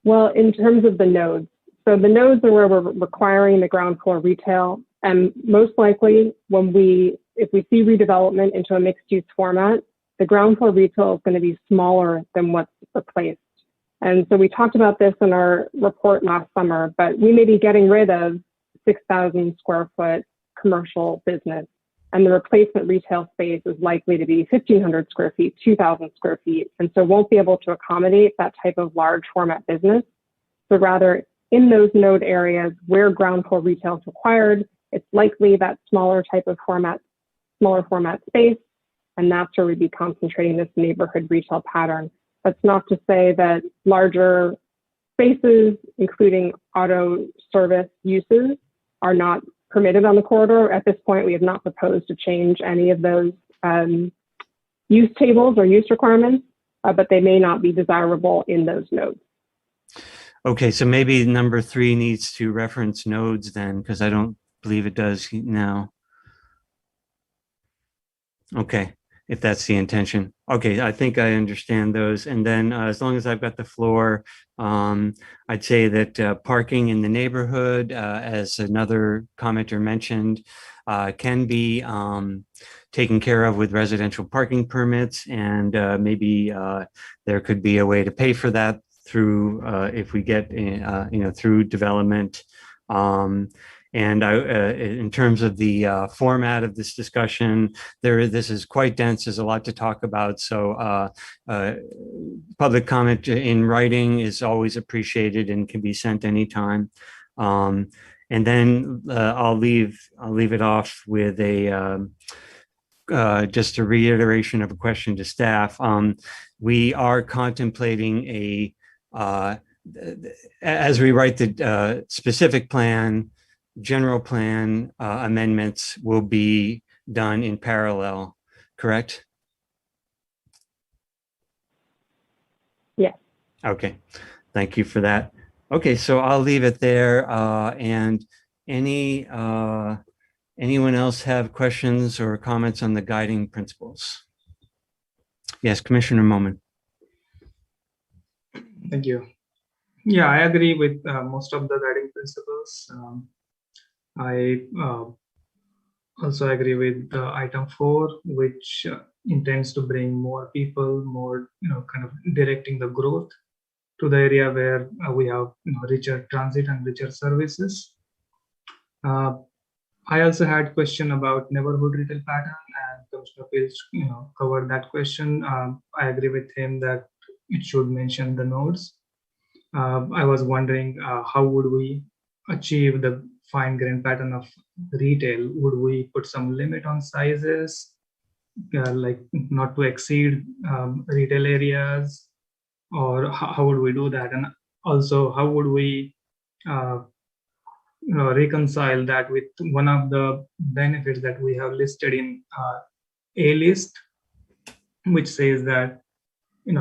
Well, in terms of the nodes, so the nodes are where we're requiring the ground floor retail, and most likely if we see redevelopment into a mixed use format, the ground floor retail is going to be smaller than what's replaced. And so we talked about this in our report last summer, but we may be getting rid of 6,000 square foot commercial business, and the replacement retail space is likely to be 1,500 square feet, 2,000 square feet, and so won't be able to accommodate that type of large format business. So rather, in those node areas where ground floor retail is required, it's likely that smaller format space, and that's where we'd be concentrating this neighborhood retail pattern. That's not to say that larger spaces, including auto service uses, are not permitted on the corridor. At this point, we have not proposed to change any of those use tables or use requirements, but they may not be desirable in those nodes. Okay, so maybe number 3 needs to reference nodes then, because I don't believe it does now. Okay, if that's the intention. Okay, I think I understand those. And then as long as I've got the floor, I'd say that parking in the neighborhood, as another commenter mentioned, can be taken care of with residential parking permits, and maybe there could be a way to pay for that through if we get through development. And in terms of the format of this discussion, this is quite dense. There's a lot to talk about. So public comment in writing is always appreciated and can be sent anytime. And then I'll leave it off with just a reiteration of a question to staff. We are contemplating as we write the specific plan, general plan amendments will be done in parallel, correct? Yes. Okay, thank you for that. Okay, so I'll leave it there. And anyone else have questions or comments on the guiding principles? Yes, Commissioner Moman. Thank you. Yeah, I agree with most of the guiding principles. I also agree with item 4, which intends to bring more people, more kind of directing the growth to the area where we have richer transit and richer services. I also had a question about neighborhood retail pattern, and Commissioner Fields covered that question. I agree with him that it should mention the nodes. I was wondering how would we achieve the fine-grained pattern of retail? Would we put some limit on sizes, like not to exceed retail areas, or how would we do that? And also, how would we reconcile that with one of the benefits that we have listed in A list, which says that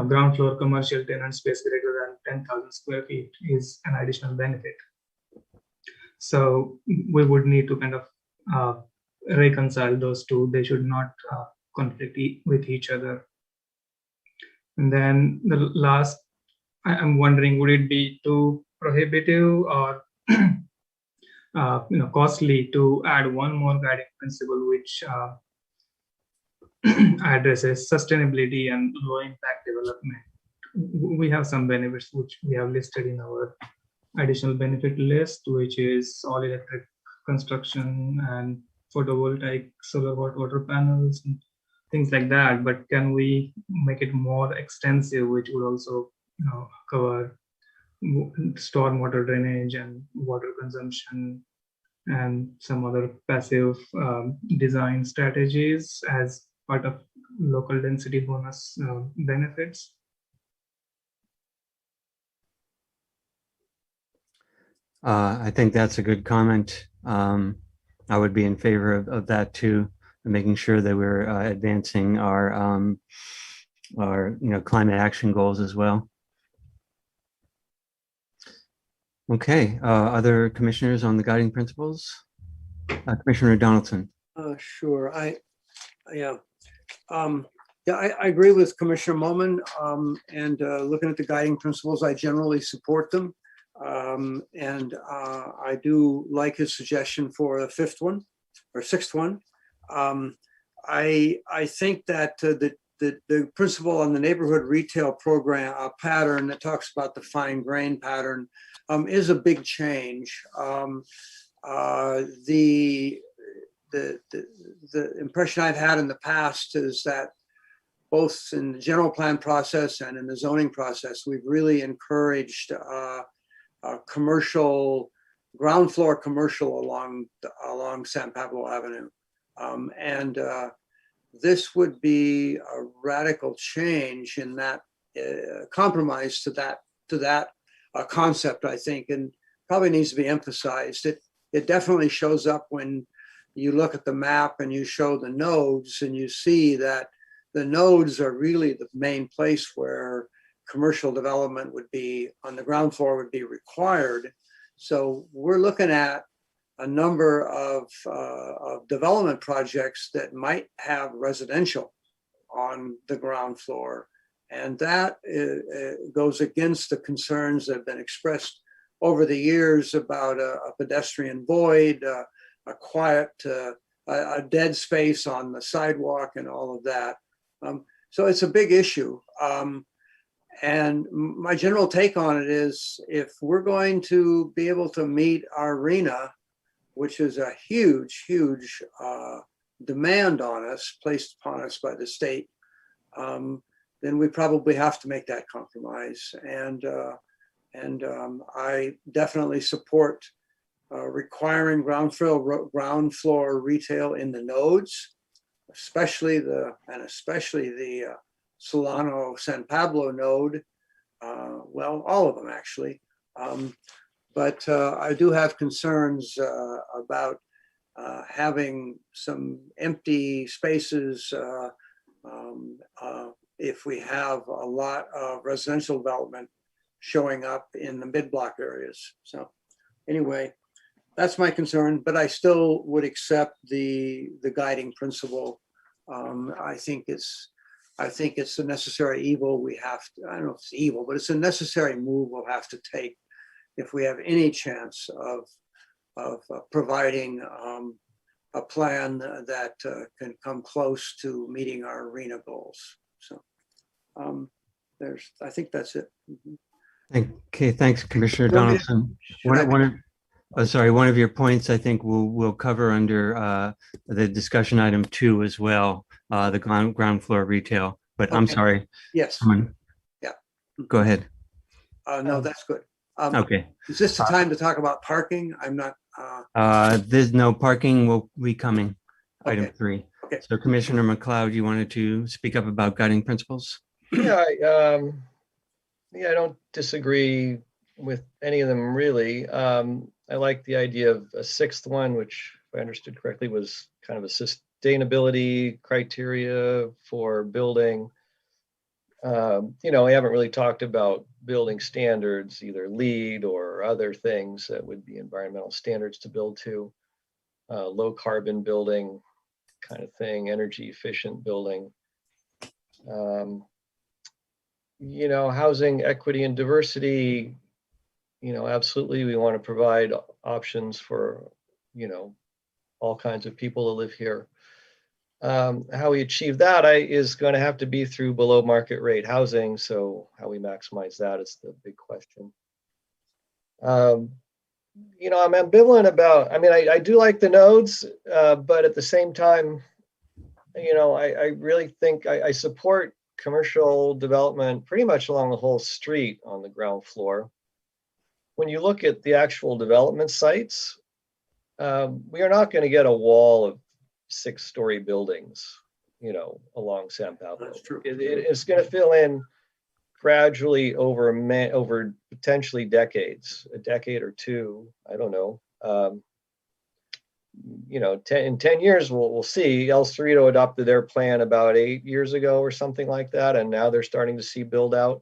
ground floor commercial tenant space greater than 10,000 square feet is an additional benefit. So we would need to kind of reconcile those two. They should not conflict with each other. And then the last, I'm wondering, would it be too prohibitive or costly to add one more guiding principle, which addresses sustainability and low impact development? we have some benefits which we have listed in our additional benefit list, which is all electric construction and photovoltaic solar water panels and things like that. But can we make it more extensive, which would also cover stormwater drainage and water consumption and some other passive design strategies as part of local density bonus benefits? I think that's a good comment. I would be in favor of that too, and making sure that we're advancing our climate action goals as well. Okay, other commissioners on the guiding principles? Commissioner Donaldson. Sure. I agree with Commissioner Moman, and looking at the guiding principles, I generally support them. And I do like his suggestion for the fifth one or sixth one. I think that the principle on the neighborhood retail program pattern that talks about the fine grain pattern is a big change. The impression I've had in the past is that both in the general plan process and in the zoning process, we've really encouraged commercial, ground floor commercial along San Pablo Avenue. And this would be a radical change in that compromise to that concept, I think, and probably needs to be emphasized. It definitely shows up when you look at the map and you show the nodes, and you see that the nodes are really the main place where commercial development would be on the ground floor would be required. So we're looking at a number of development projects that might have residential on the ground floor. And that goes against the concerns that have been expressed over the years about a pedestrian void, a quiet, a dead space on the sidewalk and all of that. So it's a big issue. And my general take on it is, if we're going to be able to meet our RENA, which is a huge, huge demand on us, placed upon us by the state, then we probably have to make that compromise. And I definitely support requiring ground floor retail in the nodes, especially the Solano San Pablo node. Well, all of them actually. But I do have concerns about having some empty spaces if we have a lot of residential development showing up in the mid-block areas. So anyway, that's my concern, but I still would accept the guiding principle. I think it's a necessary evil we have to, I don't know if it's evil, but it's a necessary move we'll have to take if we have any chance of providing a plan that can come close to meeting our RENA goals. So I think that's it. Okay, thanks, Commissioner Donaldson. One of your points I think we'll cover under the discussion item 2 as well, the ground floor retail. But okay. I'm sorry. Yes. Yeah. Go ahead. No, that's good. Okay. Is this the time to talk about parking? I'm not. There's no parking will be coming. Okay. Item 3. Okay. So Commissioner McLeod, you wanted to speak up about guiding principles? Yeah, I don't disagree with any of them really. I like the idea of a sixth one, which, if I understood correctly, was kind of a sustainability criteria for building. We haven't really talked about building standards, either LEED or other things that would be environmental standards to build to. Low carbon building kind of thing, energy efficient building. Housing equity and diversity, absolutely we want to provide options for, all kinds of people to live here. How we achieve that is going to have to be through below market rate housing. So how we maximize that is the big question. You know, I'm ambivalent about, I mean, I do like the nodes, but at the same time, you know, I really think I support commercial development pretty much along the whole street on the ground floor. When you look at the actual development sites, we are not going to get a wall of 6-story buildings, you know, along San Pablo. That's true. It's going to fill in gradually over potentially decades, a decade or two. I don't know. You know, in 10 years, we'll see. El Cerrito adopted their plan about 8 years ago or something like that, and now they're starting to see build out.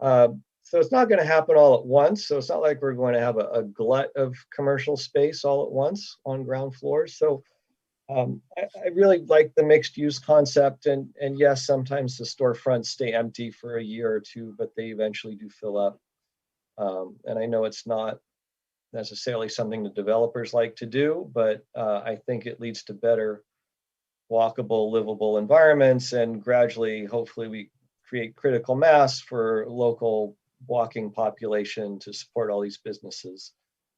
So it's not going to happen all at once. So it's not like we're going to have a glut of commercial space all at once on ground floors. So I really like the mixed use concept. And yes, sometimes the storefronts stay empty for a year or two, but they eventually do fill up. And I know it's not necessarily something the developers like to do, but I think it leads to better walkable, livable environments, and gradually, hopefully, we create critical mass for local walking population to support all these businesses.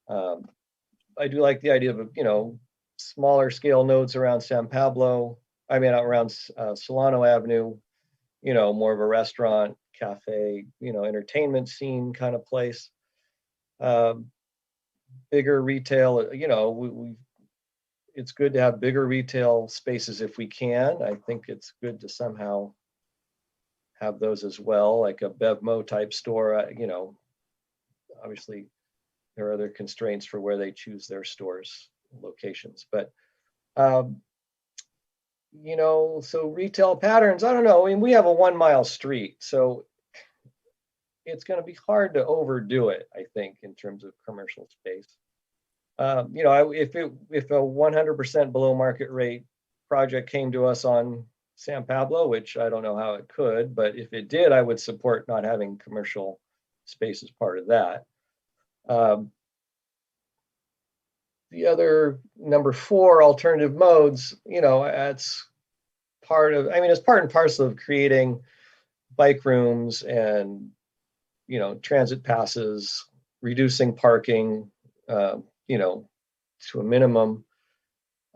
I do like the idea of, you know, smaller scale nodes around San Pablo, I mean, around Solano Avenue, you know, more of a restaurant, cafe, you know, entertainment scene kind of place. Bigger retail, you know, it's good to have bigger retail spaces if we can. I think it's good to somehow have those as well, like a BevMo type store. You know, obviously there are other constraints for where they choose their stores locations, but you know, so retail patterns, I don't know. I mean, we have a 1 mile street, so it's going to be hard to overdo it, I think, in terms of commercial space. You know, if a 100% below market rate project came to us on San Pablo, which I don't know how it could, but if it did, I would support not having commercial space as part of that. The other number 4, alternative modes, you know, it's part of, I mean, it's part and parcel of creating bike rooms and, you know, transit passes, reducing parking, you know, to a minimum.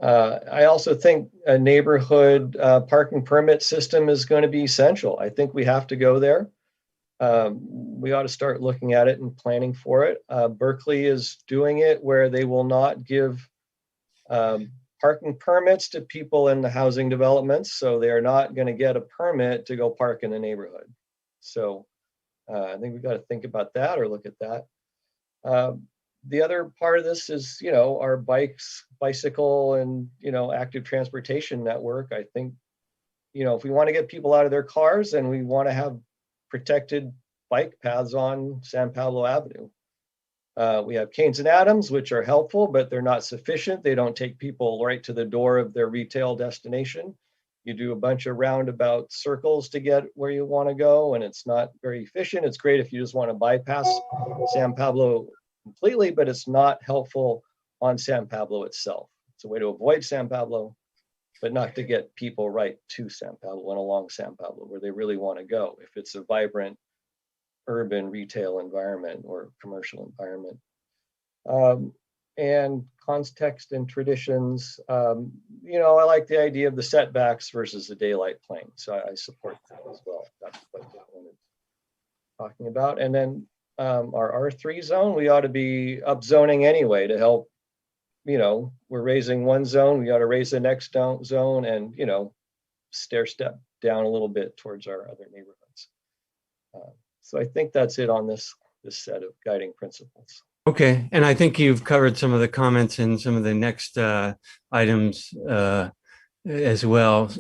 I also think a neighborhood parking permit system is going to be essential. I think we have to go there. We ought to start looking at it and planning for it. Berkeley is doing it where they will not give parking permits to people in the housing developments. So they are not going to get a permit to go park in the neighborhood. So I think we've got to think about that or look at that. The other part of this is, you know, our bicycle and, you know, active transportation network. I think, you know, if we want to get people out of their cars, then we want to have protected bike paths on San Pablo Avenue. We have Canes and Adams, which are helpful, but they're not sufficient. They don't take people right to the door of their retail destination. You do a bunch of roundabout circles to get where you want to go, and it's not very efficient. It's great if you just want to bypass San Pablo completely, but it's not helpful on San Pablo itself. It's a way to avoid San Pablo, but not to get people right to San Pablo and along San Pablo where they really want to go if it's a vibrant urban retail environment or commercial environment. And context and traditions, you know, I like the idea of the setbacks versus the daylight plane. So I support that as well. That's what I'm talking about. And then our R3 zone, we ought to be upzoning anyway to help, you know, we're raising one zone, we ought to raise the next zone and, you know, stair step down a little bit towards our other neighborhoods. So I think that's it on this set of guiding principles. Okay, and I think you've covered some of the comments in some of the next items as well.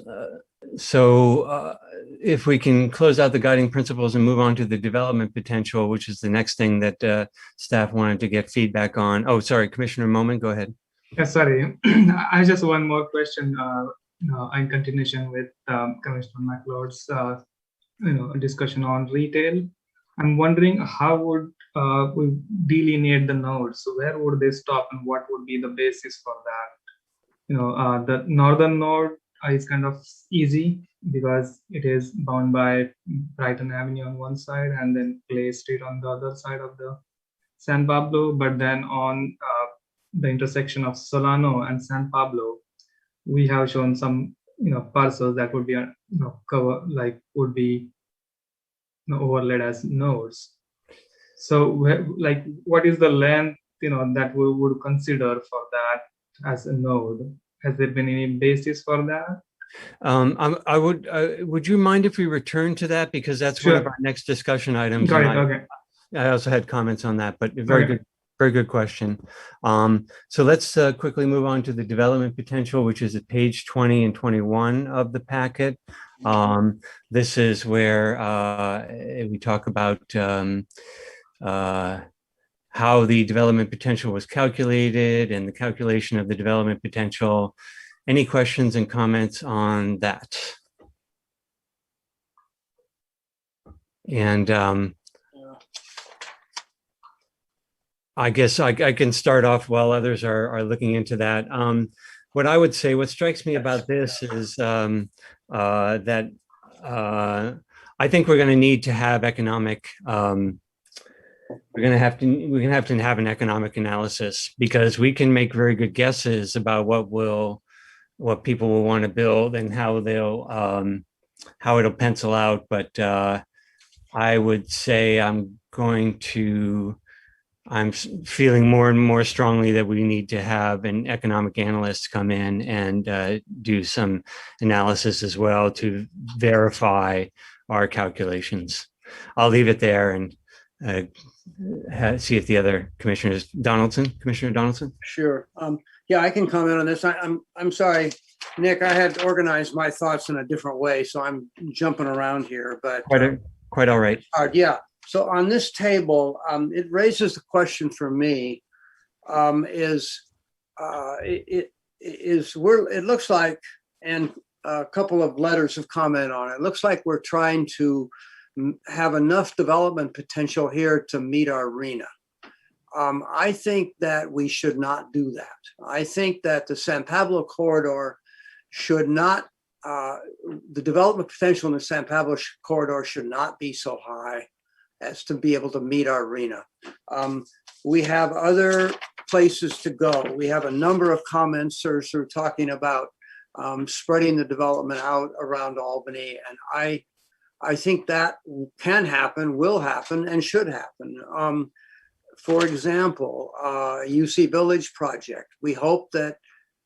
So if we can close out the guiding principles and move on to the development potential, which is the next thing that staff wanted to get feedback on. Oh, sorry, Commissioner Moman, go ahead. Yeah, sorry. I just one more question in continuation with Commissioner McLeod's discussion on retail. I'm wondering how would we delineate the nodes? So where would they stop and what would be the basis for that? You know, the northern node is kind of easy because it is bound by Brighton Avenue on one side and then Clay Street on the other side of the San Pablo. But then on the intersection of Solano and San Pablo, we have shown some parcels that would be would be overlaid as nodes. So what is the length that we would consider for that as a node? Has there been any basis for that? Would you mind if we return to that, because that's one of our next discussion items. Got it, okay. I also had comments on that, but Okay. Very good question. So let's quickly move on to the development potential, which is at page 20 and 21 of the packet. This is where we talk about how the development potential was calculated and the calculation of the development potential. Any questions and comments on that? And I guess I can start off while others are looking into that. What I would say, what strikes me about this is that I think we're going to need to have economic. We're going to have to have an economic analysis, because we can make very good guesses about what people will want to build and how it'll pencil out. But I would say I'm feeling more and more strongly that we need to have an economic analyst come in and do some analysis as well to verify our calculations. I'll leave it there and see if the other commissioners, Commissioner Donaldson. Sure. Yeah, I can comment on this. I'm sorry, Nick, I had organized my thoughts in a different way, so I'm jumping around here, but quite all right. Yeah. So on this table, it raises the question for me, it looks like, and a couple of letters of comment on it, it looks like we're trying to have enough development potential here to meet our RHNA. I think that we should not do that. I think that the San Pablo corridor should not, the development potential in the San Pablo corridor should not be so high as to be able to meet our RHNA. We have other places to go. We have a number of commenters who are talking about spreading the development out around Albany, and I think that can happen, will happen, and should happen. For example, UC Village project, we hope that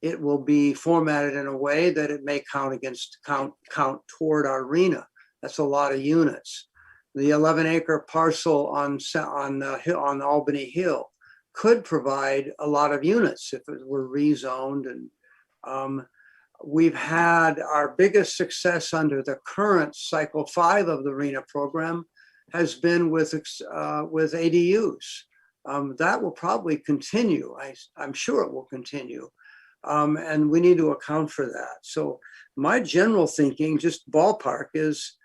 it will be formatted in a way that it may count toward our RHNA. That's a lot of units. The 11-acre parcel on Albany Hill could provide a lot of units if it were rezoned. And we've had our biggest success under the current cycle 5 of the RHNA program has been with ADUs. That will probably continue. I'm sure it will continue. And we need to account for that. So my general thinking, just ballpark, is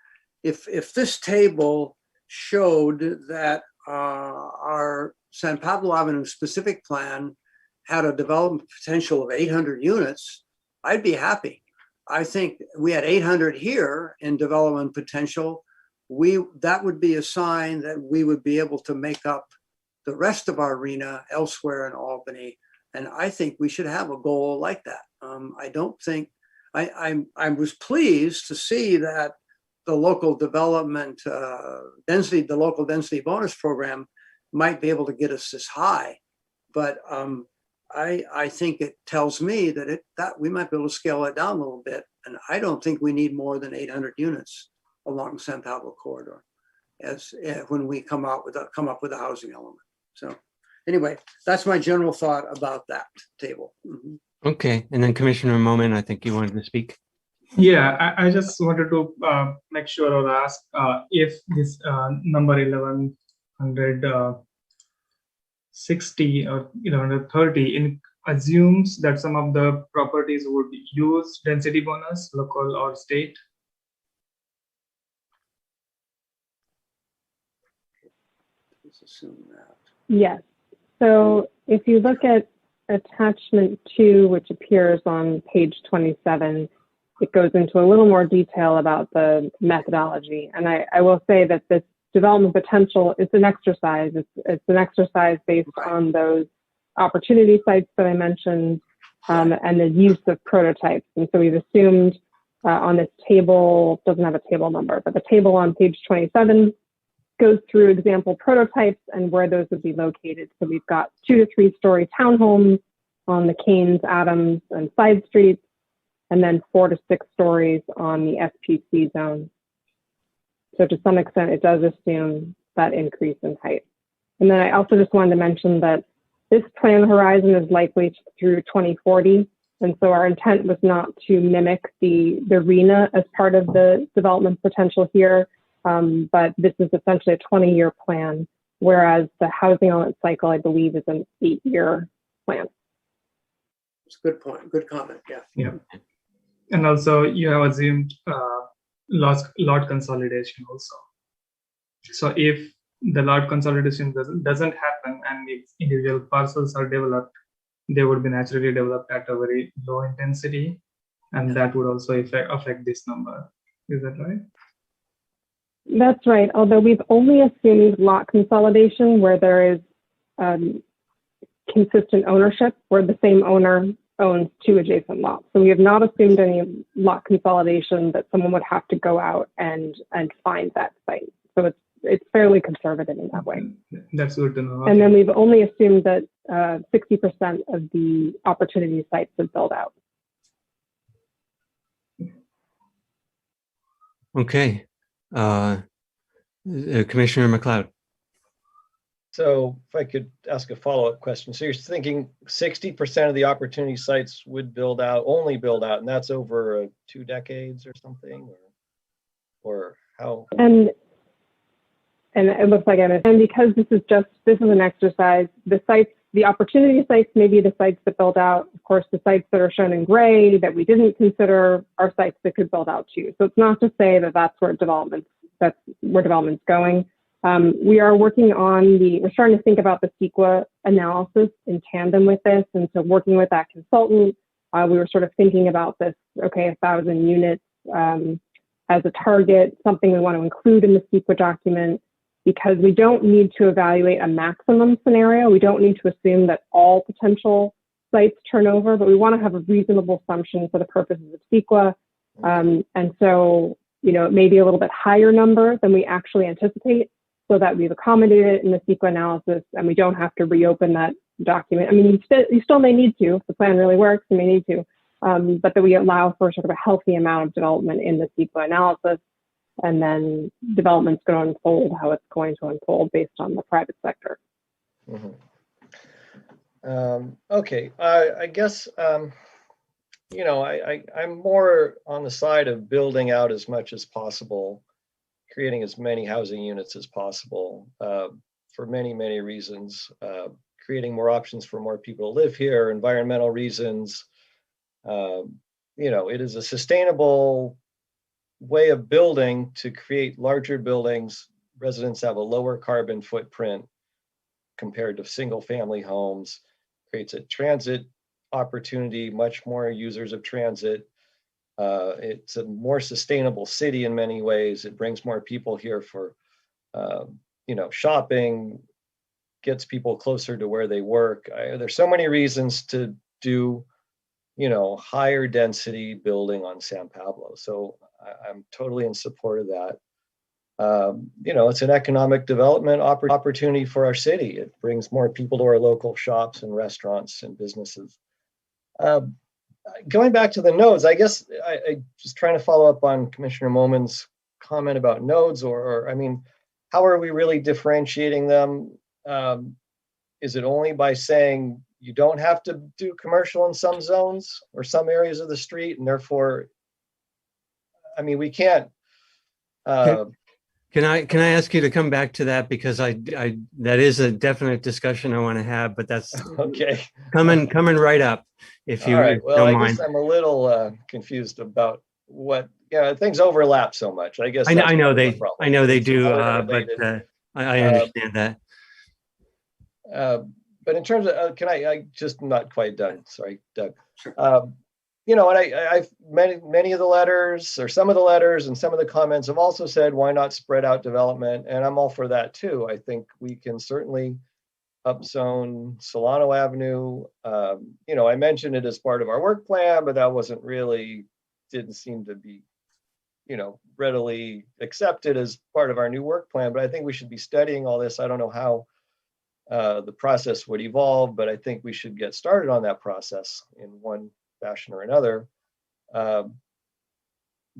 if this table showed that our San Pablo Avenue specific plan had a development potential of 800 units, I'd be happy. I think we had 800 here in development potential. That would be a sign that we would be able to make up the rest of our RHNA elsewhere in Albany. And I think we should have a goal like that. I don't think, I was pleased to see that the local development density, the local density bonus program might be able to get us this high. But I think it tells me that we might be able to scale it down a little bit. And I don't think we need more than 800 units along the San Pablo corridor when we come up with a housing element. So anyway, that's my general thought about that table. Mm-hmm. Okay, and then Commissioner Moment, I think you wanted to speak. Yeah, I just wanted to make sure or ask if this number 1160 or 1130 assumes that some of the properties would use density bonus, local or state. Let's assume that. Yes. So if you look at attachment 2, which appears on page 27, it goes into a little more detail about the methodology. And I will say that this development potential is an exercise. It's an exercise based on those opportunity sites that I mentioned, and the use of prototypes. And so we've assumed on this table, doesn't have a table number, but the table on page 27 goes through example prototypes and where those would be located. So we've got 2 to 3 story townhomes on the Canes, Adams, and side streets, and then 4 to 6 stories on the SPC zone. So to some extent, it does assume that increase in height. And then I also just wanted to mention that this plan horizon is likely through 2040. And so our intent was not to mimic the RENA as part of the development potential here, but this is essentially a 20-year plan, whereas the housing element cycle, I believe, is an 8-year plan. It's a good point, good comment, yeah. Yeah. And also you have assumed lot consolidation also. So if the lot consolidation doesn't happen and if individual parcels are developed, they would be naturally developed at a very low intensity, and that would also affect this number. Is that right? That's right. Although we've only assumed lot consolidation where there is consistent ownership, where the same owner owns 2 adjacent lots. So we have not assumed any lot consolidation that someone would have to go out and find that site. So it's fairly conservative in that way. That's good to know. And then we've only assumed that 60% of the opportunity sites would build out. Okay. Commissioner McLeod. So if I could ask a follow-up question. So you're thinking 60% of the opportunity sites would only build out, and that's over 2 decades or something, or how? And it looks like and because this is an exercise, the opportunity sites may be the sites that build out. Of course, the sites that are shown in gray that we didn't consider are sites that could build out too. So it's not to say that that's where development's going. We are working on we're starting to think about the CEQA analysis in tandem with this. And so working with that consultant, we were sort of thinking about this, okay, 1,000 units as a target, something we want to include in the CEQA document, because we don't need to evaluate a maximum scenario. We don't need to assume that all potential sites turn over, but we want to have a reasonable assumption for the purposes of CEQA. And so, it may be a little bit higher number than we actually anticipate, so that we've accommodated it in the CEQA analysis and we don't have to reopen that document. I mean, you still may need to, if the plan really works, you may need to, but that we allow for sort of a healthy amount of development in the CEQA analysis, and then development's going to unfold how it's going to unfold based on the private sector. Mm-hmm. Okay, I guess, I'm more on the side of building out as much as possible, creating as many housing units as possible for many, many reasons, creating more options for more people to live here, environmental reasons. It is a sustainable way of building to create larger buildings. Residents have a lower carbon footprint compared to single family homes, creates a transit opportunity, much more users of transit. It's a more sustainable city in many ways. It brings more people here for, shopping, gets people closer to where they work. There's so many reasons to do, higher density building on San Pablo. So I'm totally in support of that. It's an economic development opportunity for our city. It brings more people to our local shops and restaurants and businesses. Going back to the nodes, I guess I just trying to follow up on Commissioner Moman's comment about nodes, or how are we really differentiating them? Is it only by saying you don't have to do commercial in some zones or some areas of the street, and therefore, we can't. Can I ask you to come back to that, because that is a definite discussion I want to have, but that's okay. Coming right up. If you All right. Well, don't I mind. guess I'm a little confused about what things overlap so much. I guess I know they do, but I understand that. But in terms of, I just not quite done. Sorry, Doug. Sure. you know, and I've many of the letters, or some of the letters and some of the comments have also said, why not spread out development? And I'm all for that too. I think we can certainly upzone Solano Avenue. You know, I mentioned it as part of our work plan, but that wasn't really, didn't seem to be, you know, readily accepted as part of our new work plan. But I think we should be studying all this. I don't know how the process would evolve, but I think we should get started on that process in one fashion or another.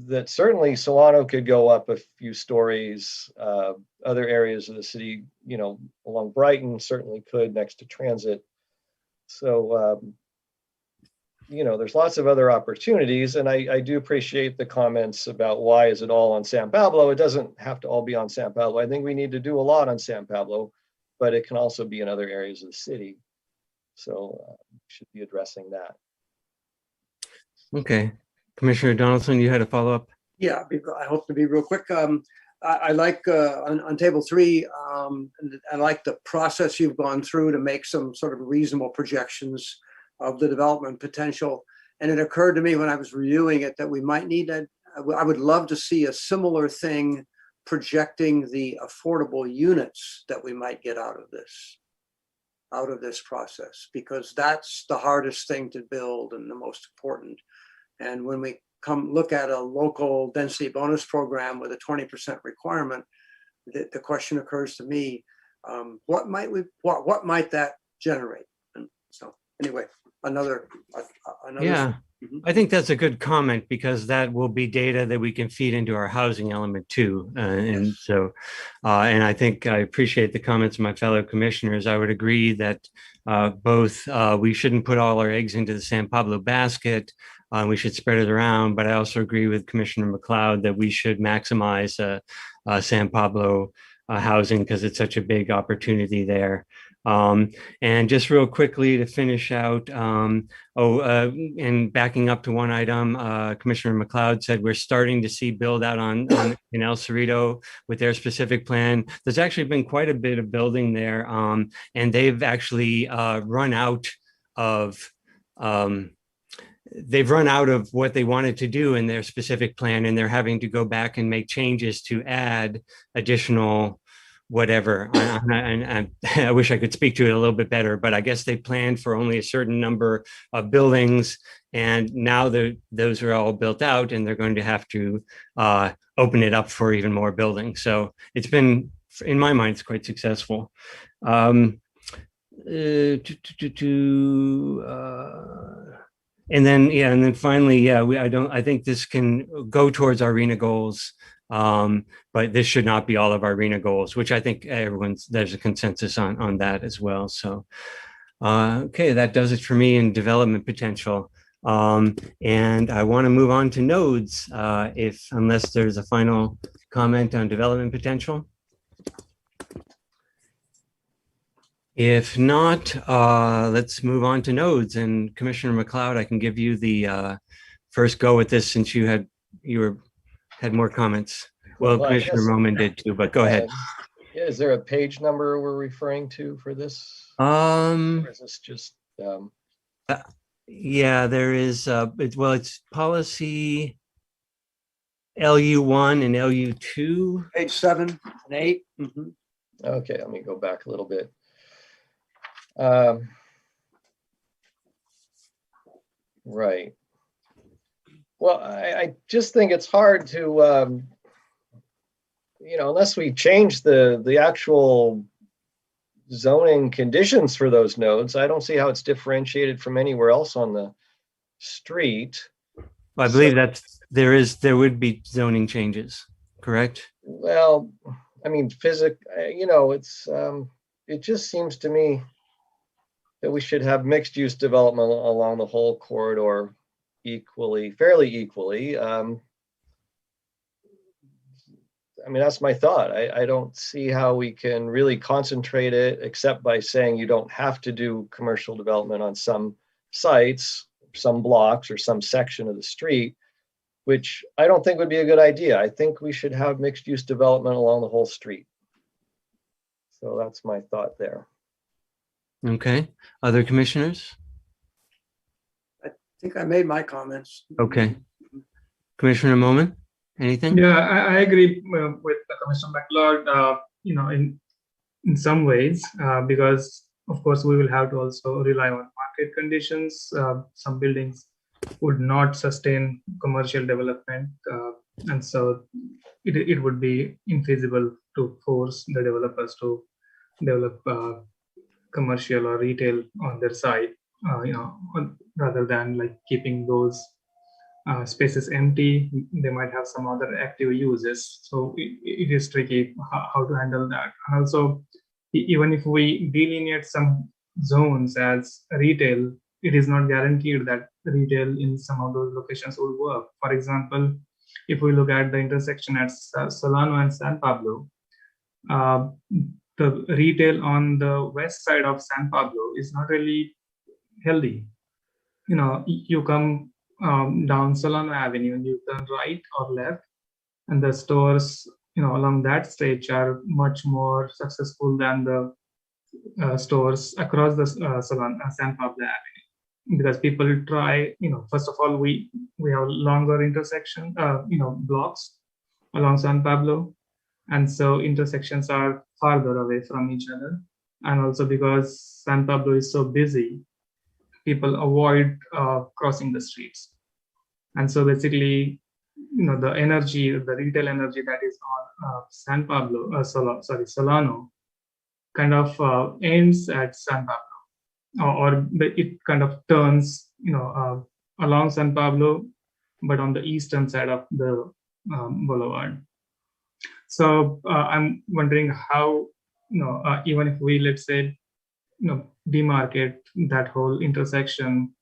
That certainly Solano could go up a few stories. Other areas of the city, you know, along Brighton certainly could, next to transit. So, you know, there's lots of other opportunities, and I do appreciate the comments about why is it all on San Pablo. It doesn't have to all be on San Pablo. I think we need to do a lot on San Pablo, but it can also be in other areas of the city. So we should be addressing that. Okay. Commissioner Donaldson, you had a follow-up? Yeah, I hope to be real quick. I like on table 3, I like the process you've gone through to make some sort of reasonable projections of the development potential. And it occurred to me when I was reviewing it that we might need I would love to see a similar thing projecting the affordable units that we might get out of this process, because that's the hardest thing to build and the most important. And when we come look at a local density bonus program with a 20% requirement, the question occurs to me, what might that generate? And so anyway, another. Yeah, I think that's a good comment, because that will be data that we can feed into our housing element too. And so, and I think I appreciate the comments of my fellow commissioners. I would agree that both we shouldn't put all our eggs into the San Pablo basket. We should spread it around, but I also agree with Commissioner McLeod that we should maximize San Pablo housing, because it's such a big opportunity there. And just real quickly to finish out, and backing up to one item, Commissioner McLeod said we're starting to see build out in El Cerrito with their specific plan. There's actually been quite a bit of building there, and they've actually run out of what they wanted to do in their specific plan, and they're having to go back and make changes to add additional whatever. I wish I could speak to it a little bit better, but I guess they planned for only a certain number of buildings, and now those are all built out, and they're going to have to open it up for even more buildings. So it's been, in my mind, it's quite successful. And then finally, I think this can go towards our RENA goals, but this should not be all of our RENA goals, which I think there's a consensus on that as well. So, okay, that does it for me in development potential. And I want to move on to nodes, unless there's a final comment on development potential. If not, let's move on to nodes. And Commissioner McLeod, I can give you the first go at this, since you had more comments. Well, Commissioner Roman did too, but go ahead. Yeah, is there a page number we're referring to for this? Or is this just? Yeah, there is. It's policy LU1 and LU2. Page 7 and 8. Mm-hmm. Okay, let me go back a little bit. Right. Well, I just think it's hard to, unless we change the actual zoning conditions for those nodes, I don't see how it's differentiated from anywhere else on the street. I believe there would be zoning changes, correct? Well, I mean, it just seems to me that we should have mixed use development along the whole corridor fairly equally. I mean, that's my thought. I don't see how we can really concentrate it, except by saying you don't have to do commercial development on some sites, some blocks, or some section of the street, which I don't think would be a good idea. I think we should have mixed use development along the whole street. So that's my thought there. Okay. Other commissioners? think I made my comments. Okay. Commissioner Moman, anything? Yeah, I agree with Commissioner McLeod, in some ways, because of course we will have to also rely on market conditions. Some buildings would not sustain commercial development, and so it would be infeasible to force the developers to develop commercial or retail on their side, rather than like keeping those spaces empty. They might have some other active uses. So it is tricky how to handle that. And also, even if we delineate some zones as retail, it is not guaranteed that retail in some of those locations would work. For example, if we look at the intersection at Solano and San Pablo, the retail on the west side of San Pablo is not really healthy. You come down Solano Avenue and you turn right or left, and the stores along that stretch are much more successful than the stores across the San Pablo Avenue, because people try, first of all, we have longer intersection blocks along San Pablo, and so intersections are farther away from each other. And also because San Pablo is so busy, people avoid crossing the streets. And so basically, the energy, the retail energy that is on Solano, kind of ends at San Pablo, or it kind of turns, along San Pablo, but on the eastern side of the boulevard. So I'm wondering how, even if we, let's say, demarcate that whole intersection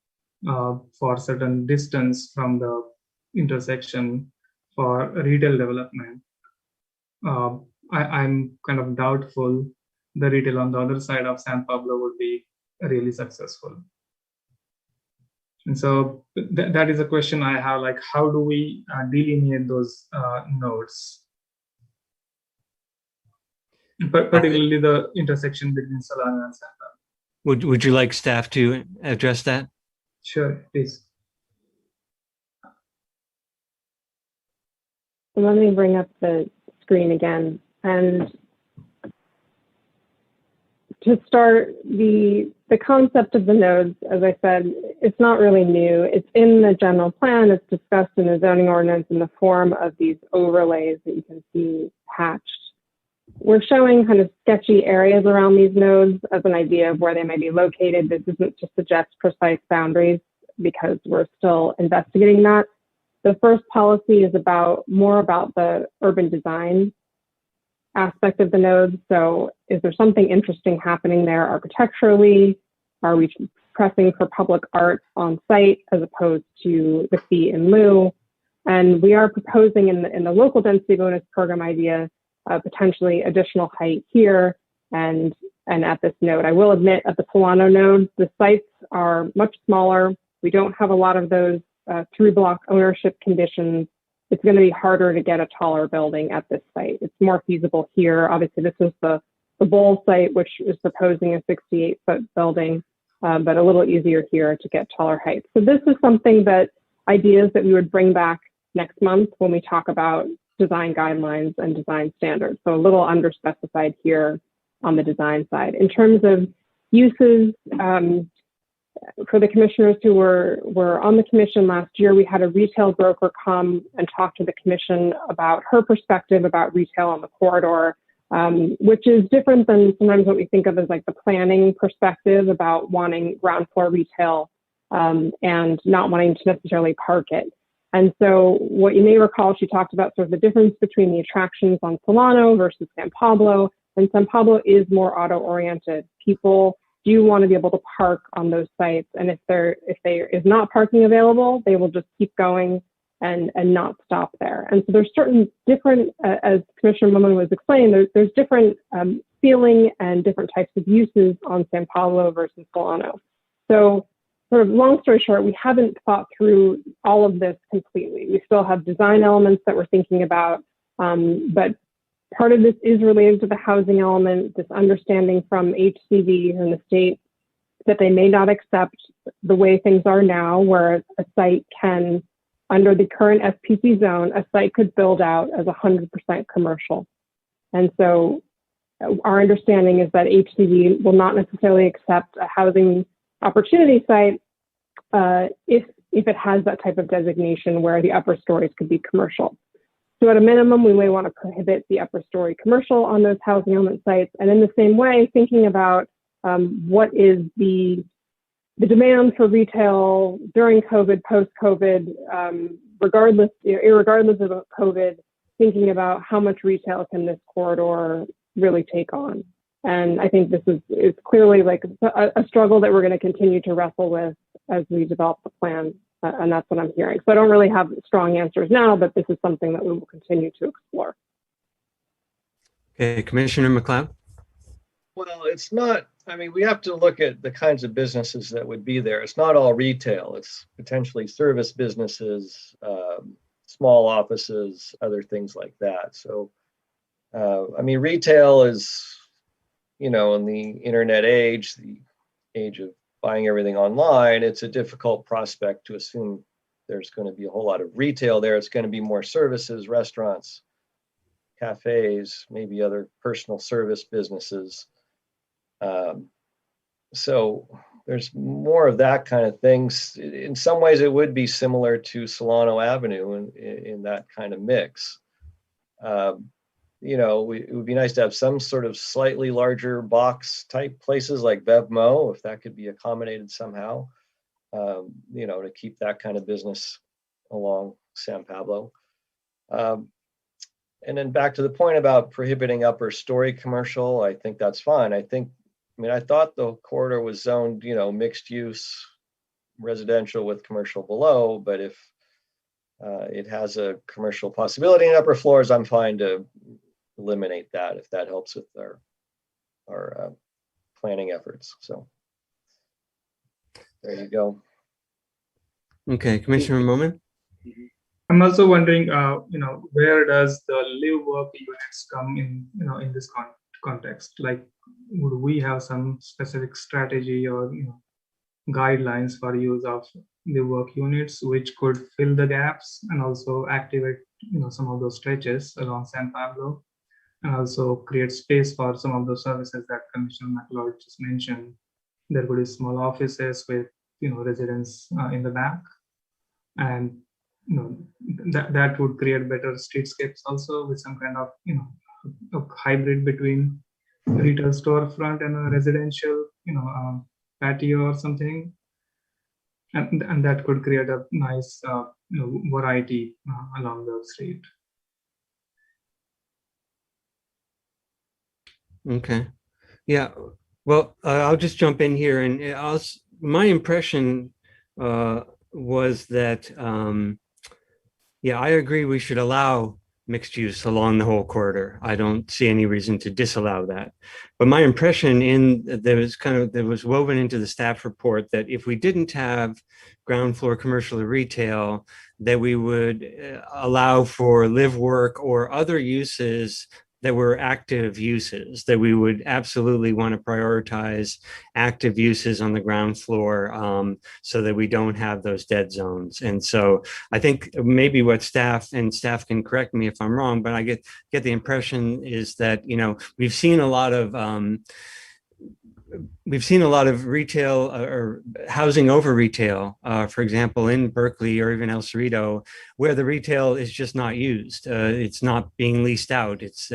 for a certain distance from the intersection for retail development, I'm kind of doubtful the retail on the other side of San Pablo would be really successful. And so that is a question I have, like, how do we delineate those nodes? Particularly the intersection between Solano and San Pablo. Would you like staff to address that? Sure, please. Let me bring up the screen again. And to start, the concept of the nodes, as I said, it's not really new. It's in the general plan. It's discussed in the zoning ordinance in the form of these overlays that you can see hatched. We're showing kind of sketchy areas around these nodes as an idea of where they may be located. This isn't to suggest precise boundaries because we're still investigating that. The first policy is more about the urban design aspect of the nodes. So is there something interesting happening there architecturally? Are we pressing for public art on site as opposed to the fee in lieu? And we are proposing in the local density bonus program idea potentially additional height here and at this node. I will admit at the Solano node, the sites are much smaller. We don't have a lot of those through block ownership conditions. It's going to be harder to get a taller building at this site. It's more feasible here. Obviously, this is the Bowl site, which is proposing a 68-foot building, but a little easier here to get taller heights. So this is something ideas that we would bring back next month when we talk about design guidelines and design standards. So a little underspecified here on the design side. In terms of uses, for the commissioners who were on the commission last year, we had a retail broker come and talk to the commission about her perspective about retail on the corridor, which is different than sometimes what we think of as like the planning perspective about wanting ground floor retail and not wanting to necessarily park it. And so what you may recall, she talked about sort of the difference between the attractions on Solano versus San Pablo. And San Pablo is more auto-oriented. People do want to be able to park on those sites. And if there is not parking available, they will just keep going and not stop there. And so there's certain different, as Commissioner Moman was explaining, there's different feeling and different types of uses on San Pablo versus Solano. So sort of long story short, we haven't thought through all of this completely. We still have design elements that we're thinking about, but part of this is related to the housing element, this understanding from HCV and the state that they may not accept the way things are now, where a site can, under the current SPC zone, a site could build out as 100% commercial. And so our understanding is that HCD will not necessarily accept a housing opportunity site if it has that type of designation where the upper stories could be commercial. So at a minimum, we may want to prohibit the upper story commercial on those housing element sites. And in the same way, thinking about what is the demand for retail during COVID, post-COVID, irregardless of COVID, thinking about how much retail can this corridor really take on. And I think this is clearly like a struggle that we're going to continue to wrestle with as we develop the plan. And that's what I'm hearing. So I don't really have strong answers now, but this is something that we will continue to explore. Okay, Commissioner McLeod. Well, it's not, I mean, we have to look at the kinds of businesses that would be there. It's not all retail. It's potentially service businesses, small offices, other things like that. So, I mean, retail is, in the internet age, the age of buying everything online, it's a difficult prospect to assume there's going to be a whole lot of retail there. It's going to be more services, restaurants, cafes, maybe other personal service businesses. So there's more of that kind of things. In some ways, it would be similar to Solano Avenue in that kind of mix. It would be nice to have some sort of slightly larger box type places like BevMo, if that could be accommodated somehow, to keep that kind of business along San Pablo. And then back to the point about prohibiting upper story commercial, I think that's fine. I thought the corridor was zoned, mixed use residential with commercial below, but if it has a commercial possibility in upper floors, I'm fine to eliminate that if that helps with our planning efforts. So there you go. Okay, Commissioner Momin. I'm also wondering, where does the live work units come in, in this context? Like, would we have some specific strategy or guidelines for use of live work units, which could fill the gaps and also activate, some of those stretches along San Pablo, and also create space for some of the services that Commissioner McLeod just mentioned? There could be small offices with, residents in the back, and that would create better streetscapes also, with some kind of a hybrid between retail storefront and a residential patio or something, and that could create a nice variety along the street. Okay. Yeah. Well, I'll just jump in here, and my impression was that, I agree we should allow mixed use along the whole corridor. I don't see any reason to disallow that. But my impression that was woven into the staff report that if we didn't have ground floor commercial or retail, that we would allow for live work or other uses that were active uses, that we would absolutely want to prioritize active uses on the ground floor, so that we don't have those dead zones. And so I think maybe what staff can correct me if I'm wrong, but I get the impression is that, we've seen a lot of retail or housing over retail, for example, in Berkeley or even El Cerrito, where the retail is just not used. It's not being leased out. It's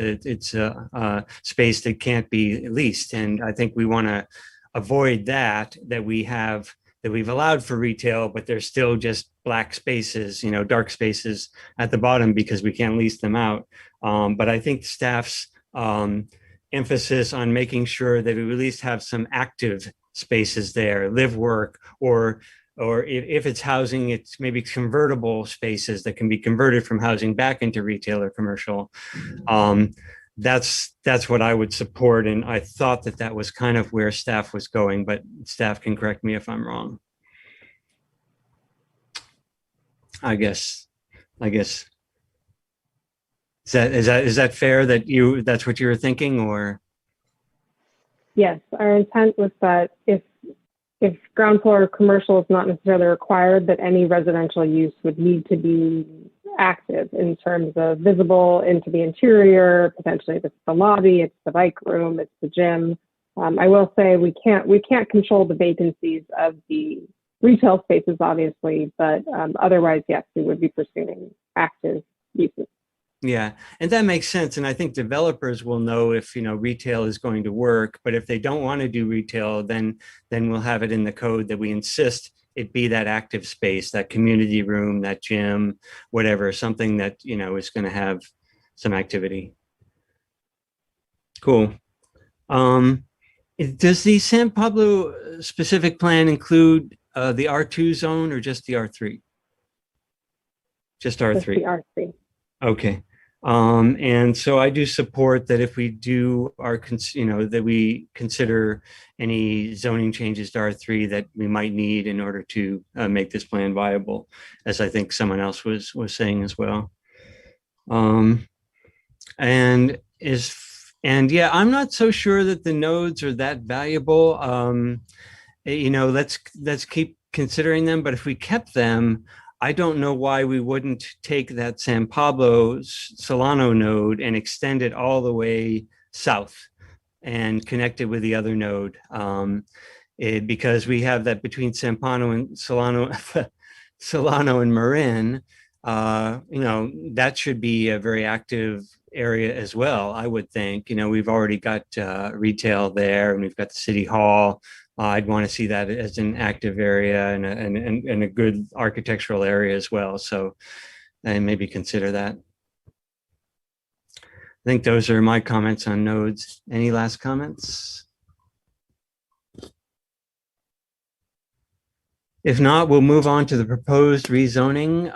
a space that can't be leased. And I think we want to avoid that we've allowed for retail, but there's still just black spaces, dark spaces at the bottom because we can't lease them out. But I think staff's emphasis on making sure that we at least have some active spaces there, live work, or if it's housing, it's maybe convertible spaces that can be converted from housing back into retail or commercial. That's what I would support. And I thought that was kind of where staff was going, but staff can correct me if I'm wrong. I guess. Is that fair that that's what you were thinking, or? Yes, our intent was that if if ground floor commercial is not necessarily required, that any residential use would need to be active in terms of visible into the interior. Potentially it's the lobby, it's the bike room, it's the gym. I will say we can't control the vacancies of the retail spaces, obviously, but otherwise, yes, we would be pursuing active uses. Yeah, and that makes sense. And I think developers will know if, retail is going to work, but if they don't want to do retail, then we'll have it in the code that we insist it be that active space, that community room, that gym, whatever, something that, is going to have some activity. Cool. Does the San Pablo specific plan include the R2 zone or just the R3? Just R3. Just the R3. Okay. And so I do support that if we do that we consider any zoning changes to R3 that we might need in order to make this plan viable, as I think someone else was saying as well. And yeah, I'm not so sure that the nodes are that valuable. Let's keep considering them, but if we kept them, I don't know why we wouldn't take that San Pablo Solano node and extend it all the way south and connect it with the other node. Because we have that between San Pablo and Solano and Marin, that should be a very active area as well, I would think. We've already got retail there, and we've got the city hall. I'd want to see that as an active area and a good architectural area as well. So and maybe consider that. I think those are my comments on nodes. Any last comments? If not, we'll move on to the proposed rezoning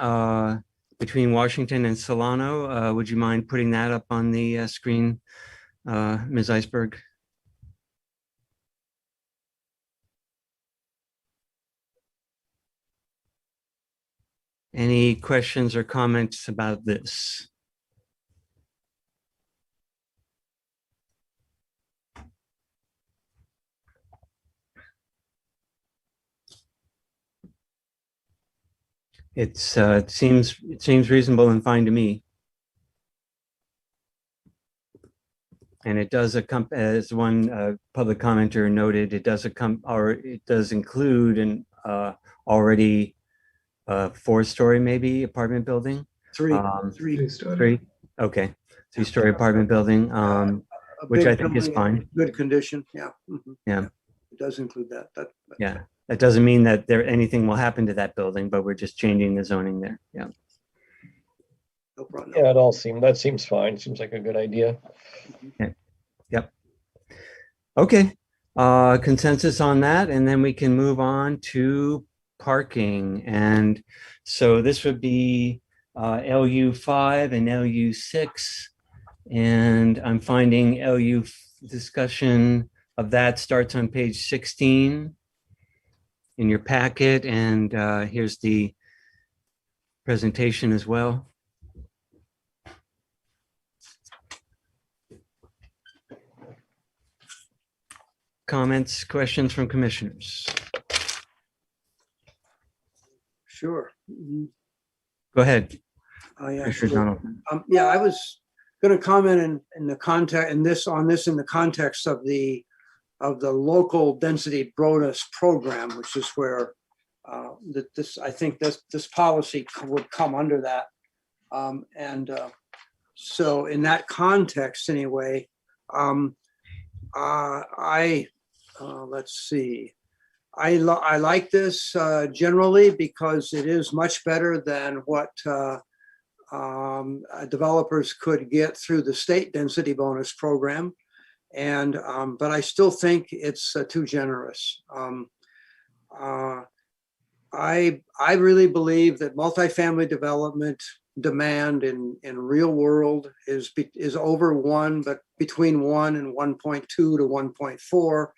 between Washington and Solano. Would you mind putting that up on the screen, Ms. Iceberg? Any questions or comments about this? It seems reasonable and fine to me. And it does as one public commenter noted, it does include an already four-story maybe apartment building. Three. Okay, three-story apartment building, which I think is fine. Good condition. Yeah. Mm-hmm. Yeah. It does include that. Yeah. That doesn't mean that anything will happen to that building, but we're just changing the zoning there. Yeah. No problem. Yeah, that seems fine. Seems like a good idea. Okay. Yep. Okay. Consensus on that, and then we can move on to parking. And so this would be LU5 and LU6, and I'm finding LU discussion of that starts on page 16 in your packet, and here's the presentation as well. Comments, questions from commissioners? Sure. Mm-hmm. Go ahead. Oh, yeah. Commissioner Donaldson. Yeah, I was going to comment in the context in the context of the local density bonus program, which is where I think this policy would come under that. So in that context, anyway, let's see. I like this generally because it is much better than what developers could get through the state density bonus program. But I still think it's too generous. I really believe that multifamily development demand in real world is over one, but between 1 and 1.2 to 1.4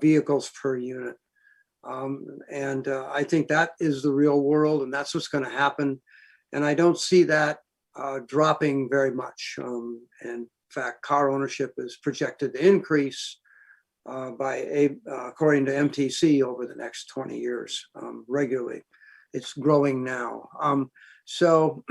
vehicles per unit. I think that is the real world, and that's what's going to happen. And I don't see that dropping very much. In fact, car ownership is projected to increase according to MTC, over the next 20 years regularly. It's growing now. So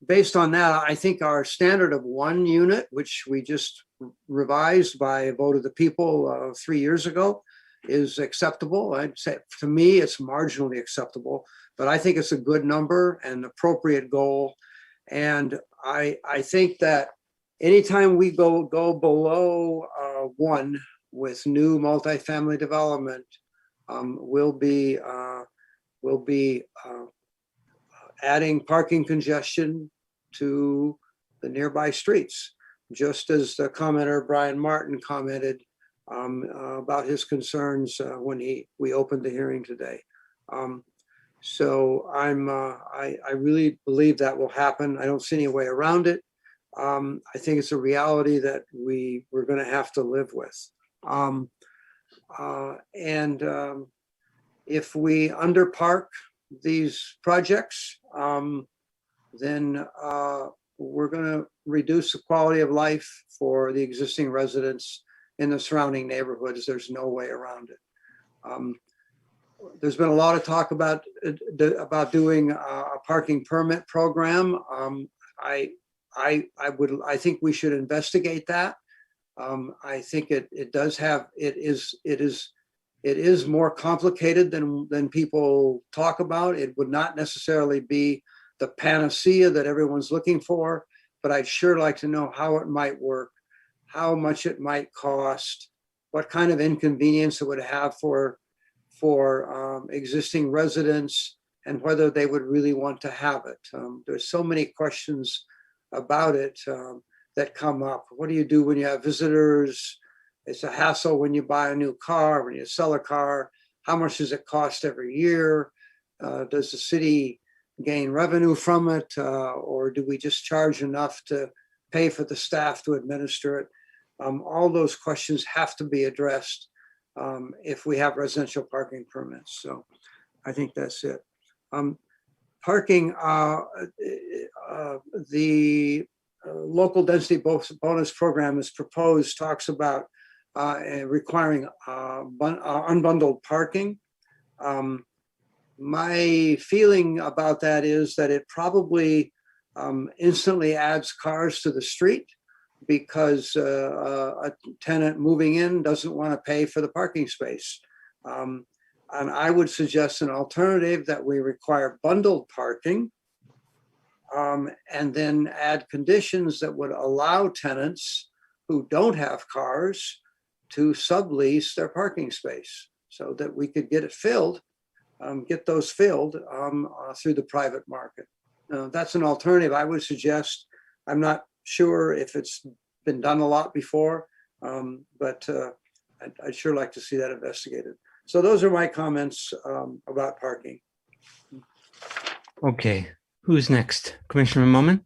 based on that, I think our standard of 1 unit, which we just revised by a vote of the people 3 years ago, is acceptable. I'd say, to me, it's marginally acceptable, but I think it's a good number and appropriate goal. And I think that anytime we go below 1 with new multifamily development, we'll be adding parking congestion to the nearby streets, just as the commenter Brian Martin commented about his concerns when we opened the hearing today. So I really believe that will happen. I don't see any way around it. I think it's a reality that we're going to have to live with. If we underpark these projects, then we're going to reduce the quality of life for the existing residents in the surrounding neighborhoods. There's no way around it. There's been a lot of talk about doing a parking permit program. I think we should investigate that. I think it is more complicated than people talk about. It would not necessarily be the panacea that everyone's looking for, but I'd sure like to know how it might work, how much it might cost, what kind of inconvenience it would have for existing residents, and whether they would really want to have it. There's so many questions about it that come up. What do you do when you have visitors? It's a hassle when you buy a new car, when you sell a car. How much does it cost every year? Does the city gain revenue from it? Or do we just charge enough to pay for the staff to administer it? All those questions have to be addressed if we have residential parking permits. So I think that's it. Parking, the local density bonus program is proposed, talks about requiring unbundled parking. My feeling about that is that it probably instantly adds cars to the street, because a tenant moving in doesn't want to pay for the parking space. And I would suggest an alternative that we require bundled parking, and then add conditions that would allow tenants who don't have cars to sublease their parking space, so that we could get it filled, get those filled through the private market. That's an alternative I would suggest. I'm not sure if it's been done a lot before, but I'd sure like to see that investigated. So those are my comments about parking. Okay, who's next? Commissioner Momin?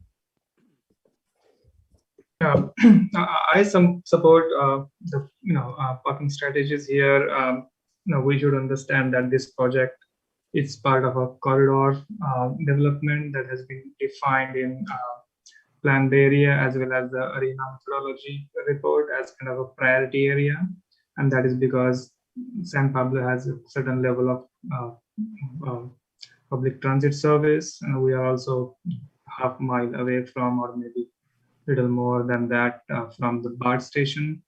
I support the parking strategies here. We should understand that this project is part of a corridor development that has been defined in planned area as well as the arena methodology report as kind of a priority area, and that is because San Pablo has a certain level of public transit service, and we are also half mile away from, or maybe little more than that, from the BART station.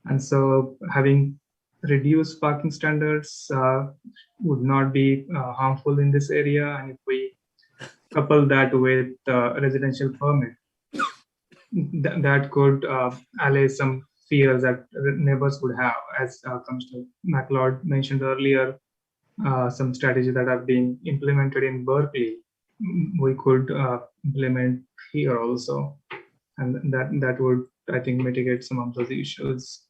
And so having reduced parking standards would not be harmful in this area. And if we couple that with residential permit, that could allay some fears that neighbors would have. As Commissioner McLeod mentioned earlier, some strategies that are being implemented in Berkeley, we could implement here also. And that would, I think, mitigate some of those issues.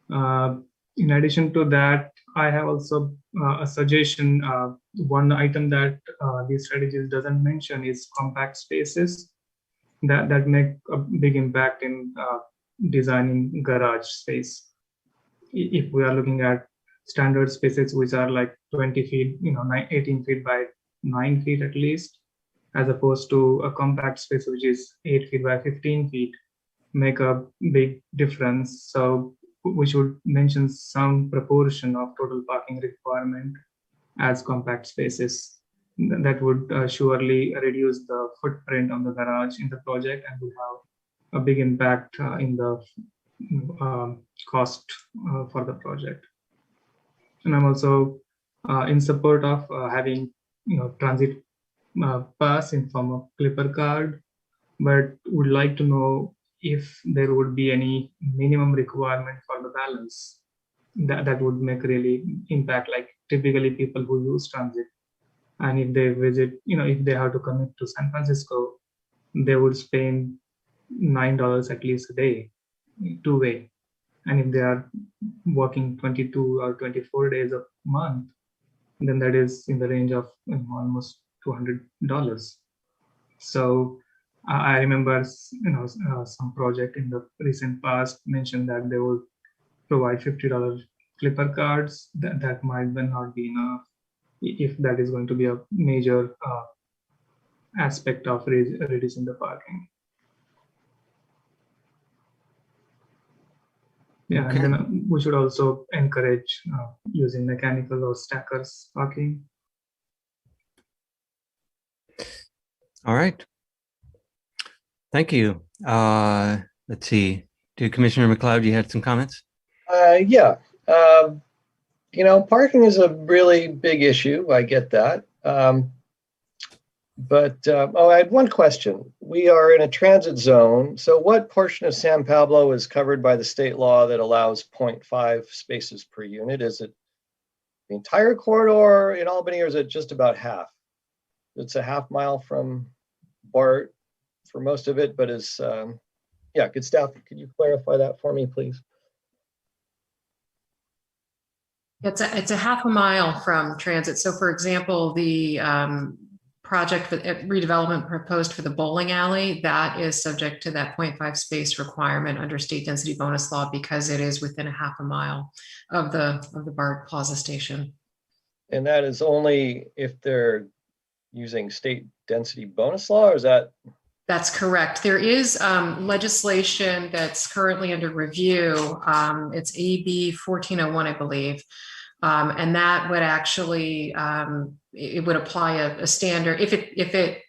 In addition to that, I have also a suggestion. One item that these strategies doesn't mention is compact spaces that make a big impact in designing garage space. If we are looking at standard spaces, which are like 20 feet, 18 feet by 9 feet at least, as opposed to a compact space which is 8 feet by 15 feet, make a big difference. So we should mention some proportion of total parking requirement as compact spaces. That would surely reduce the footprint on the garage in the project and would have a big impact in the cost for the project. And I'm also in support of having transit pass in form of clipper card, but would like to know if there would be any minimum requirement for the balance that would make really impact, like typically people who use transit, and if they visit, if they have to commute to San Francisco, they would spend $9 at least a day, two-way. And if they are working 22 or 24 days a month, then that is in the range of almost $200. So I remember, some project in the recent past mentioned that they would provide $50 clipper cards. That might not be enough if that is going to be a major aspect of reducing the parking. Yeah, Okay. and then we should also encourage using mechanical or stackers parking. All right. Thank you. Let's see. Do Commissioner McLeod, you had some comments? Yeah. Parking is a really big issue. I get that. But I had one question. We are in a transit zone. So what portion of San Pablo is covered by the state law that allows 0.5 spaces per unit? Is it the entire corridor in Albany, or is it just about half? It's a half mile from BART for most of it, but is, yeah, good staff. Could you clarify that for me, please? It's a half a mile from transit. So for example, the project for redevelopment proposed for the bowling alley, that is subject to that 0.5 space requirement under state density bonus law because it is within a half a mile of the BART Plaza station. And that is only if they're using state density bonus law, or is that? That's correct. There is legislation that's currently under review. It's AB 1401, I believe. And that would actually, it would apply a standard, if it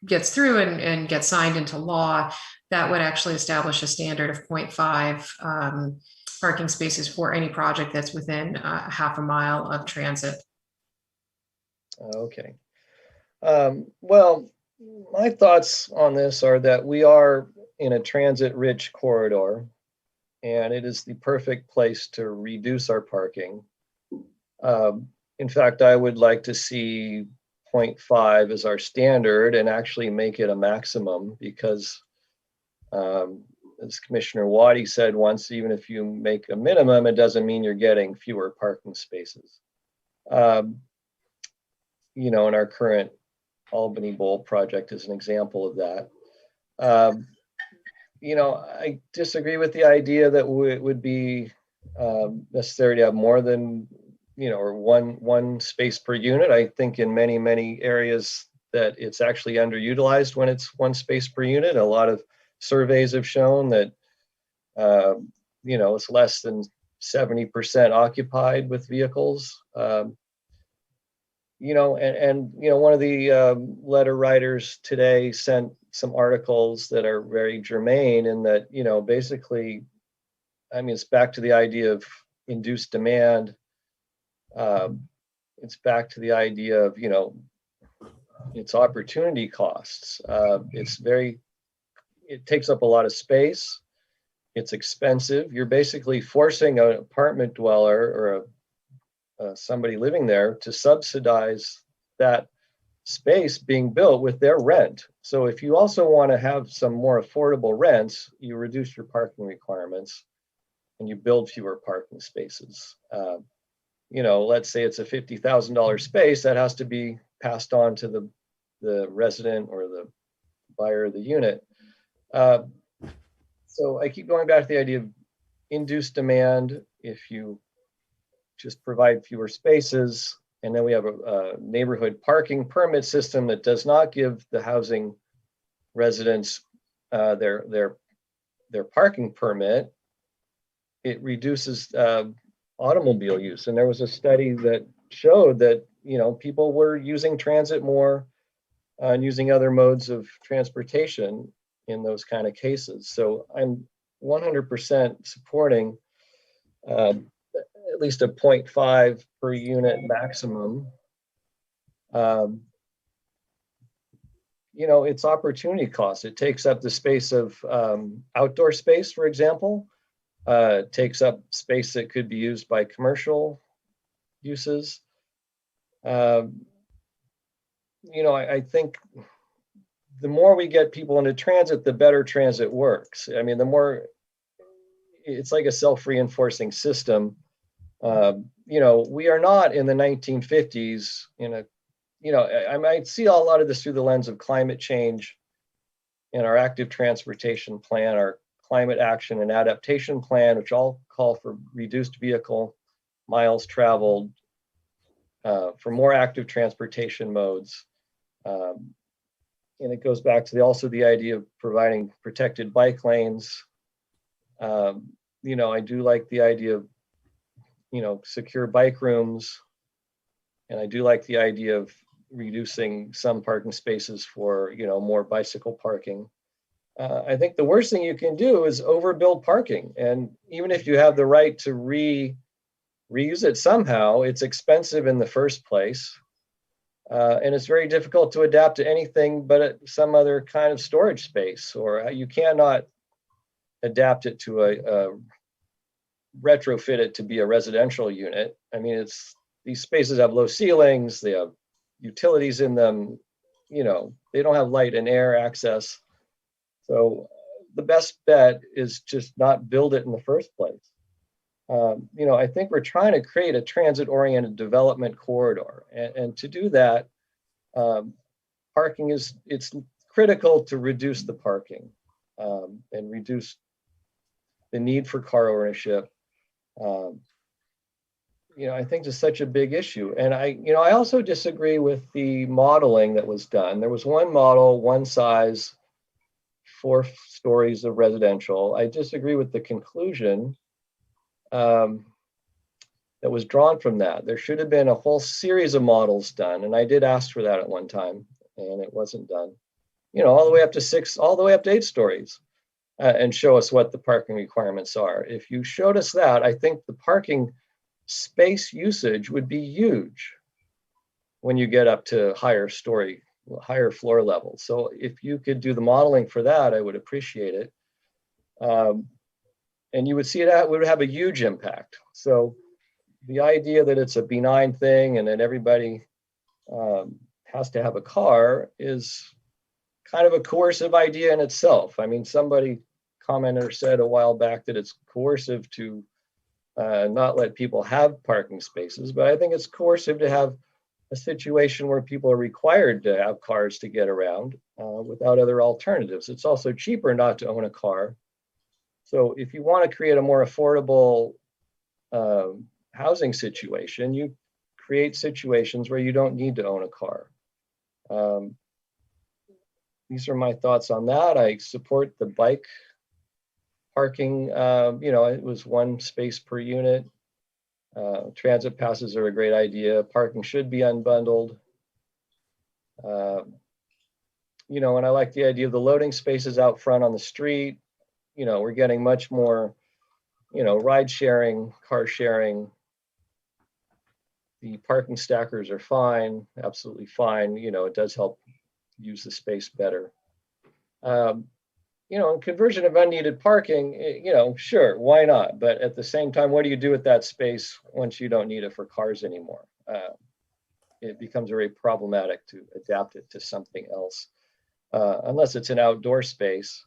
gets through and gets signed into law, that would actually establish a standard of 0.5 parking spaces for any project that's within half a mile of transit. Okay. Well, my thoughts on this are that we are in a transit-rich corridor, and it is the perfect place to reduce our parking. In fact, I would like to see 0.5 as our standard and actually make it a maximum because, as Commissioner Waddy said once, even if you make a minimum, it doesn't mean you're getting fewer parking spaces. In our current Albany Bowl project is an example of that. I disagree with the idea that it would be necessary to have more than or one space per unit. I think in many areas that it's actually underutilized when it's one space per unit. A lot of surveys have shown that it's less than 70% occupied with vehicles. One of the letter writers today sent some articles that are very germane in that, basically, it's back to the idea of induced demand. It's back to the idea of, it's opportunity costs. It takes up a lot of space. It's expensive. You're basically forcing an apartment dweller or somebody living there to subsidize that space being built with their rent. So if you also want to have some more affordable rents, you reduce your parking requirements and you build fewer parking spaces. Let's say it's a $50,000 space that has to be passed on to the resident or the buyer of the unit. So I keep going back to the idea of induced demand. If you just provide fewer spaces, and then we have a neighborhood parking permit system that does not give the housing residents their parking permit. it reduces automobile use. And there was a study that showed that, people were using transit more and using other modes of transportation in those kind of cases. So I'm 100% supporting at least a 0.5 per unit maximum. It's opportunity cost. It takes up the space of outdoor space, for example. It takes up space that could be used by commercial uses. I think the more we get people into transit, the better transit works. I mean, the more, it's like a self-reinforcing system. We are not in the 1950s I might see a lot of this through the lens of climate change and our active transportation plan, our climate action and adaptation plan, which all call for reduced vehicle miles traveled, for more active transportation modes. And it goes back to also the idea of providing protected bike lanes. I do like the idea of, secure bike rooms. And I do like the idea of reducing some parking spaces for, more bicycle parking. I think the worst thing you can do is overbuild parking. And even if you have the right to reuse it somehow, it's expensive in the first place. And it's very difficult to adapt to anything but some other kind of storage space, or you cannot adapt it to retrofit it to be a residential unit. I mean, these spaces have low ceilings, they have utilities in them, they don't have light and air access. So the best bet is just not build it in the first place. I think we're trying to create a transit-oriented development corridor. And to do that, parking it's critical to reduce the parking and reduce the need for car ownership. I think it's such a big issue. And I also disagree with the modeling that was done. There was one model, one size, 4 stories of residential. I disagree with the conclusion that was drawn from that. There should have been a whole series of models done. And I did ask for that at one time, and it wasn't done. All the way up to 6, all the way up to 8 stories, and show us what the parking requirements are. If you showed us that, I think the parking space usage would be huge when you get up to higher floor levels. So if you could do the modeling for that, I would appreciate it. And you would see it would have a huge impact. So the idea that it's a benign thing and that everybody has to have a car is kind of a coercive idea in itself. I mean, somebody commented or said a while back that it's coercive to not let people have parking spaces, but I think it's coercive to have a situation where people are required to have cars to get around without other alternatives. It's also cheaper not to own a car. So if you want to create a more affordable housing situation, you create situations where you don't need to own a car. These are my thoughts on that. I support the bike parking. It was 1 space per unit. Transit passes are a great idea. Parking should be unbundled. And I like the idea of the loading spaces out front on the street. We're getting much more, ride sharing, car sharing. The parking stackers are fine, absolutely fine. It does help use the space better. Conversion of unneeded parking, sure, why not? But at the same time, what do you do with that space once you don't need it for cars anymore? It becomes very problematic to adapt it to something else, unless it's an outdoor space.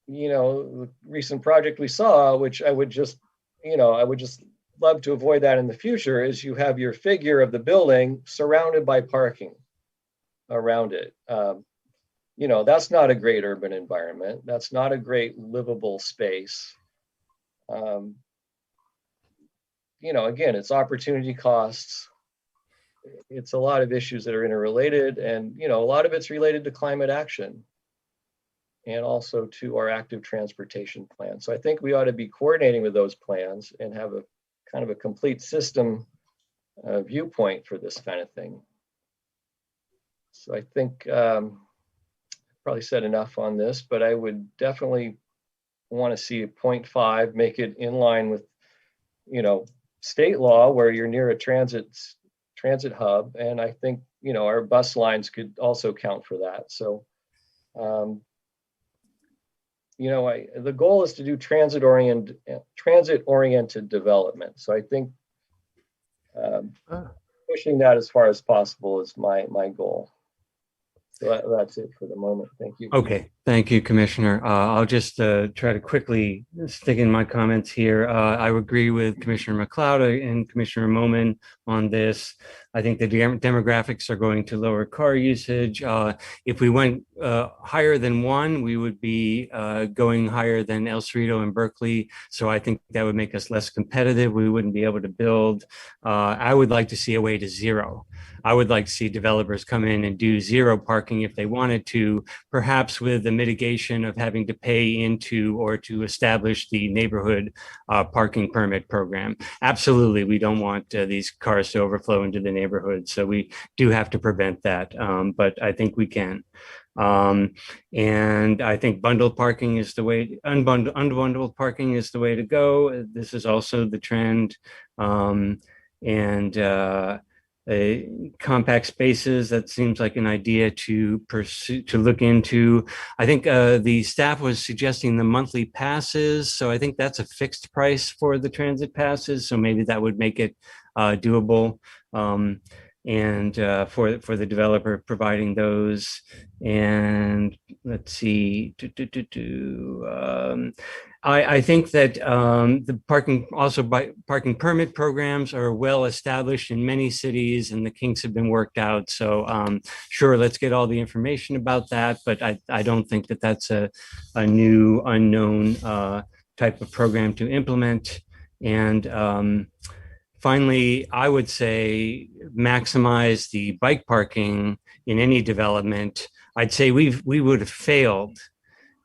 The recent project we saw, which I would just love to avoid that in the future, is you have your figure of the building surrounded by parking around it. That's not a great urban environment. That's not a great livable space. Again, it's opportunity costs. It's a lot of issues that are interrelated, and a lot of it's related to climate action. and also to our active transportation plan. So I think we ought to be coordinating with those plans and have a kind of a complete system viewpoint for this kind of thing. So I think probably said enough on this, but I would definitely want to see a 0.5, make it in line with, you know, state law where you're near a transit hub. And I think, you know, our bus lines could also count for that. So, you know, the goal is to do transit-oriented development. So I think pushing that as far as possible is my goal. So that's it for the moment. Thank you. Okay, thank you, Commissioner. I'll just try to quickly stick in my comments here. I would agree with Commissioner McLeod and Commissioner Moman on this. I think the demographics are going to lower car usage. If we went higher than 1, we would be going higher than El Cerrito and Berkeley. So I think that would make us less competitive. We wouldn't be able to build. I would like to see a way to 0. I would like to see developers come in and do 0 parking if they wanted to, perhaps with the mitigation of having to pay into or to establish the neighborhood parking permit program. Absolutely, we don't want these cars to overflow into the neighborhood. So we do have to prevent that, but I think we can. And I think bundled parking is the way, unbundled parking is the way to go. This is also the trend. Compact spaces, that seems like an idea to pursue, to look into. I think the staff was suggesting the monthly passes. So I think that's a fixed price for the transit passes. So maybe that would make it doable. And for the developer providing those. And let's see, I think that the parking permit programs are well established in many cities, and the kinks have been worked out. So sure, let's get all the information about that, but I don't think that that's a new unknown type of program to implement. And finally, I would say maximize the bike parking in any development. I'd say we would have failed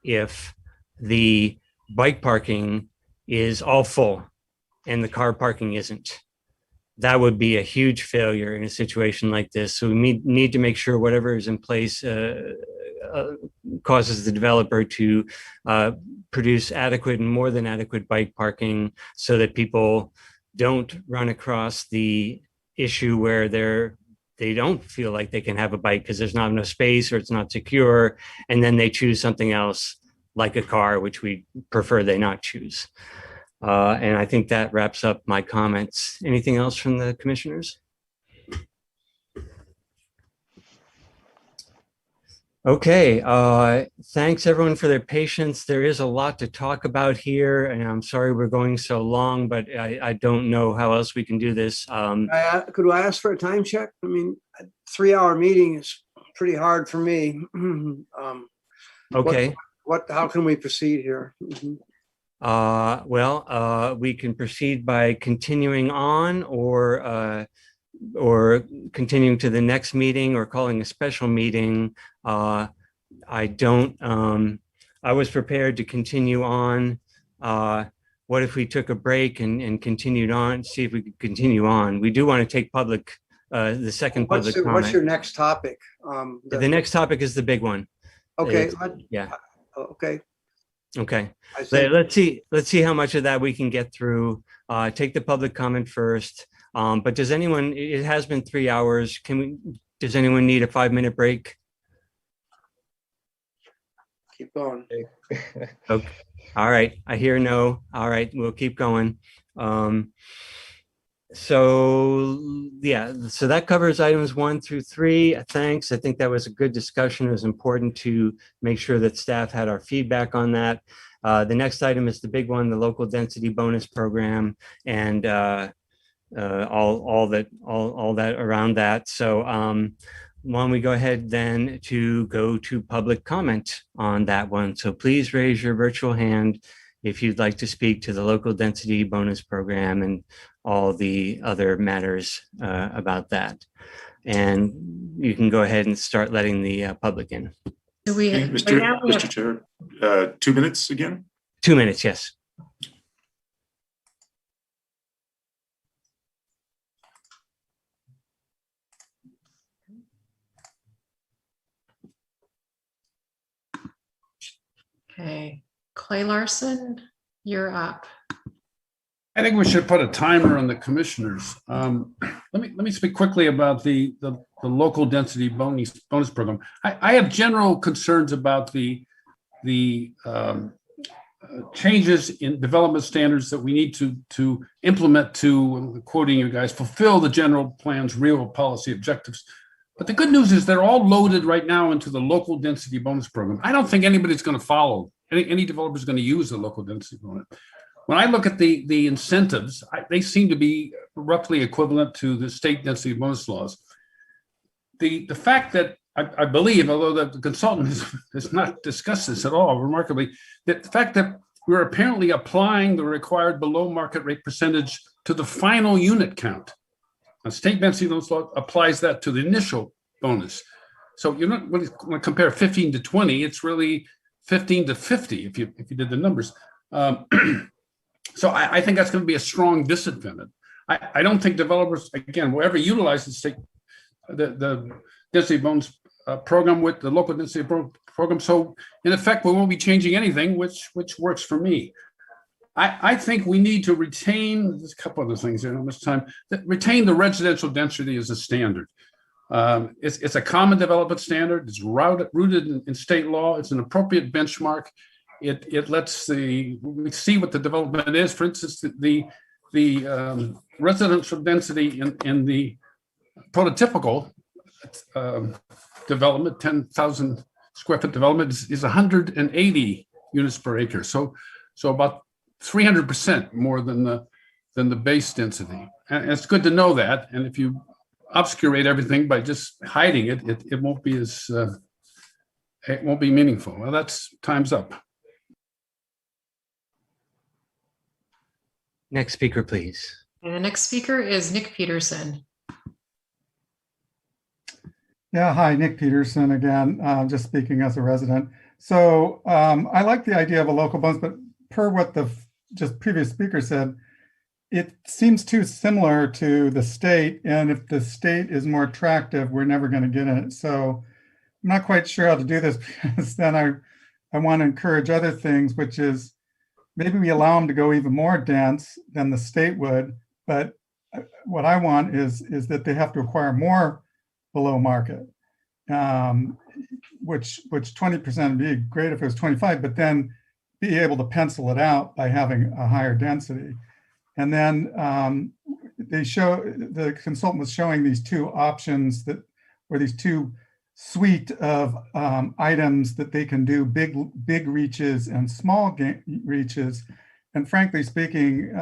if the bike parking is all full and the car parking isn't. That would be a huge failure in a situation like this. So we need to make sure whatever is in place causes the developer to produce adequate and more than adequate bike parking so that people don't run across the issue where they don't feel like they can have a bike because there's not enough space or it's not secure, and then they choose something else like a car, which we prefer they not choose. And I think that wraps up my comments. Anything else from the commissioners? Okay, thanks everyone for their patience. There is a lot to talk about here, and I'm sorry we're going so long, but I don't know how else we can do this. Could I ask for a time check? I mean, a 3-hour meeting is pretty hard for me. Okay. How can we proceed here? Well, we can proceed by continuing on or continuing to the next meeting or calling a special meeting. I was prepared to continue on. What if we took a break and continued on, see if we could continue on? We do want to take public, the second public comment. What's your next topic? The next topic is the big one. Okay. Yeah. Okay. Okay. Let's see how much of that we can get through. Take the public comment first. But does anyone, it has been 3 hours. Does anyone need a 5-minute break? Keep going. Okay. All right. I hear no. All right. We'll keep going. So yeah, so that covers items 1 through 3. Thanks. I think that was a good discussion. It was important to make sure that staff had our feedback on that. The next item is the big one, the local density bonus program, and all that around that. So why don't we go ahead then to go to public comment on that one. So please raise your virtual hand if you'd like to speak to the local density bonus program and all the other matters about that. And you can go ahead and start letting the public in. So we Mr. Chair, 2 minutes again? 2 minutes, yes. Okay, Clay Larson, you're up. I think we should put a timer on the commissioners. Let me speak quickly about the local density bonus program. I have general concerns about the changes in development standards that we need to implement to, quoting you guys, fulfill the general plan's real policy objectives. But the good news is they're all loaded right now into the local density bonus program. I don't think anybody's going to follow, any developer is going to use the local density bonus. When I look at the incentives, they seem to be roughly equivalent to the state density bonus laws. The fact that I believe, although the consultant has not discussed this at all, remarkably, that the fact that we're apparently applying the required below market rate percentage to the final unit count. A state density bonus law applies that to the initial bonus. So you're not when you compare 15 to 20, it's really 15 to 50 if you did the numbers. So I think that's going to be a strong disadvantage. I don't think developers, again, will ever utilize the density bonus program with the local density program. So in effect, we won't be changing anything, which works for me. I think we need to retain, there's a couple other things here, how much time, retain the residential density as a standard. It's a common development standard. It's rooted in state law. It's an appropriate benchmark. It lets we see what the development is. For instance, the residential density in the prototypical development, 10,000 square foot development is 180 units per acre. So about 300% more than the base density. And it's good to know that. And if you obscurate everything by just hiding it, it won't be it won't be meaningful. Well, that's time's up. Next speaker, please. And the next speaker is Nick Peterson. Yeah, hi, Nick Peterson again, just speaking as a resident. So I like the idea of a local bonus, but per what the just previous speaker said, it seems too similar to the state. And if the state is more attractive, we're never going to get it. So I'm not quite sure how to do this because then I want to encourage other things, which is maybe we allow them to go even more dense than the state would. But what I want is that they have to acquire more below market, which 20% would be great if it was 25, but then be able to pencil it out by having a higher density. And then the consultant was showing these two options or these two suite of items that they can do, big reaches and small reaches. And frankly speaking,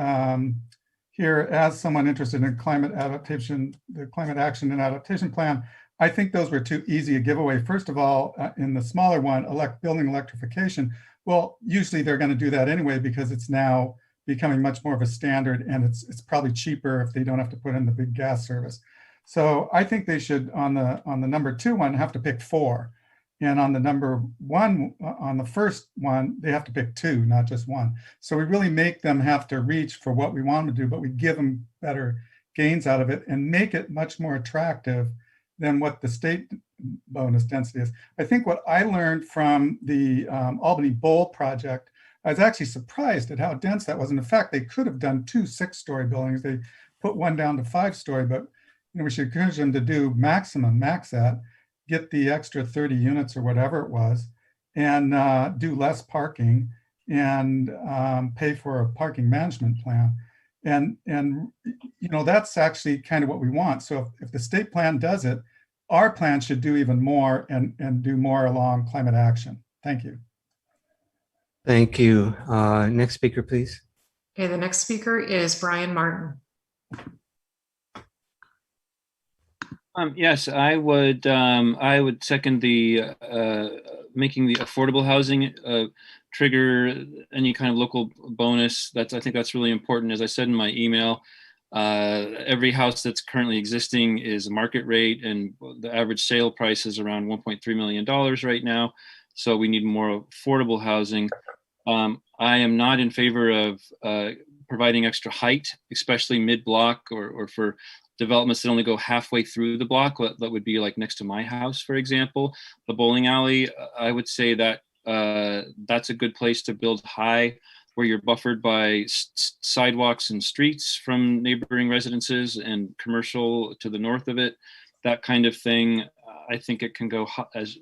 here, as someone interested in climate adaptation, the Climate Action and Adaptation Plan, I think those were too easy a giveaway. First of all, in the smaller one, building electrification, well, usually they're going to do that anyway because it's now becoming much more of a standard, and it's probably cheaper if they don't have to put in the big gas service. So I think they should, on the number 2 one, have to pick 4. And on the number 1, on the first one, they have to pick 2, not just 1. So we really make them have to reach for what we want them to do, but we give them better gains out of it and make it much more attractive than what the state bonus density is. I think what I learned from the Albany Bowl project, I was actually surprised at how dense that was. And in fact, they could have done 2 6-story buildings. They put one down to 5-story, but we should encourage them to do max that, get the extra 30 units or whatever it was, and do less parking and pay for a parking management plan. And that's actually kind of what we want. So if the state plan does it, our plan should do even more and do more along climate action. Thank you. Thank you. Next speaker, please. Okay, the next speaker is Brian Martin. Yes, I would second the making the affordable housing trigger any kind of local bonus. I think that's really important. As I said in my email, every house that's currently existing is market rate, and the average sale price is around $1.3 million right now. So we need more affordable housing. I am not in favor of providing extra height, especially mid-block or for developments that only go halfway through the block. That would be like next to my house, for example. The bowling alley, I would say that that's a good place to build high, where you're buffered by sidewalks and streets from neighboring residences and commercial to the north of it. That kind of thing, I think it can go as,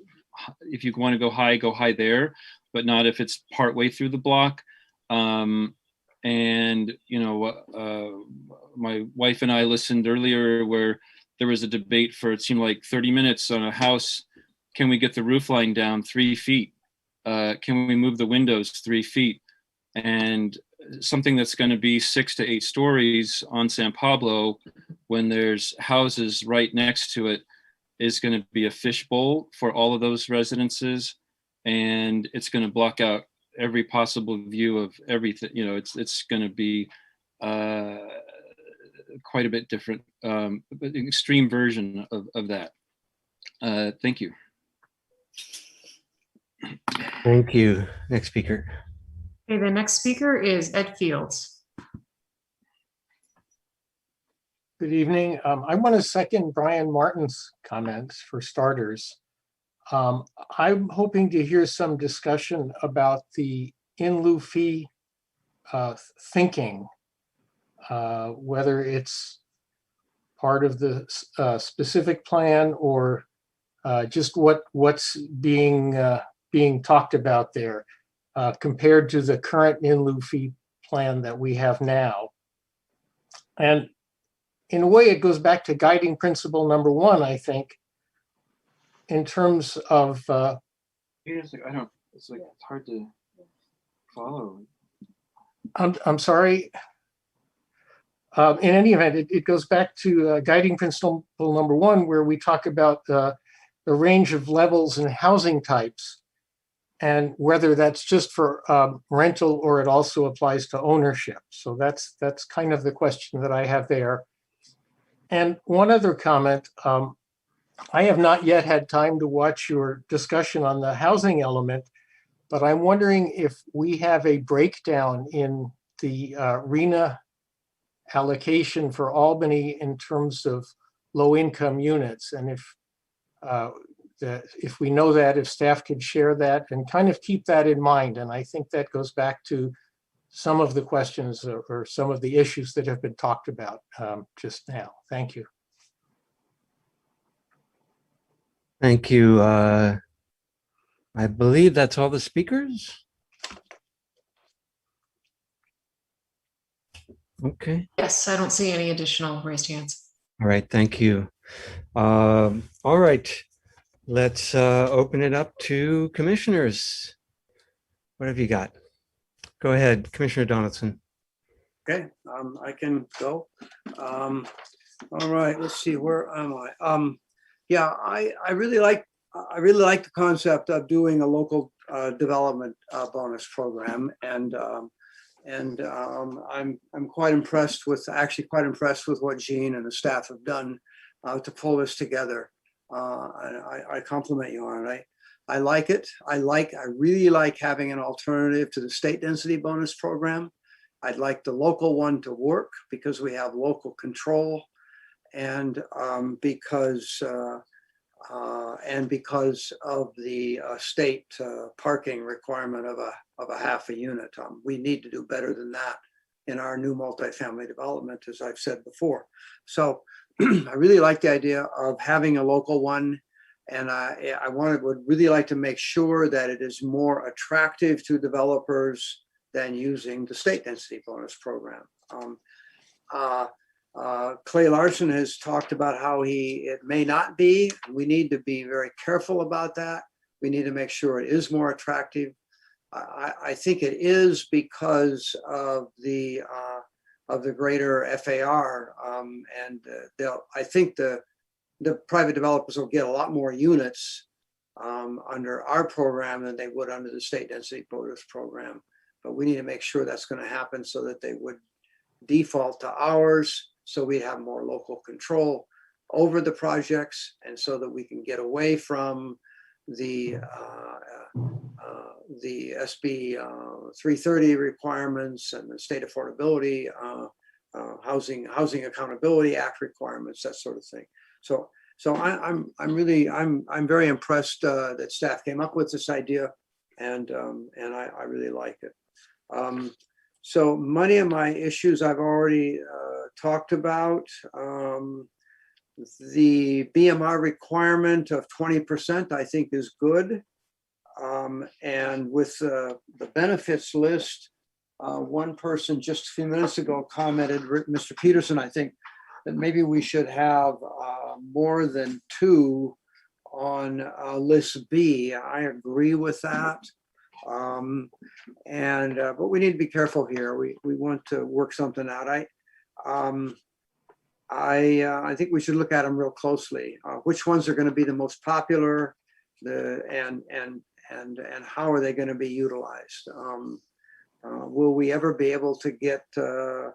if you want to go high there, but not if it's partway through the block. And, you know, my wife and I listened earlier where there was a debate for, it seemed like 30 minutes on a house. Can we get the roof line down 3 feet? Can we move the windows 3 feet? And something that's going to be 6 to 8 stories on San Pablo, when there's houses right next to it, is going to be a fishbowl for all of those residences. And it's going to block out every possible view of everything. You know, it's going to be quite a bit different, but an extreme version of that. Thank you. Thank you. Next speaker. Okay, the next speaker is Ed Fields. Good evening. I want to second Brian Martin's comments for starters. I'm hoping to hear some discussion about the in lieu fee thinking, whether it's part of the specific plan or just what's being talked about there compared to the current in lieu fee plan that we have now. And in a way, it goes back to guiding principle number 1, I think, in terms of I don't, it's like, it's hard to follow. I'm sorry. In any event, it goes back to guiding principle number 1, where we talk about the range of levels and housing types, and whether that's just for rental or it also applies to ownership. So that's kind of the question that I have there. And one other comment, I have not yet had time to watch your discussion on the housing element, but I'm wondering if we have a breakdown in the RHNA allocation for Albany in terms of low-income units, and if we know that, if staff could share that and kind of keep that in mind. And I think that goes back to some of the questions or some of the issues that have been talked about just now. Thank you. Thank you. I believe that's all the speakers. Okay. Yes, I don't see any additional raised hands. All right. Thank you. All right. Let's open it up to commissioners. What have you got? Go ahead, Commissioner Donaldson. Okay, I can go. All right, let's see, where am I? Yeah, I really like the concept of doing a local development bonus program, and I'm quite impressed with what Jean and the staff have done to pull this together. I compliment you on it. I like it. I really like having an alternative to the state density bonus program. I'd like the local one to work because we have local control, and because of the state parking requirement of a half a unit. We need to do better than that in our new multifamily development, as I've said before. So I really like the idea of having a local one. And would really like to make sure that it is more attractive to developers than using the state density bonus program. Clay Larson has talked about how it may not be. We need to be very careful about that. We need to make sure it is more attractive. I think it is because of the greater FAR, I think the private developers will get a lot more units under our program than they would under the state density bonus program. But we need to make sure that's going to happen so that they would default to ours, so we have more local control over the projects, and so that we can get away from the SB 330 requirements and the state affordability, housing accountability act requirements, that sort of thing. So I'm very impressed that staff came up with this idea, and I really like it. So many of my issues I've already talked about. The BMR requirement of 20% I think is good. And with the benefits list, one person just a few minutes ago commented, Mr. Peterson, I think, that maybe we should have more than 2 on list B. I agree with that. But we need to be careful here. We want to work something out. I think we should look at them real closely. Which ones are going to be the most popular, and how are they going to be utilized? Will we ever be able to get 3+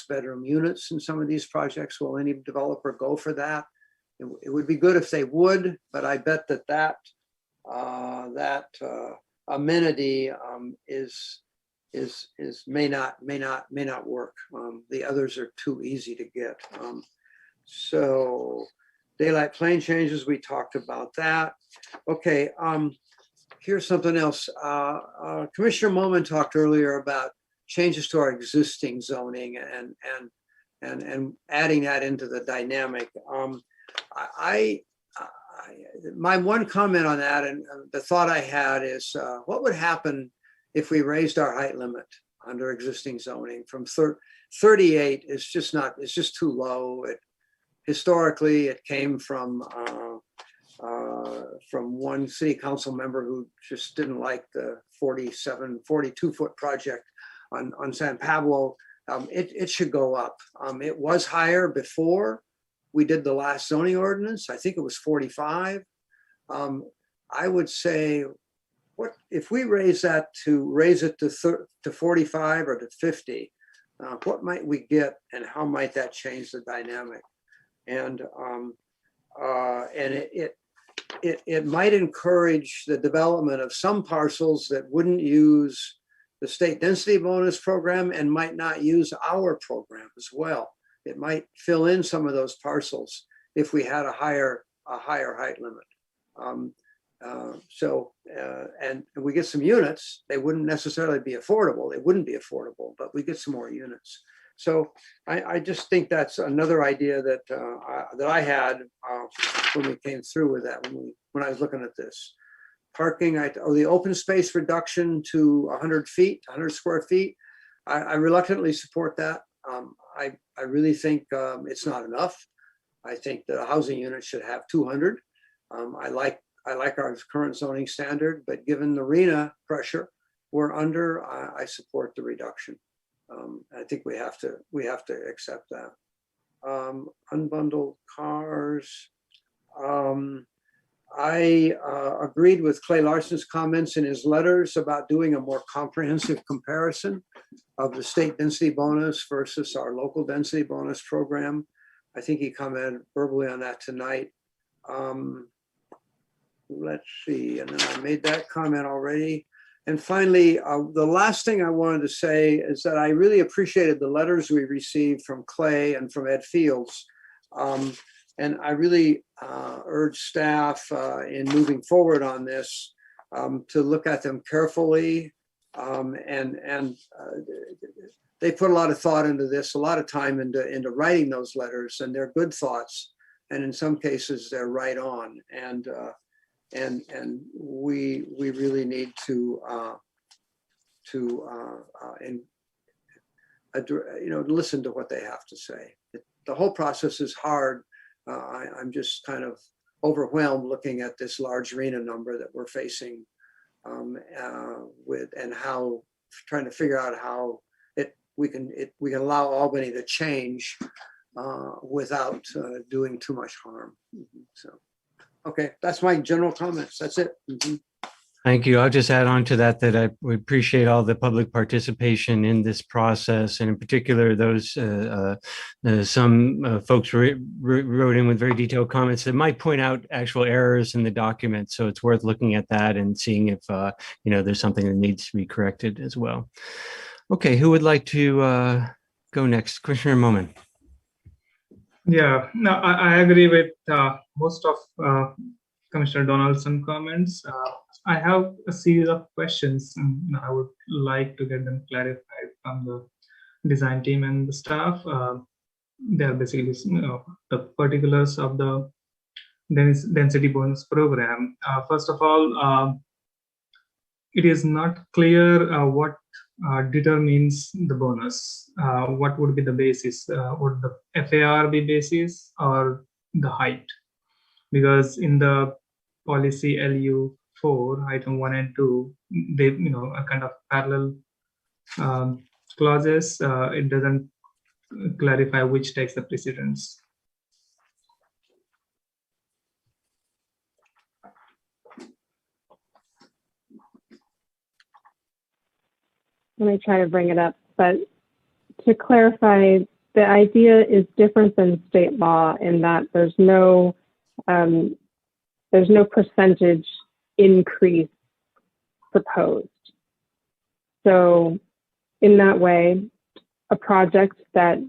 bedroom units in some of these projects? Will any developer go for that? It would be good if they would, but I bet that amenity may not work. The others are too easy to get. So daylight plane changes, we talked about that. Okay, here's something else. Commissioner Moman talked earlier about changes to our existing zoning and adding that into the dynamic. My one comment on that, and the thought I had is, what would happen if we raised our height limit under existing zoning from 38? It's just too low. Historically, it came from one city council member who just didn't like the 42-foot project on San Pablo. It should go up. It was higher before we did the last zoning ordinance. I think it was 45. I would say, what if we raise it to 45 or to 50? What might we get, and how might that change the dynamic? And it might encourage the development of some parcels that wouldn't use the state density bonus program and might not use our program as well. It might fill in some of those parcels if we had a higher height limit. And we get some units. They wouldn't necessarily be affordable. They wouldn't be affordable, but we get some more units. So I just think that's another idea that I had when we came through with that, when I was looking at this. Parking, the open space reduction to 100 square feet. I reluctantly support that. I really think it's not enough. I think that a housing unit should have 200. I like our current zoning standard, but given the RENA pressure we're under, I support the reduction. I think we have to accept that. Unbundled cars. I agreed with Clay Larson's comments in his letters about doing a more comprehensive comparison of the state density bonus versus our local density bonus program. I think he commented verbally on that tonight. Let's see, and then I made that comment already. And finally, the last thing I wanted to say is that I really appreciated the letters we received from Clay and from Ed Fields. And I really urge staff in moving forward on this to look at them carefully. They put a lot of thought into this, a lot of time into writing those letters, and they're good thoughts. And in some cases, they're right on. And we really need to listen to what they have to say. The whole process is hard. I'm just kind of overwhelmed looking at this large RENA number that we're facing with, and how trying to figure out how we can allow Albany to change without doing too much harm. So, okay, that's my general comments. That's it. Thank you. I'll just add on to that we appreciate all the public participation in this process, and in particular, those some folks wrote in with very detailed comments that might point out actual errors in the document. So it's worth looking at that and seeing if there's something that needs to be corrected as well. Okay, who would like to go next? Commissioner Momin. Yeah, no, I agree with most of Commissioner Donaldson's comments. I have a series of questions, and I would like to get them clarified from the design team and the staff. They are basically the particulars of the density bonus program. First of all, it is not clear what determines the bonus. What would be the basis? Would the FAR be basis or the height? Because in the policy LU4, item 1 and 2, they are kind of parallel clauses. It doesn't clarify which takes the precedence. Let me try to bring it up, but to clarify, the idea is different than state law in that there's no percentage increase proposed. So in that way, a project that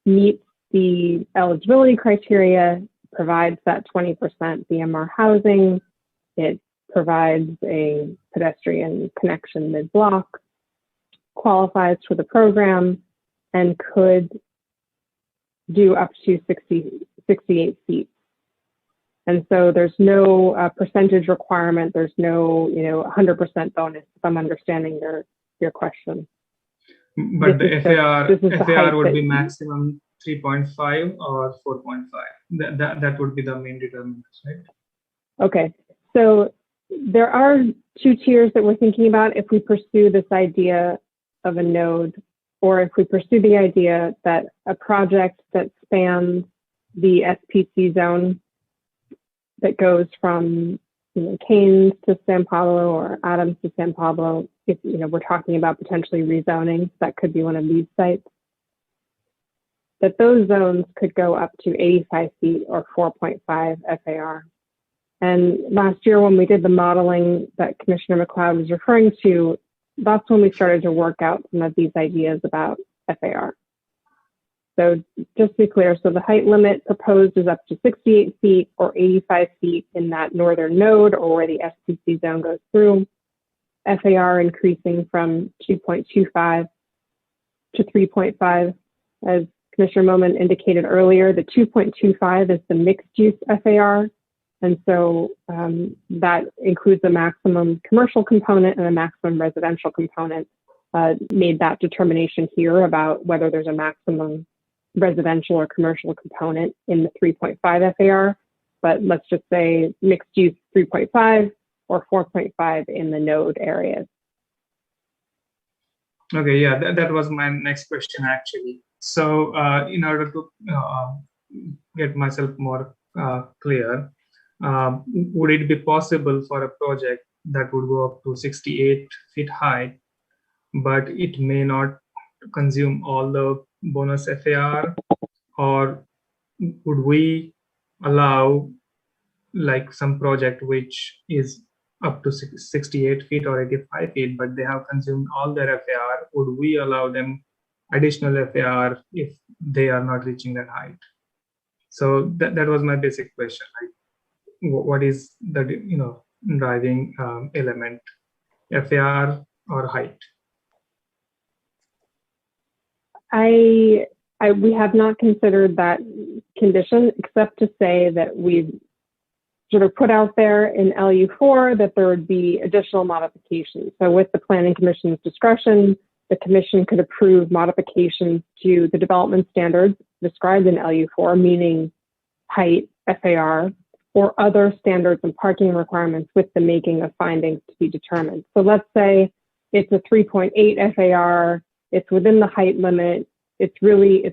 meets the eligibility criteria provides that 20% BMR housing. It provides a pedestrian connection mid-block, qualifies for the program, and could do up to 68 feet. And so there's no percentage requirement. There's no 100% bonus, if I'm understanding your question. But the FAR would be maximum 3.5 or 4.5. That would be the main determinants, right? Okay, so there are two tiers that we're thinking about if we pursue this idea of a node, or if we pursue the idea that a project that spans the SPC zone that goes from Keynes to San Pablo or Adams to San Pablo, if we're talking about potentially rezoning, that could be one of these sites, that those zones could go up to 85 feet or 4.5 FAR. And last year when we did the modeling that Commissioner McLeod was referring to, that's when we started to work out some of these ideas about FAR. So just to be clear, so the height limit proposed is up to 68 feet or 85 feet in that northern node or where the SPC zone goes through. FAR increasing from 2.25 to 3.5. As Commissioner Momin indicated earlier, the 2.25 is the mixed use FAR. And so that includes a maximum commercial component and a maximum residential component. Made that determination here about whether there's a maximum residential or commercial component in the 3.5 FAR, but let's just say mixed use 3.5 or 4.5 in the node areas. Okay, yeah, that was my next question actually. So in order to get myself more clear, would it be possible for a project that would go up to 68 feet high, but it may not consume all the bonus FAR, or would we allow like some project which is up to 68 feet or 85 feet, but they have consumed all their FAR, would we allow them additional FAR if they are not reaching that height? So that was my basic question. Like, what is the driving element, FAR or height? We have not considered that condition, except to say that we've sort of put out there in LU4 that there would be additional modifications. So with the Planning Commission's discretion, the Commission could approve modifications to the development standards described in LU4, meaning height, FAR, or other standards and parking requirements with the making of findings to be determined. So let's say it's a 3.8 FAR, it's within the height limit, it's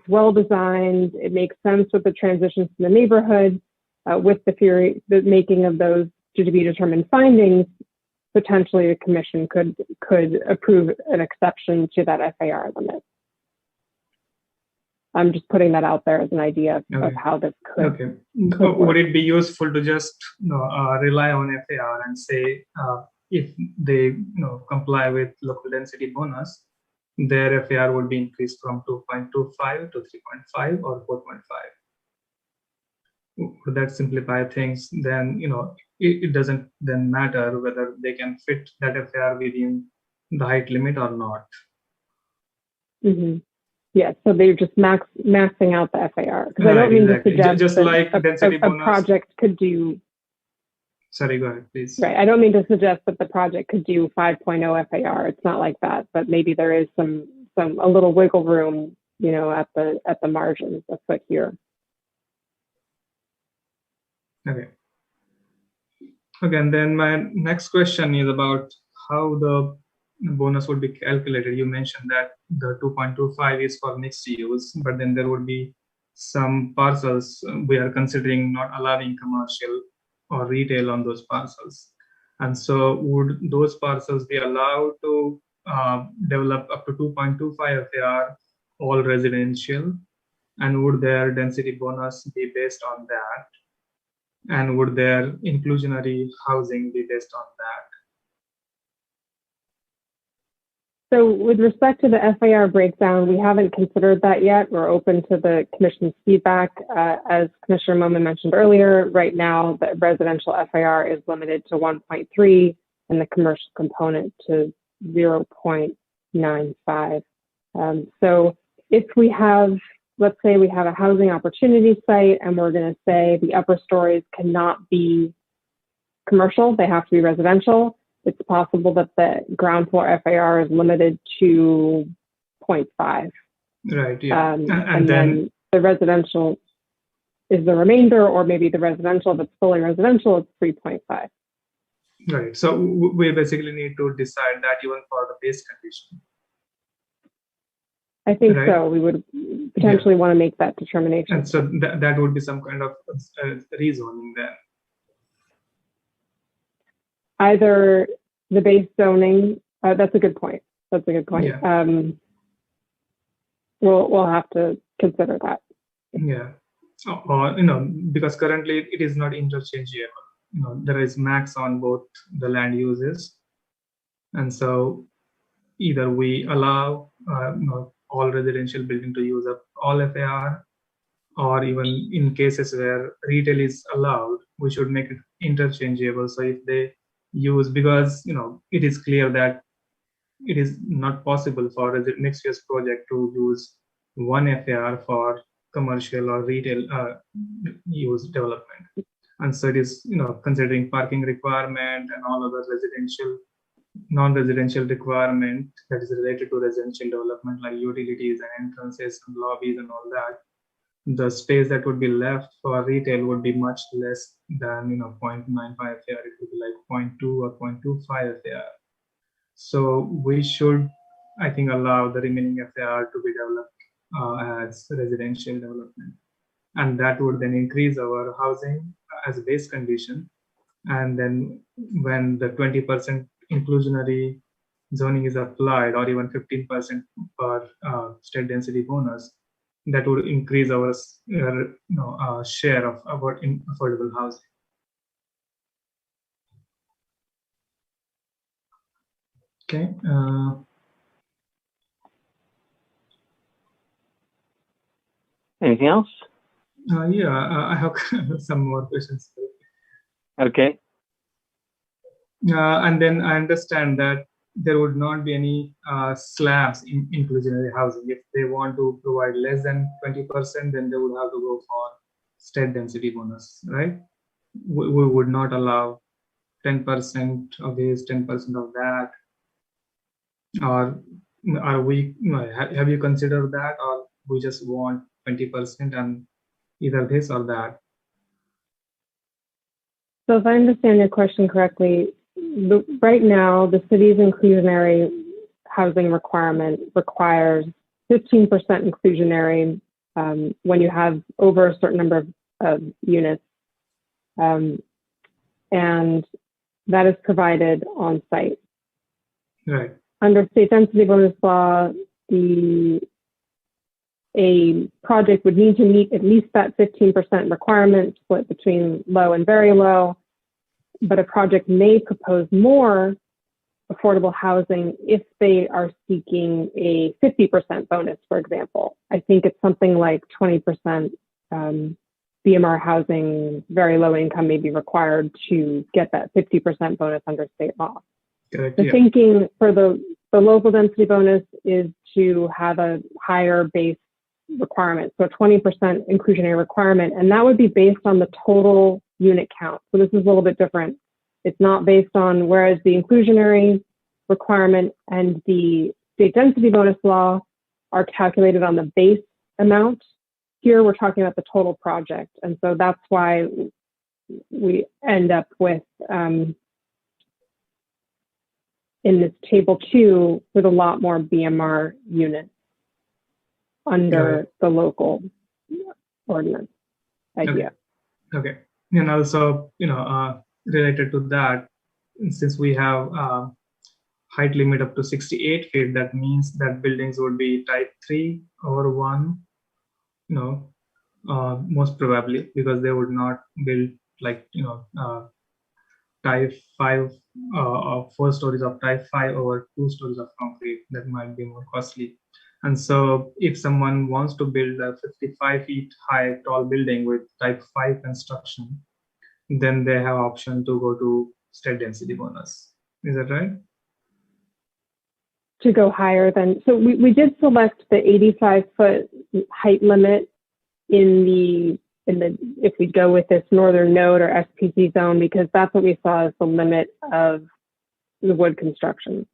well designed, it makes sense with the transitions to the neighborhood, with the making of those to be determined findings, potentially the commission could approve an exception to that FAR limit. I'm just putting that out there as an idea of how this could. Okay. Would it be useful to just rely on FAR and say if they comply with local density bonus, their FAR would be increased from 2.25 to 3.5 or 4.5? Would that simplify things? Then it doesn't then matter whether they can fit that FAR within the height limit or not. Mm-hmm. Yeah, so they're just maxing out the FAR. Because I don't mean to suggest just that like density a bonus project could do. Sorry, go ahead, please. Right, I don't mean to suggest that the project could do 5.0 FAR. It's not like that, but maybe there is a little wiggle room, at the margins. That's what here. Okay. And then my next question is about how the bonus would be calculated. You mentioned that the 2.25 is for mixed use, but then there would be some parcels we are considering not allowing commercial or retail on those parcels. And so would those parcels be allowed to develop up to 2.25 FAR, all residential? And would their density bonus be based on that? And would their inclusionary housing be based on that? So with respect to the FAR breakdown, we haven't considered that yet. We're open to the commission's feedback. As Commissioner Momin mentioned earlier, right now the residential FAR is limited to 1.3 and the commercial component to 0.95. So if we have, let's say we have a housing opportunity site and we're going to say the upper stories cannot be commercial, they have to be residential. It's possible that the ground floor FAR is limited to 0.5. Right, yeah. And then the residential is the remainder, or maybe the residential, if it's fully residential, it's 3.5. Right, so we basically need to decide that even for the base condition. I think so. We would potentially want to make that determination. And so that would be some kind of rezoning then. Either the base zoning, that's a good point. That's a good point. Yeah. We'll have to consider that. Yeah. Or, because currently it is not interchangeable. There is max on both the land uses. And so either we allow, all residential building to use up all FAR, or even in cases where retail is allowed, we should make it interchangeable. So if they use, because it is clear that it is not possible for a mixed use project to use one FAR for commercial or retail use development. And so it is considering parking requirement and all other residential, non-residential requirement that is related to residential development, like utilities and entrances and lobbies and all that. The space that would be left for retail would be much less than 0.95 FAR. It would be like 0.2 or 0.25 FAR. So we should, I think, allow the remaining FAR to be developed as residential development, and that would then increase our housing as a base condition. And then when the 20% inclusionary zoning is applied, or even 15% per state density bonus, that would increase our share of our affordable housing. Okay. Anything else? Yeah, I have some more questions. Okay. And then I understand that there would not be any slabs in inclusionary housing. If they want to provide less than 20%, then they would have to go for state density bonus, right? We would not allow 10% of this, 10% of that. Or are we, have you considered that, or we just want 20% and either this or that? So if I understand your question correctly, right now the city's inclusionary housing requirement requires 15% inclusionary when you have over a certain number of units. And that is provided on site. Right. Under state density bonus law, a project would need to meet at least that 15% requirement split between low and very low, but a project may propose more affordable housing if they are seeking a 50% bonus, for example. I think it's something like 20% BMR housing, very low income may be required to get that 50% bonus under state law. Correct, The yeah. thinking for the local density bonus is to have a higher base requirement, so a 20% inclusionary requirement, and that would be based on the total unit count. So this is a little bit different. It's not based on, whereas the inclusionary requirement and the state density bonus law are calculated on the base amount. Here we're talking about the total project, and so that's why we end up with in this table 2 with a lot more BMR units under the local ordinance idea. Okay. And also, related to that, since we have height limit up to 68 feet, that means that buildings would be type 3 or 1, most probably, because they would not build like, type 5 or 4 stories of type 5 over 2 stories of concrete. That might be more costly. And so if someone wants to build a 55 feet high tall building with type 5 construction, then they have option to go to state density bonus. Is that right? To go higher than, so we did select the 85-foot height limit in the, if we go with this northern node or SPC zone, because that's what we saw as the limit of the wood construction.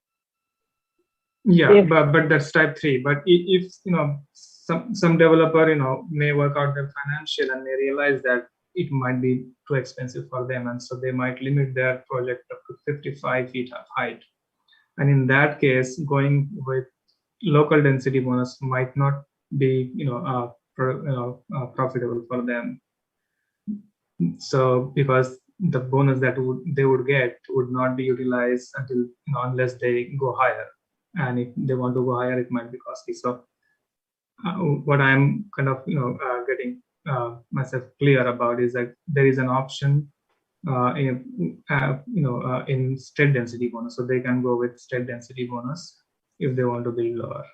Yeah, but that's type 3. But if some developer may work out their financial and they realize that it might be too expensive for them, and so they might limit their project up to 55 feet of height. And in that case, going with local density bonus might not be profitable for them. So because the bonus that they would get would not be utilized until unless they go higher. And if they want to go higher, it might be costly. So what I'm kind of getting myself clear about is that there is an option in state density bonus, so they can go with state density bonus if they want to build lower.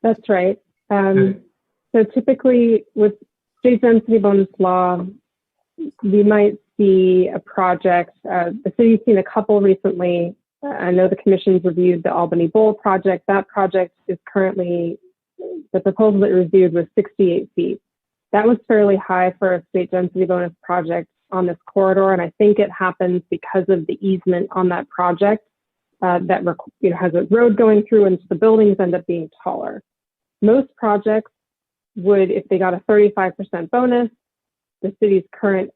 That's right. So typically with state density bonus law, we might see a project, the city's seen a couple recently. I know the commission's reviewed the Albany Bowl project. That project is currently, the proposal that reviewed was 68 feet. That was fairly high for a state density bonus project on this corridor, and I think it happens because of the easement on that project that has a road going through, and so the buildings end up being taller. Most projects would, if they got a 35% bonus, the city's current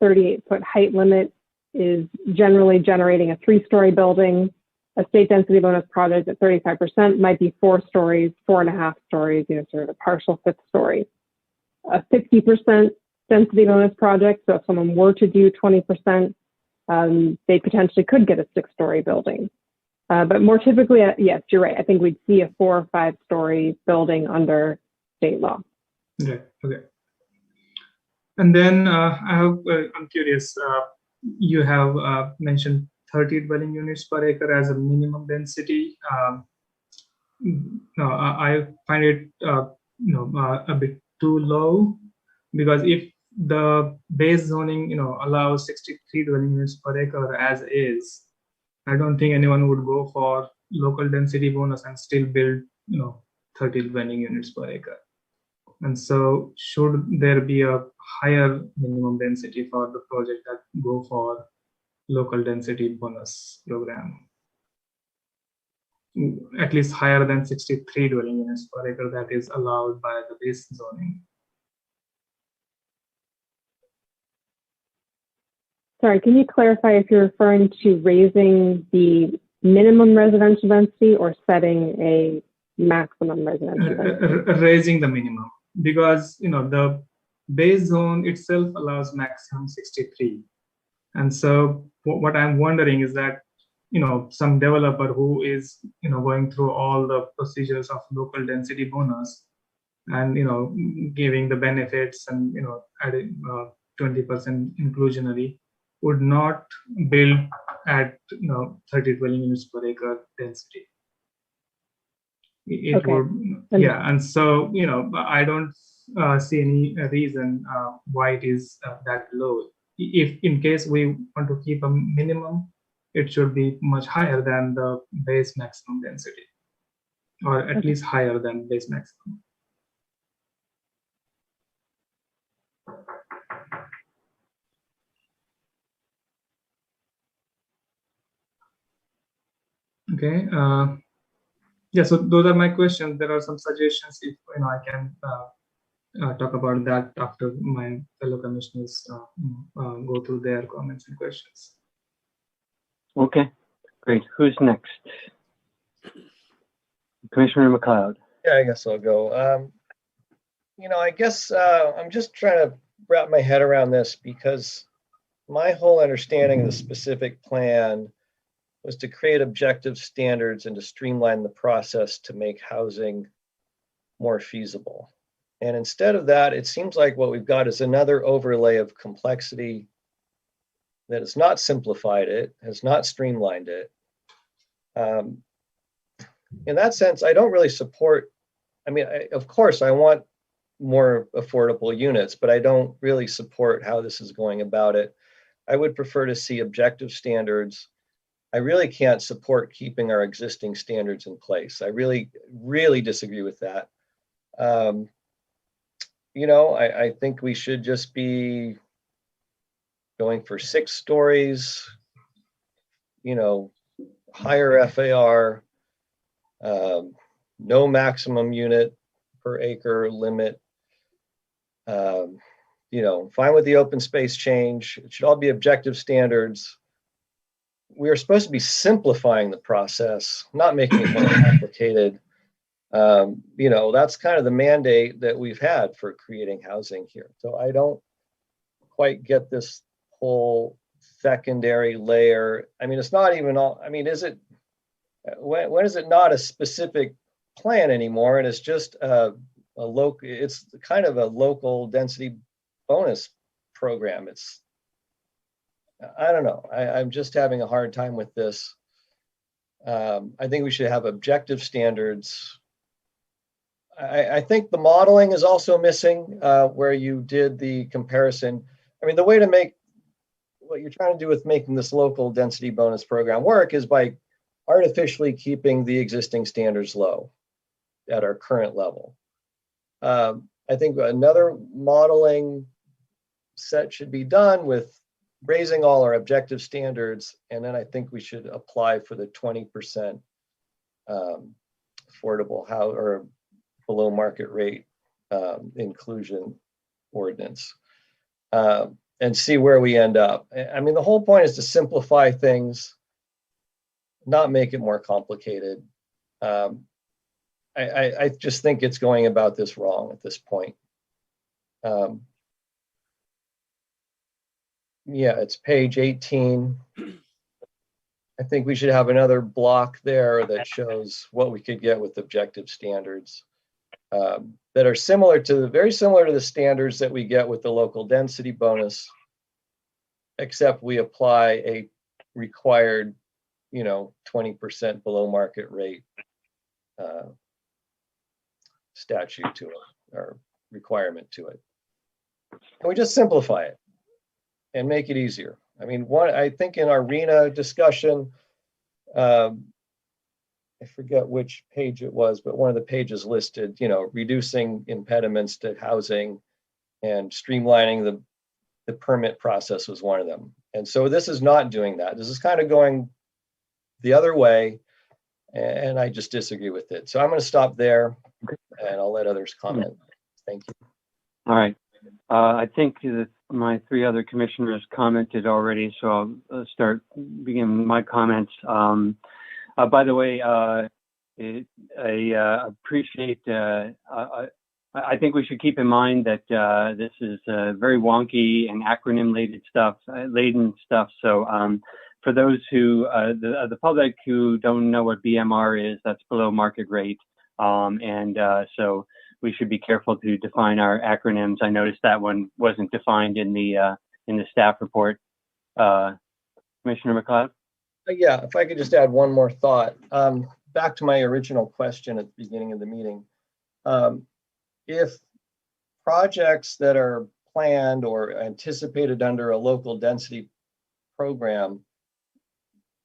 38-foot height limit is generally generating a 3-story building. A state density bonus project at 35% might be 4 stories, 4.5 stories, sort of a partial 5th story. A 50% density bonus project, so if someone were to do 20%, they potentially could get a 6-story building. But more typically, yes, you're right. I think we'd see a 4 or 5-story building under state law. Okay. Okay. And then I'm curious. You have mentioned 30 dwelling units per acre as a minimum density. I find it a bit too low, because if the base zoning allows 63 dwelling units per acre as is, I don't think anyone would go for local density bonus and still build 30 dwelling units per acre. And so should there be a higher minimum density for the project that go for local density bonus program? At least higher than 63 dwelling units per acre that is allowed by the base zoning. Sorry, can you clarify if you're referring to raising the minimum residential density or setting a maximum residential density? Raising the minimum, because the base zone itself allows maximum 63. And so what I'm wondering is that, some developer who is, going through all the procedures of local density bonus and, giving the benefits and, adding 20% inclusionary would not build at, 30 dwelling units per acre density. It Okay. would, yeah. And so, I don't see any reason why it is that low. If in case we want to keep a minimum, it should be much higher than the base maximum density, or at least higher than base maximum. Okay. Yeah, so those are my questions. There are some suggestions if I can talk about that after my fellow commissioners go through their comments and questions. Okay, great. Who's next? Commissioner McLeod. Yeah, I guess I'll go. I guess I'm just trying to wrap my head around this because my whole understanding of the specific plan was to create objective standards and to streamline the process to make housing more feasible. And instead of that, it seems like what we've got is another overlay of complexity that has not simplified it, has not streamlined it. In that sense, I don't really support, of course, I want more affordable units, but I don't really support how this is going about it. I would prefer to see objective standards. I really can't support keeping our existing standards in place. I really, really disagree with that. I think we should just be going for 6 stories, higher FAR, no maximum unit per acre limit. Fine with the open space change. It should all be objective standards. We are supposed to be simplifying the process, not making it more complicated. That's kind of the mandate that we've had for creating housing here. So I don't quite get this whole secondary layer. It's not even all, is it, when is it not a specific plan anymore? And it's just a local, it's kind of a local density bonus program. I don't know. I'm just having a hard time with this. I think we should have objective standards. I think the modeling is also missing where you did the comparison. The way to make what you're trying to do with making this local density bonus program work is by artificially keeping the existing standards low at our current level. I think another modeling set should be done with raising all our objective standards, and then I think we should apply for the 20% affordable house or below market rate inclusion ordinance, and see where we end up. The whole point is to simplify things, not make it more complicated. I just think it's going about this wrong at this point. Yeah, it's page 18. I think we should have another block there that shows what we could get with objective standards that are very similar to the standards that we get with the local density bonus, except we apply a required, 20% below market rate statute to it, or requirement to it. And we just simplify it and make it easier. I think in our RENA discussion, I forget which page it was, but one of the pages listed, reducing impediments to housing and streamlining the permit process was one of them. And so this is not doing that. This is kind of going the other way, and I just disagree with it. So I'm going to stop there, and I'll let others comment. Thank you. All right. I think that my 3 other commissioners commented already, so I'll begin with my comments. By the way, I appreciate I think we should keep in mind that this is very wonky and laden stuff. So for those who, the public who don't know what BMR is, that's below market rate. So we should be careful to define our acronyms. I noticed that one wasn't defined in the staff report. Commissioner McLeod? Yeah, if I could just add one more thought. Back to my original question at the beginning of the meeting. If projects that are planned or anticipated under a local density program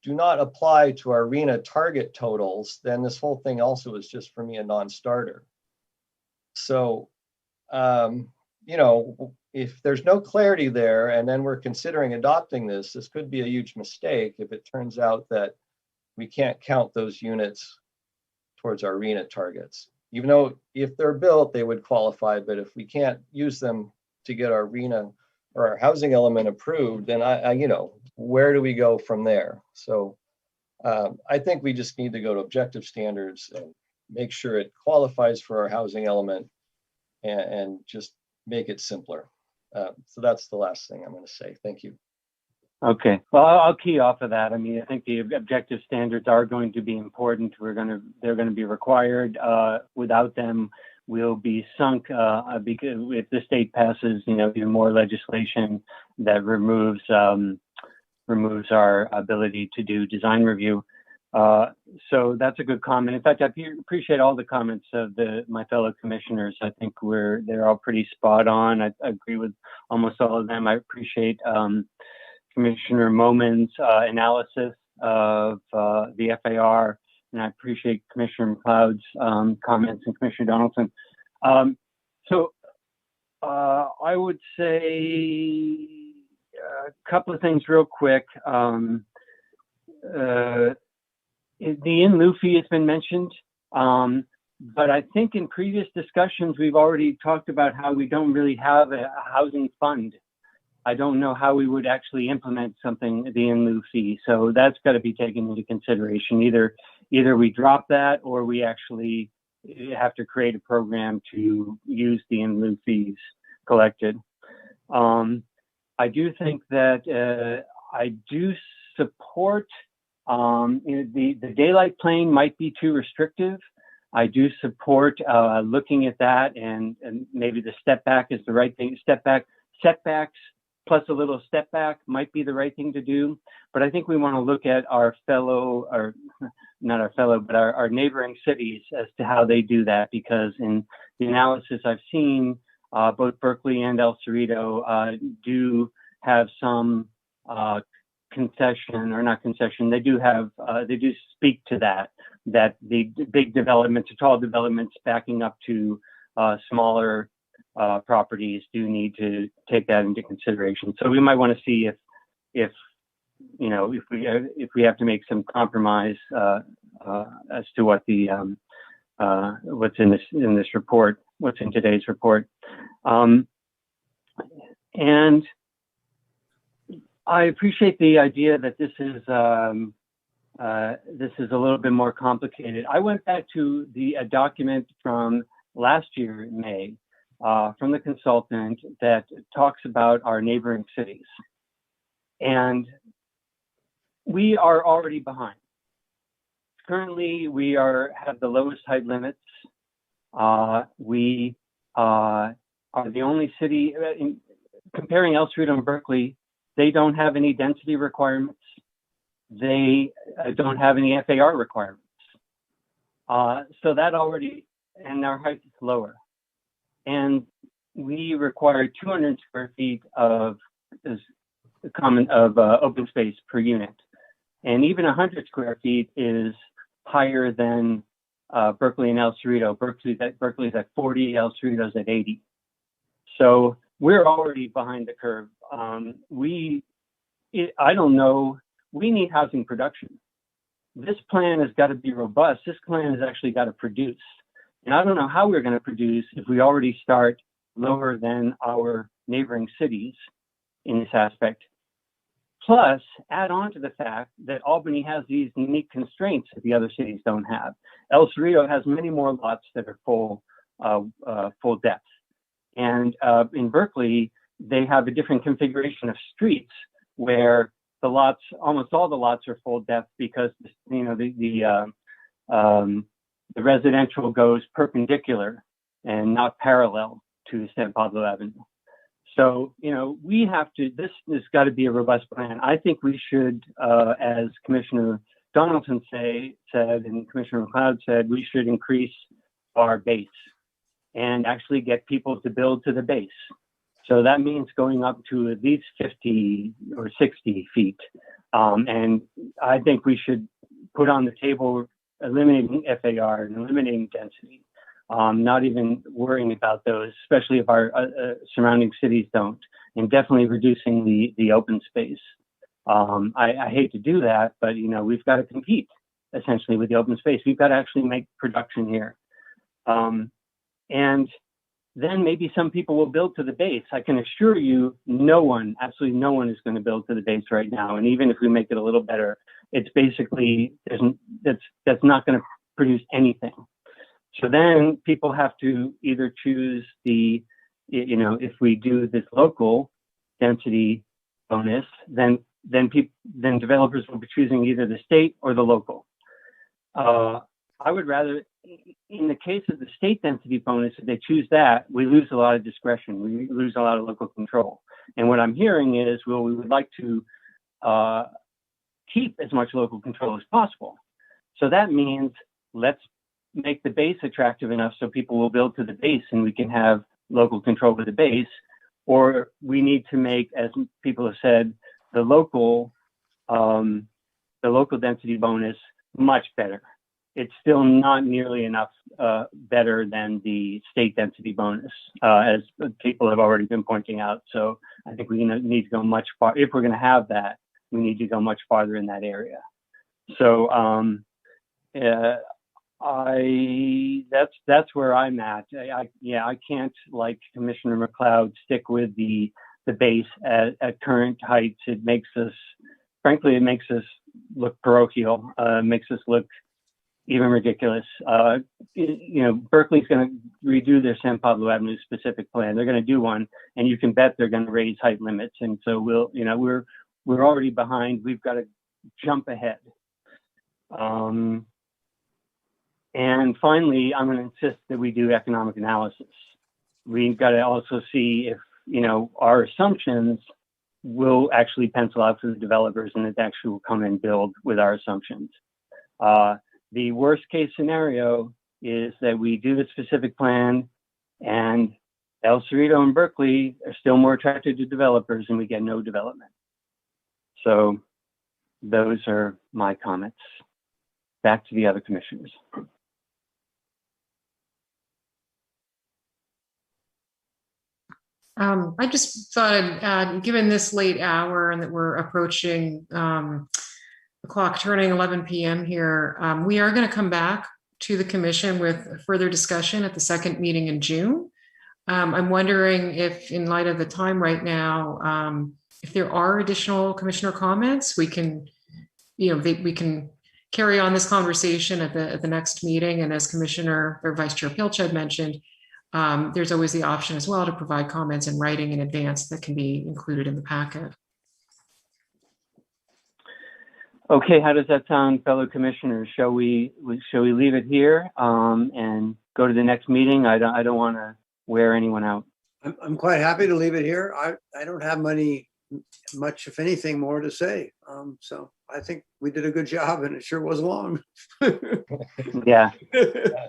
do not apply to our RHNA target totals, then this whole thing also is just for me a non-starter. So, you know, if there's no clarity there and then we're considering adopting this, this could be a huge mistake if it turns out that we can't count those units towards our RHNA targets. Even though if they're built, they would qualify, but if we can't use them to get our RHNA or our housing element approved, then you know, where do we go from there? So I think we just need to go to objective standards and make sure it qualifies for our housing element and just make it simpler. So that's the last thing I'm going to say. Thank you. Okay, well, I'll key off of that. I mean, I think the objective standards are going to be important. They're going to be required. Without them, we'll be sunk because if the state passes, you know, even more legislation that removes our ability to do design review. So that's a good comment. In fact, I appreciate all the comments of my fellow commissioners. I think they're all pretty spot on. I agree with almost all of them. I appreciate Commissioner Moman's analysis of the FAR, and I appreciate Commissioner McLeod's comments and Commissioner Donaldson. So I would say a couple of things real quick. The in lieu fee has been mentioned, but I think in previous discussions we've already talked about how we don't really have a housing fund. I don't know how we would actually implement something, the in lieu fee. So that's got to be taken into consideration. Either we drop that or we actually have to create a program to use the in lieu fees collected. I do think that I do support the daylight plane might be too restrictive. I do support looking at that and maybe the step back is the right thing. Setbacks plus a little step back might be the right thing to do. But I think we want to look at our neighboring cities as to how they do that, because in the analysis I've seen, both Berkeley and El Cerrito do have some concession, or not concession, they do speak to that the big developments, tall developments backing up to smaller properties do need to take that into consideration. So we might want to see if we have to make some compromise as to what the what's in this report, what's in today's report, and I appreciate the idea that this is a little bit more complicated. I went back to a document from last year in May from the consultant that talks about our neighboring cities, and we are already behind. Currently, we have the lowest height limits. We are the only city, comparing El Cerrito and Berkeley, they don't have any density requirements. They don't have any FAR requirements. So that already, and our height is lower. And we require 200 square feet of open space per unit. And even 100 square feet is higher than Berkeley and El Cerrito. Berkeley's at 40, El Cerrito's at 80. So we're already behind the curve. I don't know, we need housing production. This plan has got to be robust. This plan has actually got to produce. And I don't know how we're going to produce if we already start lower than our neighboring cities in this aspect. Plus, add on to the fact that Albany has these unique constraints that the other cities don't have. El Cerrito has many more lots that are full full depth. And in Berkeley, they have a different configuration of streets where the lots, almost all the lots are full depth because, you know, the residential goes perpendicular and not parallel to San Pablo Avenue. So, you know, we have to, this has got to be a robust plan. I think we should, as Commissioner Donaldson said, and Commissioner McLeod said, we should increase our base and actually get people to build to the base. So that means going up to at least 50 or 60 feet. And I think we should put on the table eliminating FAR and eliminating density, not even worrying about those, especially if our surrounding cities don't, and definitely reducing the open space. I hate to do that, but you know, we've got to compete essentially with the open space. We've got to actually make production here. And then maybe some people will build to the base. I can assure you, no one, absolutely no one is going to build to the base right now. And even if we make it a little better, it's basically, that's not going to produce anything. So then people have to either choose the, you know, if we do this local density bonus, then developers will be choosing either the state or the local. I would rather, in the case of the state density bonus, if they choose that, we lose a lot of discretion. We lose a lot of local control. And what I'm hearing is, well, we would like to keep as much local control as possible. So that means let's make the base attractive enough so people will build to the base and we can have local control with the base. Or we need to make, as people have said, the local density bonus much better. It's still not nearly enough better than the state density bonus, as people have already been pointing out. So I think we need to go much far. If we're going to have that, we need to go much farther in that area. So that's where I'm at. I can't, like Commissioner McLeod, stick with the base at current heights. It makes us, frankly, it makes us look parochial. Makes us look even ridiculous. You know, Berkeley's going to redo their San Pablo Avenue specific plan. They're going to do one, and you can bet they're going to raise height limits. And so we're already behind. We've got to jump ahead. And finally, I'm going to insist that we do economic analysis. We've got to also see if, you know, our assumptions will actually pencil out for the developers and that they actually will come and build with our assumptions. The worst case scenario is that we do the specific plan and El Cerrito and Berkeley are still more attracted to developers and we get no development. So those are my comments. Back to the other commissioners. I just thought, given this late hour and that we're approaching the clock turning 11 p.m. here, we are going to come back to the commission with further discussion at the second meeting in June. I'm wondering if, in light of the time right now, if there are additional commissioner comments, we can, you know, we can carry on this conversation at the next meeting. And as Commissioner or Vice Chair Pilch had mentioned, there's always the option as well to provide comments in writing in advance that can be included in the packet. Okay, how does that sound, fellow commissioners? Shall we leave it here and go to the next meeting? I don't want to wear anyone out. I'm quite happy to leave it here. I don't have much, if anything, more to say. So I think we did a good job, and it sure was long. Yeah,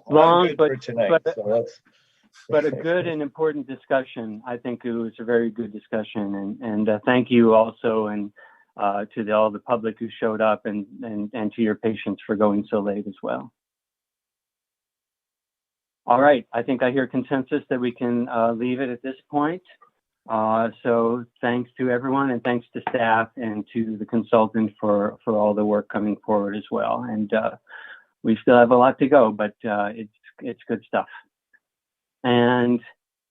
long, but a okay. good and important discussion. I think it was a very good discussion, and thank you also, and to all the public who showed up, and to your patience for going so late as well. All right, I think I hear consensus that we can leave it at this point. So thanks to everyone, and thanks to staff and to the consultant for all the work coming forward as well. And we still have a lot to go, but it's good stuff. And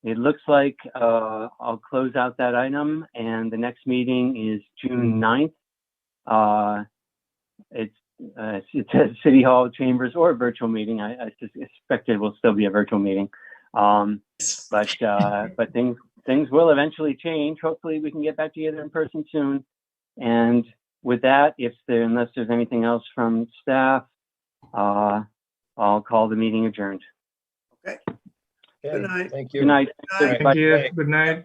it looks like I'll close out that item, and the next meeting is June 9th. It's at City Hall, Chambers, or a virtual meeting. I suspect it will still be a virtual meeting. But things will eventually change. Hopefully we can get back together in person soon. And with that, unless there's anything else from staff, I'll call the meeting adjourned. Okay. Good night. Thank you. Good night. Thank you. Good night.